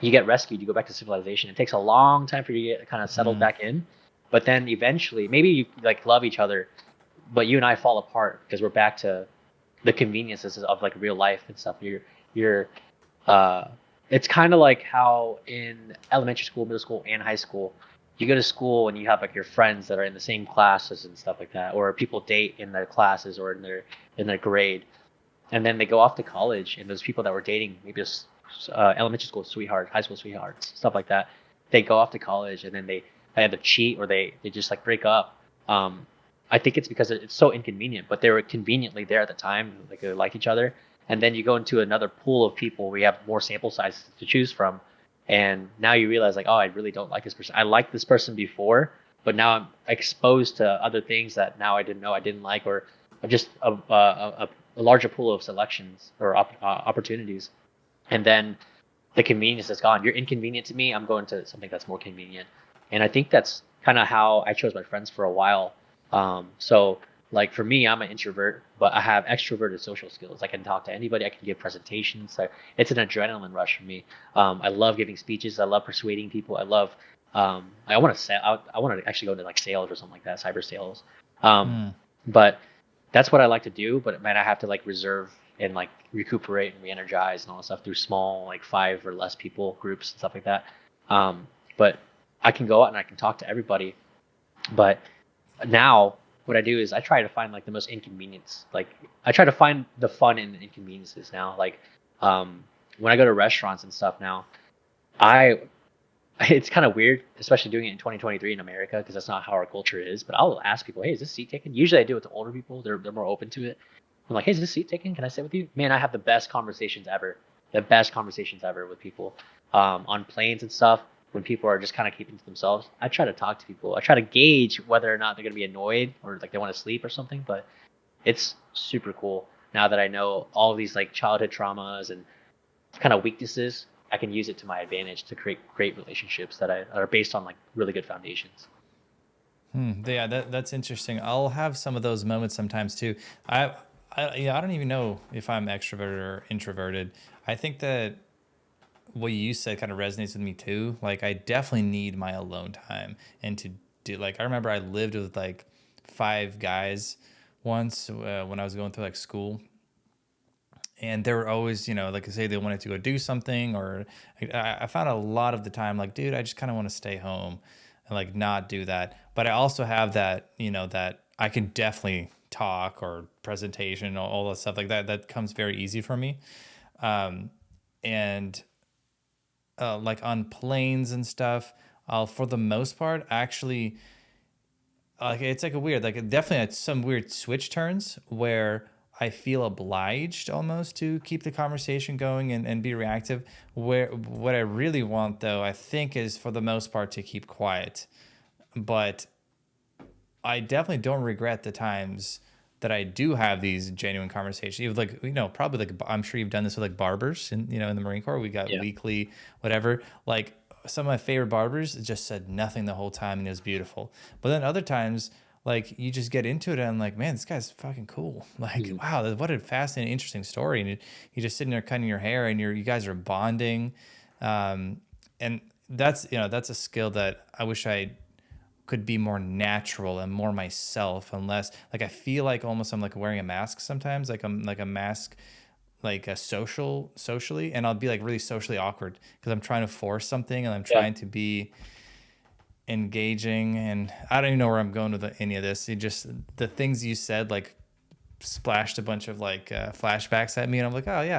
you get rescued, you go back to civilization. It takes a long time for you to get kind of settled mm, back in, but then eventually maybe you like love each other, but you and I fall apart because we're back to the conveniences of like real life and stuff. You're uh it's kind of like how in elementary school, middle school, and high school, you go to school and you have like your friends that are in the same classes and stuff like that, or people date in their classes or in their grade, and then they go off to college, and those people that were dating, maybe just elementary school sweetheart, high school sweethearts, stuff like that, they go off to college and then they either cheat or they just like break up. Um, I think it's because it's so inconvenient, but they were conveniently there at the time, like they like each other. And then you go into another pool of people where you have more sample sizes to choose from, and now you realize like, oh, I really don't like this person. I liked this person before, but now I'm exposed to other things that now I didn't know I didn't like, or just a larger pool of selections or opportunities. And then the convenience is gone. You're inconvenient to me. I'm going to something that's more convenient. And I think that's kind of how I chose my friends for a while. So like for me, I'm an introvert, but I have extroverted social skills. I can talk to anybody. I can give presentations. So it's an adrenaline rush for me. I love giving speeches. I love persuading people. I love. I want to sell. I want to actually go into like sales or something like that, cyber sales. Um, mm. but that's what I like to do. But man, I have to like reserve and like recuperate and re-energize and all that stuff through small like 5 or less people groups and stuff like that. But I can go out and I can talk to everybody. But now what I do is I try to find like the most inconvenience. Like I try to find the fun in the inconveniences now. Like when I go to restaurants and stuff now, I it's kind of weird, especially doing it in 2023 in America because that's not how our culture is. But I'll ask people, "Hey, is this seat taken?" Usually I do it to older people. They're more open to it. I'm like, "Hey, is this seat taken? Can I sit with you?" Man, I have the best conversations ever. The best conversations ever with people on planes and stuff. When people are just kind of keeping to themselves, I try to talk to people. I try to gauge whether or not they're gonna be annoyed or like they want to sleep or something. But it's super cool now that I know all of these like childhood traumas and kind of weaknesses. I can use it to my advantage to create great relationships that are based on like really good foundations. Yeah, that's interesting. I'll have some of those moments sometimes too. Yeah, I don't even know if I'm extroverted or introverted. I think that what you said kind of resonates with me too. Like I definitely need my alone time and to do, like, I remember I lived with like 5 guys once when I was going through like school, and they were always, like I say, they wanted to go do something, or I found a lot of the time, like, dude, I just kind of want to stay home and like not do that. But I also have that, that I can definitely talk or presentation, all that stuff like that. That comes very easy for me. And like on planes and stuff, I'll, for the most part, actually, like it's like a weird, like definitely at some weird switch turns where I feel obliged almost to keep the conversation going and be reactive. Where what I really want though, I think, is for the most part to keep quiet. But I definitely don't regret the times that I do have these genuine conversations. Even like, probably like, I'm sure you've done this with like barbers in, in the Marine Corps. We got Yeah. weekly, whatever. Like some of my favorite barbers just said nothing the whole time and it was beautiful. But then other times, like you just get into it and I'm like, man, this guy's fucking cool. Like, Mhm. wow, what a fascinating, interesting story. And you're just sitting there cutting your hair and you guys are bonding. Um, and that's a skill that I wish I could be more natural and more myself, unless like I feel like almost I'm like wearing a mask sometimes, like I'm like a mask, like a socially, and I'll be like really socially awkward because I'm trying to force something and I'm Yeah. trying to be engaging, and I don't even know where I'm going with any of this. It just, the things you said like splashed a bunch of like flashbacks at me, and I'm like, oh yeah,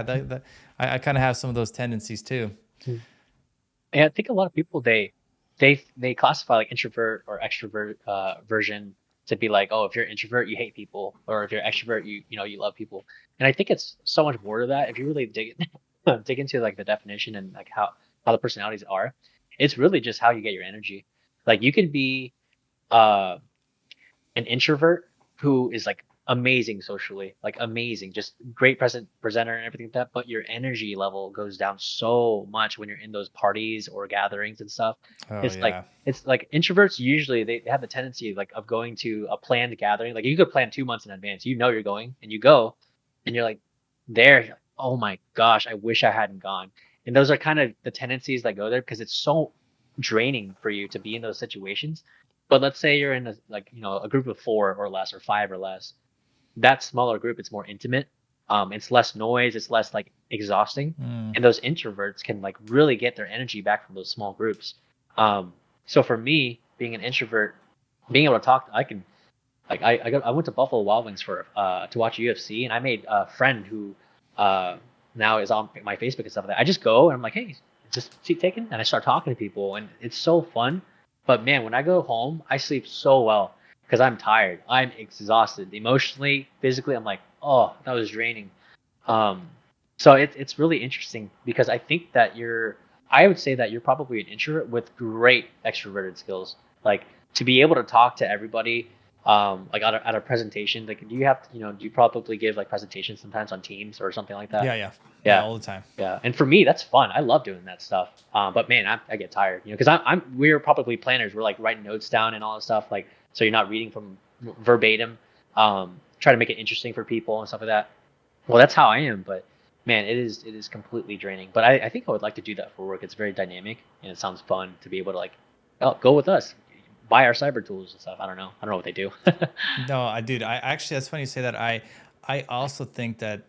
I kind of have some of those tendencies too. Mhm. And I think a lot of people they classify like introvert or extrovert version to be like, oh, if you're introvert, you hate people, or if you're extrovert, you love people. And I think it's so much more to that. If you really dig into like the definition and like how the personalities are, it's really just how you get your energy. Like you can be uh an introvert who is like amazing socially, like amazing, just great presenter and everything like that, but your energy level goes down so much when you're in those parties or gatherings and stuff. Oh It's like yeah. it's like introverts usually they have the tendency like of going to a planned gathering. Like you could plan 2 months in advance. You know you're going and you go and you're like there, you're like, oh my gosh, I wish I hadn't gone. And those are kind of the tendencies that go there because it's so draining for you to be in those situations. But let's say you're in a like a group of 4 or less or 5 or less. That smaller group, it's more intimate. It's less noise. It's less like exhausting. Mm. And those introverts can like really get their energy back from those small groups. So for me, being an introvert, being able to talk, I can like I went to Buffalo Wild Wings for to watch UFC, and I made a friend who uh now is on my Facebook and stuff like that. I just go and I'm like, hey, just seat taken, and I start talking to people, and it's so fun. But man, when I go home, I sleep so well because I'm tired. I'm exhausted emotionally, physically. I'm like, oh, that was draining. Um, so it's really interesting because I think that I would say that you're probably an introvert with great extroverted skills. Like to be able to talk to everybody, like at a presentation, like do you probably give like presentations sometimes on Teams or something like that? Yeah, yeah, Yeah, all the time. yeah. And for me, that's fun. I love doing that stuff. But man, I get tired, because we're probably planners. We're like writing notes down and all that stuff. Like, so you're not reading from verbatim. Try to make it interesting for people and stuff like that. Well, that's how I am, but man, it is completely draining. But I think I would like to do that for work. It's very dynamic and it sounds fun to be able to like, oh, go with us, buy our cyber tools and stuff. I don't know what they do. No, I dude, I actually, that's funny you say that. I also think that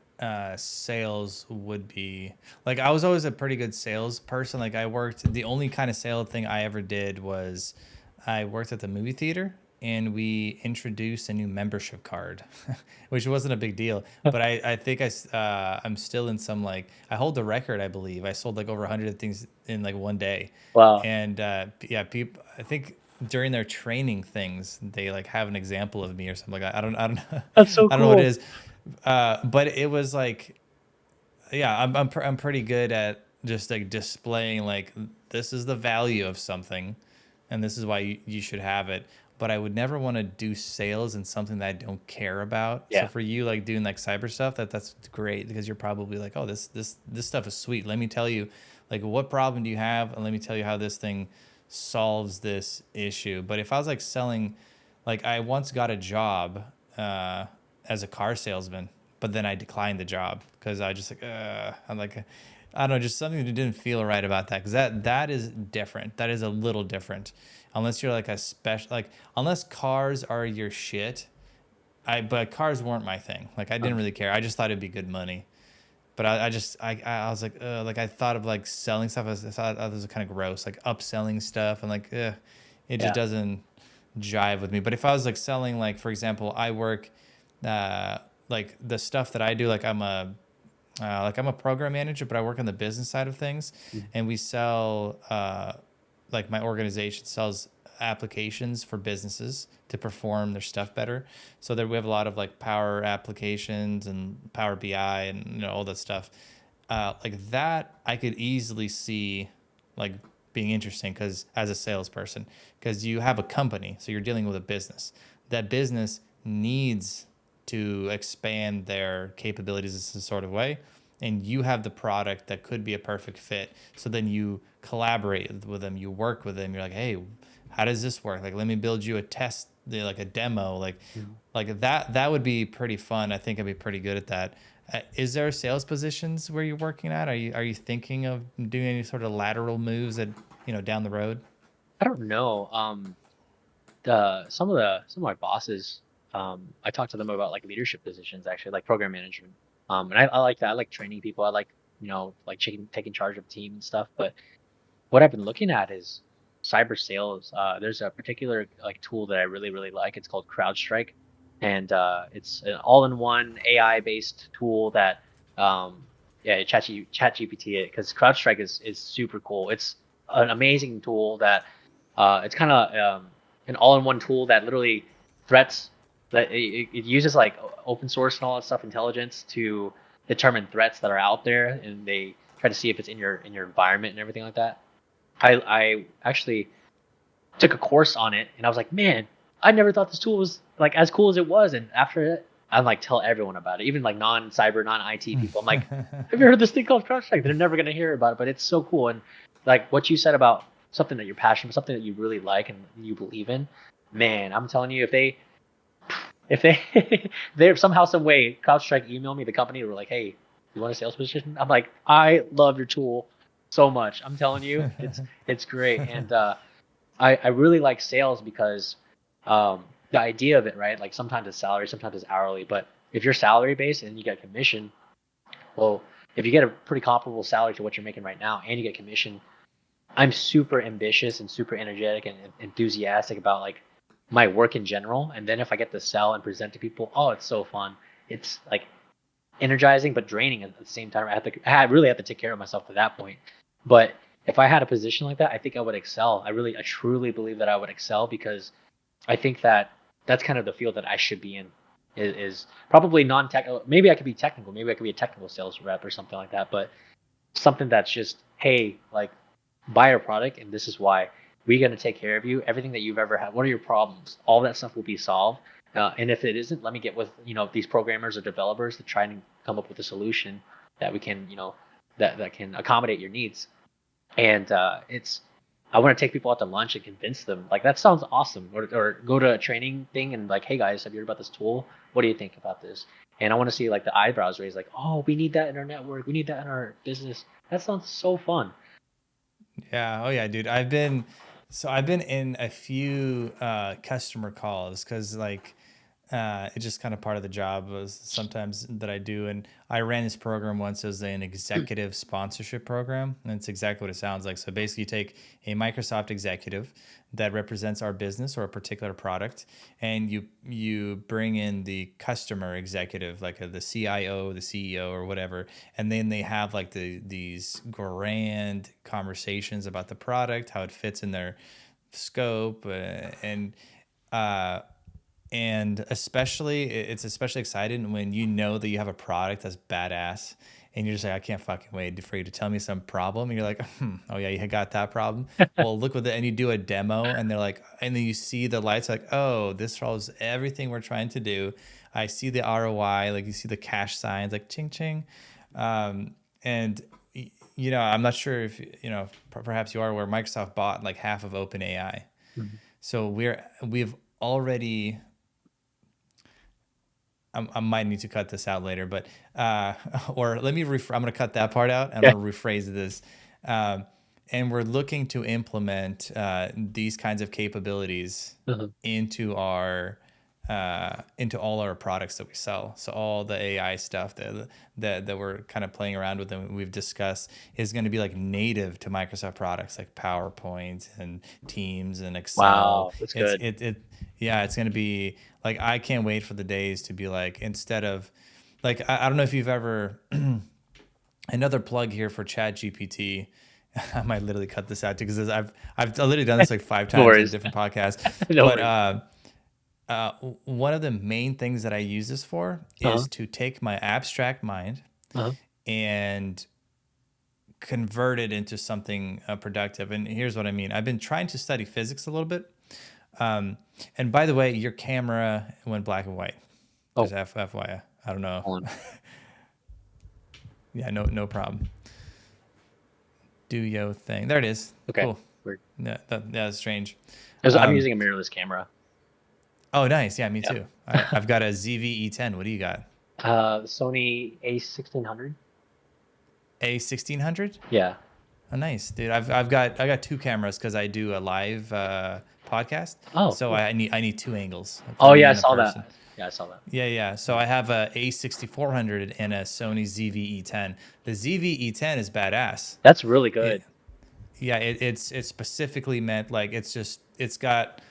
sales would be like, I was always a pretty good sales person. Like I worked, the only kind of sale thing I ever did was I worked at the movie theater and we introduced a new membership card, which wasn't a big deal. But I think I'm still in some, like, I hold the record, I believe. I sold like over 100 things in like one day. Wow, And yeah, people, I think during their training things, they like have an example of me or something like that. I don't know. that's so I don't know what it cool. is. But it was like, yeah, I'm pretty good at just like displaying like, this is the value of something and this is why you should have it. But I would never want to do sales in something that I don't care about. So Yeah, for you, like doing like cyber stuff, that's great because you're probably like, oh, this stuff is sweet. Let me tell you, like, what problem do you have, and let me tell you how this thing solves this issue. But if I was like selling, like I once got a job as a car salesman, but then I declined the job because I just like, I'm like, I don't know, just something that didn't feel right about that, because that is different. That is a little different. unless you're like a special, like unless cars are your shit. But cars weren't my thing. Like I didn't really care. I just thought it'd be good money. But I was like I thought of like selling stuff. I thought that was kind of gross, like upselling stuff, and like it just Yeah. doesn't jive with me. But if I was like selling, like for example, I work, like the stuff that I do, like I'm a program manager, but I work on the business side of things, Mhm. and we sell like my organization sells applications for businesses to perform their stuff better. So that we have a lot of like power applications and Power BI and all that stuff. Like that, I could easily see like being interesting because as a salesperson, because you have a company, so you're dealing with a business. That business needs to expand their capabilities in some sort of way, and you have the product that could be a perfect fit. So then you collaborate with them, you work with them. You're like, hey, how does this work? Like, let me build you a test, like a demo, Mhm. like that. That would be pretty fun. I think I'd be pretty good at that. Is there sales positions where you're working at? Are you thinking of doing any sort of lateral moves that down the road? I don't know. The some of my bosses, I talked to them about like leadership positions actually, like program management. And I like that. I like training people. I like, like taking charge of a team and stuff. But what I've been looking at is cyber sales. There's a particular like tool that I really, really like. It's called CrowdStrike, and it's an all-in-one AI-based tool that, yeah, chat GPT it because CrowdStrike is super cool. It's an amazing tool that it's kind of an all-in-one tool that literally threats that it uses like open source and all that stuff, intelligence to determine threats that are out there, and they try to see if it's in your environment and everything like that. I actually took a course on it, and I was like, man, I never thought this tool was like as cool as it was. And after it, I'm like, tell everyone about it, even like non-cyber, non-IT people. I'm like, have you heard this thing called CrowdStrike? They're never gonna hear about it, but it's so cool. And like what you said about something that you're passionate, about, something that you really like and you believe in, man, I'm telling you, if they somehow some way CrowdStrike email me the company were like, hey, you want a sales position? I'm like, I love your tool so much. I'm telling you, it's great. And I really like sales because the idea of it, right? Like sometimes it's salary, sometimes it's hourly, but if you're salary based and you get commission, well, if you get a pretty comparable salary to what you're making right now and you get commission, I'm super ambitious and super energetic and enthusiastic about like my work in general. And then if I get to sell and present to people, oh, it's so fun. It's like energizing but draining at the same time. I really have to take care of myself to that point. But if I had a position like that, I think I would excel. I truly believe that I would excel because I think that that's kind of the field that I should be in. Is probably non-technical. Maybe I could be technical. Maybe I could be a technical sales rep or something like that. But something that's just, hey, like buy our product and this is why we're going to take care of you. Everything that you've ever had, what are your problems? All that stuff will be solved. And if it isn't, let me get with these programmers or developers to try and come up with a solution that we can that can accommodate your needs. And it's I want to take people out to lunch and convince them like that sounds awesome, or go to a training thing and like, hey guys, have you heard about this tool? What do you think about this? And I want to see like the eyebrows raised, like, oh, we need that in our network, we need that in our business. That sounds so fun. Yeah. Oh yeah, dude. I've been in a few customer calls because like it's just kind of part of the job was sometimes that I do. And I ran this program once as an executive sponsorship program. And it's exactly what it sounds like. So basically you take a Microsoft executive that represents our business or a particular product, and you bring in the customer executive, like the CIO, the CEO, or whatever, and then they have like these grand conversations about the product, how it fits in their scope, uh, and it's especially exciting when you know that you have a product that's badass, and you're just like, I can't fucking wait for you to tell me some problem, and you're like, oh yeah, you got that problem. Well, look with it, and you do a demo, and they're like, and then you see the lights, like, oh, this solves everything we're trying to do. I see the ROI, like you see the cash signs, like ching ching, and I'm not sure if perhaps you are aware Microsoft bought like half of OpenAI, Mhm. so we've already. I might need to cut this out later, but or let me. I'm going to cut that part out, and I'm Yeah. going to rephrase this. Um, and we're looking to implement these kinds of capabilities Uh-huh. into our into all our products that we sell. So all the AI stuff that we're kind of playing around with and we've discussed is going to be like native to Microsoft products like PowerPoint and Teams and Excel. Wow, that's It's good. it yeah, it's going to be like I can't wait for the days to be like instead of like I don't know if you've ever another plug here for Chat GPT. I might literally cut this out too because I've literally done this like five No times in worries. different podcasts. No But worries. one of the main things that I use this for Uh-huh. is to take my abstract mind Uh-huh. and convert it into something productive. And here's what I mean. I've been trying to study physics a little bit. And by the way, your camera went black and white. Just Oh, FYI. I don't know. hold on. Yeah, no problem. Do yo thing. There it is. Okay. Cool. Weird. Yeah, that's strange. 'Cause I'm Um, using a mirrorless camera. oh, nice. Yeah, me Yeah. too. I've got a ZV-E10. What do you got? Sony A1600. A1600? Yeah. Oh, nice, dude. I got two cameras because I do a live podcast, Oh, so cool. I need two angles Oh for me yeah, I and the saw person. that. Yeah, I saw that. Yeah. So I have a A6400 and a Sony ZV-E10. The ZV-E10 is badass. That's really It, good. yeah, it's specifically meant like it's got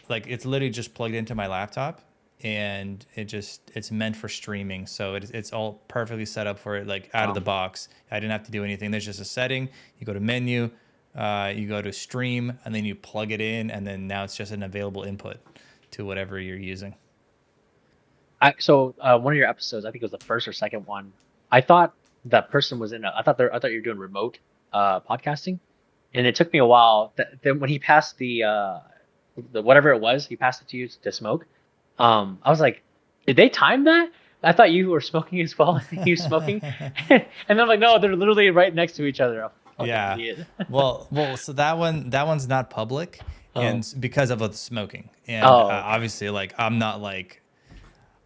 like it's literally just plugged into my laptop and it's meant for streaming, so it's all perfectly set up for it like out of the Wow. box. I didn't have to do anything. There's just a setting. You go to menu, you go to stream, and then you plug it in, and then now it's just an available input to whatever you're using. One of your episodes, I think it was the first or second one. I thought that person was in a. I thought you were doing remote podcasting, and it took me a while. Then when he passed the whatever it was, he passed it to you to smoke. I was like, did they time that? I thought you were smoking as well. He was smoking, and then I'm like, no, they're literally right next to each other. I'm a fucking Yeah. idiot. Well, so that one's not public, and Oh, because of the smoking, and oh, okay. obviously, like I'm not like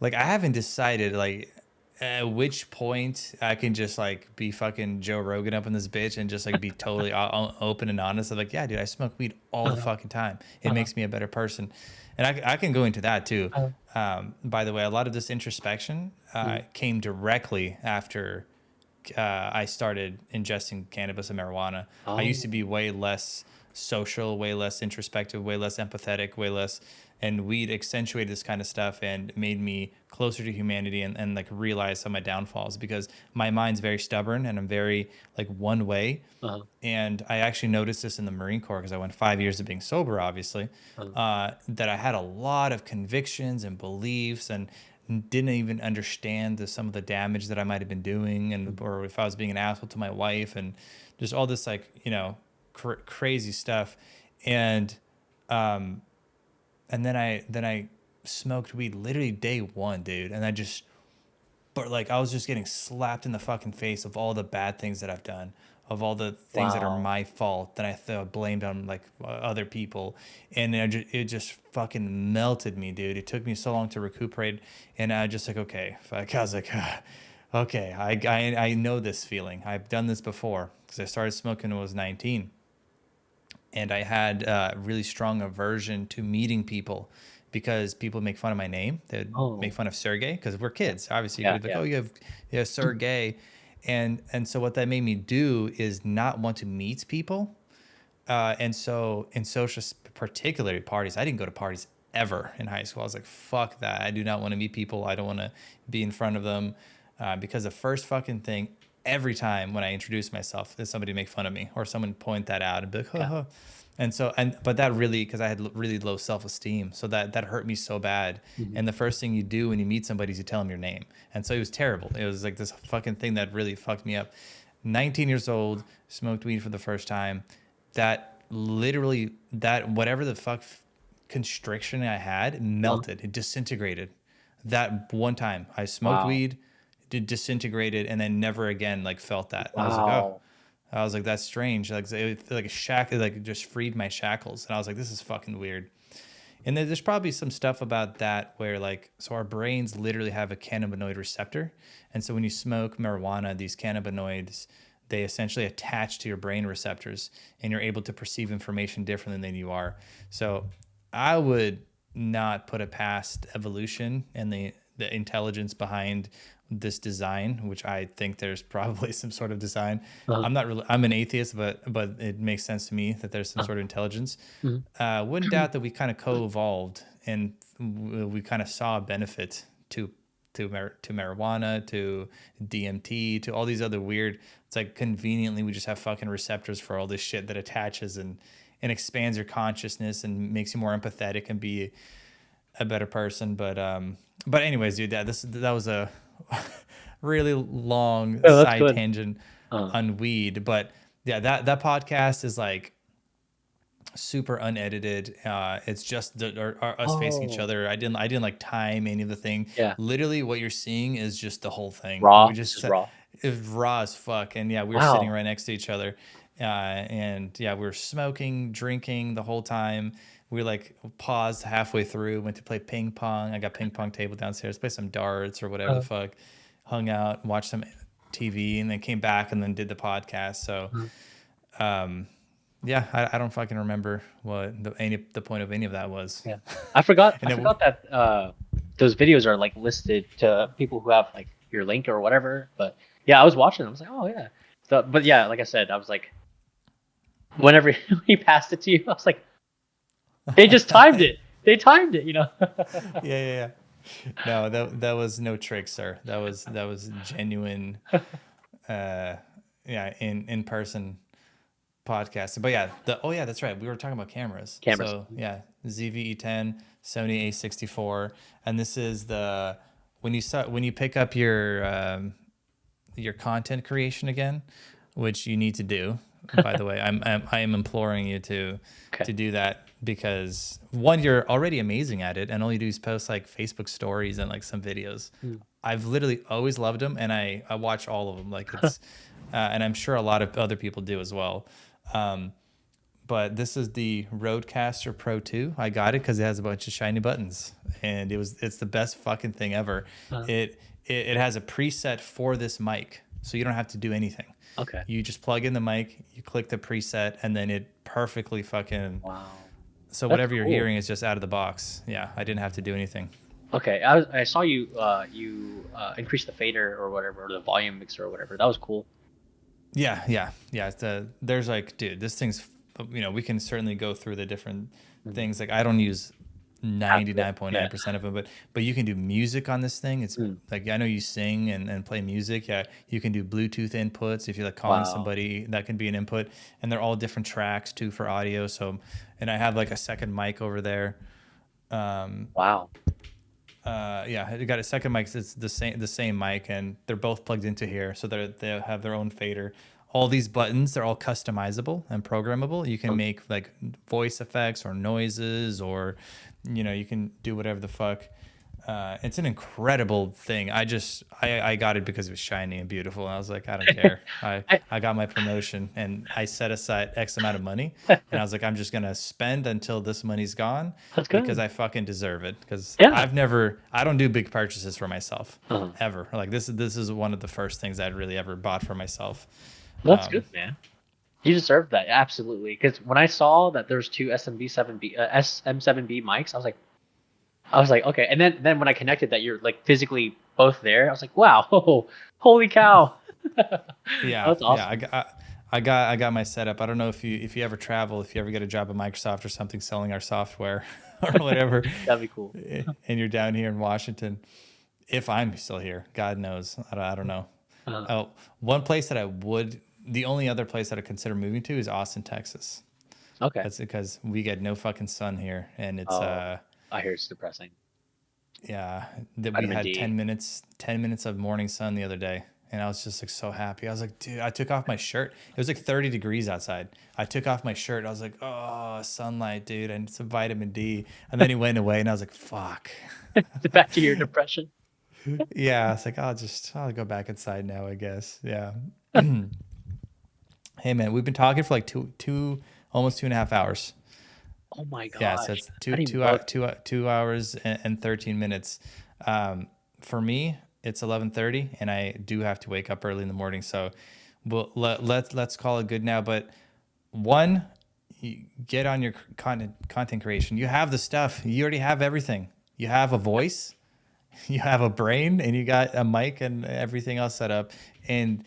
I haven't decided like at which point I can just like be fucking Joe Rogan up in this bitch and just like be totally open and honest. I'm like, yeah, dude, I smoke weed all the Uh-huh, fucking time. It uh-huh, makes me a better person, and I can go into that too. uh-huh. By the way, a lot of this introspection Mhm. came directly after I started ingesting cannabis and marijuana. I used to Oh, be way less social, way less introspective, way less empathetic, way less. And weed accentuated this kind of stuff and made me closer to humanity and like realize some of my downfalls because my mind's very stubborn and I'm very like one way. uh-huh, And I actually noticed this in the Marine Corps because I went 5 years of being sober, obviously, uh-huh. that I had a lot of convictions and beliefs and didn't even understand some of the damage that I might have been doing and Mhm. or if I was being an asshole to my wife and just all this like, crazy stuff. And um, and then I smoked weed literally day one, dude. And I just but like I was just getting slapped in the fucking face of all the bad things that I've done, of all the things that are Wow. my fault that I blamed on like other people, and it just fucking melted me, dude. It took me so long to recuperate, and I just like okay, fuck. I was like, okay, I know this feeling. I've done this before because I started smoking when I was 19 and I had really strong aversion to meeting people because people make fun of my name. They'd make Oh, fun of Serghei because we're yeah, kids. Obviously, you're yeah, gonna be like, yeah. oh, you have Serghei, and so what that made me do is not want to meet people. And so in social, particularly parties, I didn't go to parties ever in high school. I was like, fuck that. I do not want to meet people. I don't want to be in front of them because the first fucking thing every time when I introduce myself is somebody make fun of me or someone point that out and be like, huh, Yeah. huh. And so, but that really, because I had really low self-esteem. So that hurt me so bad. Mhm. And the first thing you do when you meet somebody is you tell them your name. And so it was terrible. It was like this fucking thing that really fucked me up. 19 years old, smoked weed for the first time. That literally, that whatever the fuck constriction I had Uh-huh. melted. It disintegrated. That one time I smoked Wow. weed, did disintegrated, and then never again like felt that. And I was like, oh, Wow. I was like, that's strange. Like like a shack, like it just freed my shackles. And I was like, this is fucking weird. And then there's probably some stuff about that where like, so our brains literally have a cannabinoid receptor. And so when you smoke marijuana, these cannabinoids, they essentially attach to your brain receptors, and you're able to perceive information differently than you are. So I would not put it past evolution and the intelligence behind this design, which I think there's probably some sort of design. Uh-huh. I'm an atheist, but it makes sense to me that there's some sort of intelligence. Mhm. Wouldn't doubt that we kind of co-evolved, and we kind of saw a benefit to marijuana, to DMT, to all these other weird. It's like conveniently we just have fucking receptors for all this shit that attaches and expands your consciousness and makes you more empathetic and be a better person. But anyways, dude, that was a really long Oh, that's side good. tangent Uh, on weed. But yeah, that podcast is like super unedited. It's just us facing each oh, other. I didn't like time any of the thing. yeah. Literally what you're seeing is just the whole thing. Raw. We This just is raw. it was raw as fuck. And yeah, we were sitting Wow. right next to each other. And yeah, we were smoking, drinking the whole time. We like paused halfway through, went to play ping pong. I got ping pong table downstairs, play some darts or whatever the Uh, fuck. Hung out, watched some TV, and then came back and then did the podcast. So uh, um, yeah, I don't fucking remember what the point of any of that was. yeah. I forgot. And I then forgot that those videos are like listed to people who have like your link or whatever. But yeah, I was watching them. I was like, oh yeah. But yeah, like I said, I was like, whenever he passed it to you, I was like, they just timed it. They timed it. yeah. No, that was no trick, sir. That was genuine. Yeah, in person podcast. But yeah, that's right. We were talking about cameras. Cameras. So yeah, ZV-E10, Sony A64, and this is when you pick up your content creation again, which you need to do. By the way, I am imploring you to Okay. do that, because one, you're already amazing at it, and all you do is post like Facebook stories and like some videos. Mm. I've literally always loved them, and I watch all of them. Like it's, and I'm sure a lot of other people do as well. But this is the Rodecaster Pro 2. I got it because it has a bunch of shiny buttons, and it's the best fucking thing ever. Uh, It has a preset for this mic, so you don't have to do anything. okay. You just plug in the mic, you click the preset, and then it perfectly fucking. Wow. So That's whatever you're cool. hearing is just out of the box. Yeah, I didn't have to do anything. Okay. I saw you increase the fader or whatever, or the volume mixer or whatever. That was cool. Yeah. There's like, dude, this thing's, we can certainly go through the different Mhm. things. Like I don't use Half of it. 99.9% of them, but you can do music on this thing. It's Mm. like, I know you sing and play music. Yeah. You can do Bluetooth inputs. If you're like calling Wow. somebody, that can be an input, and they're all different tracks too for audio. So, and I have like a second mic over there. Wow. Yeah, I got a second mic. It's the same mic, and they're both plugged into here, so they have their own fader. All these buttons, they're all customizable and programmable. You can Um, make like voice effects or noises, or you can do whatever the fuck. It's an incredible thing. I got it because it was shiny and beautiful, and I was like, I don't care. I, I got my promotion, and I set aside X amount of money, and I was like, I'm just gonna spend until this money's gone, that's because good. I fucking deserve it. Because Yeah. I don't do big purchases for myself Uh-huh. ever. Like this is one of the first things I'd really ever bought for myself. That's good, man. You deserve that, absolutely. Because when I saw that there's two SM7B mics, I was like, okay. And then when I connected that you're like physically both there, I was like, wow, holy cow. Yeah, That's awesome. I got my setup. I don't know if you ever travel, if you ever get a job at Microsoft or something selling our software or whatever, That'd be cool. and you're down here in Washington. If I'm still here, God knows. I don't know. Uh, Oh, the only other place that I consider moving to is Austin, Texas. okay. That's because we get no fucking sun here, and it's Oh, I hear it's depressing. yeah, that we Vitamin had D. 10 minutes of morning sun the other day, and I was just like so happy. I was like, dude, I took off my shirt. It was like 30 degrees outside. I took off my shirt. I was like, oh, sunlight, dude. I need some vitamin D. And then he went away, and I was like, fuck. Back to your depression. Yeah, it's like I'll go back inside now, I guess. Yeah. Hey man, we've been talking for like almost 2.5 hours. Oh my Yeah, so gosh. it's I didn't even know. 2 hours and 13 minutes. For me, it's 11:30, and I do have to wake up early in the morning. So Well, let's call it good now. But one, you get on your content creation. You have the stuff. You already have everything. You have a voice, you have a brain, and you got a mic and everything else set up. And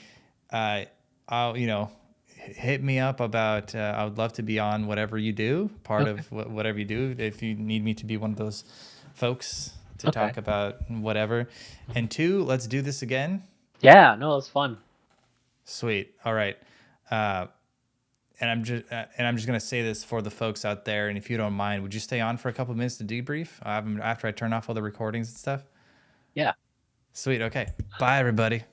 I'll hit me up about. I would love to be on whatever you do, part Okay. of whatever you do. If you need me to be one of those folks to Okay. talk about whatever. And two, let's do this again. Yeah. No, it's fun. Sweet. All right. Uh, and I'm just gonna say this for the folks out there, and if you don't mind, would you stay on for a couple minutes to debrief after I turn off all the recordings and stuff? Yeah. Sweet. Okay. Bye, everybody.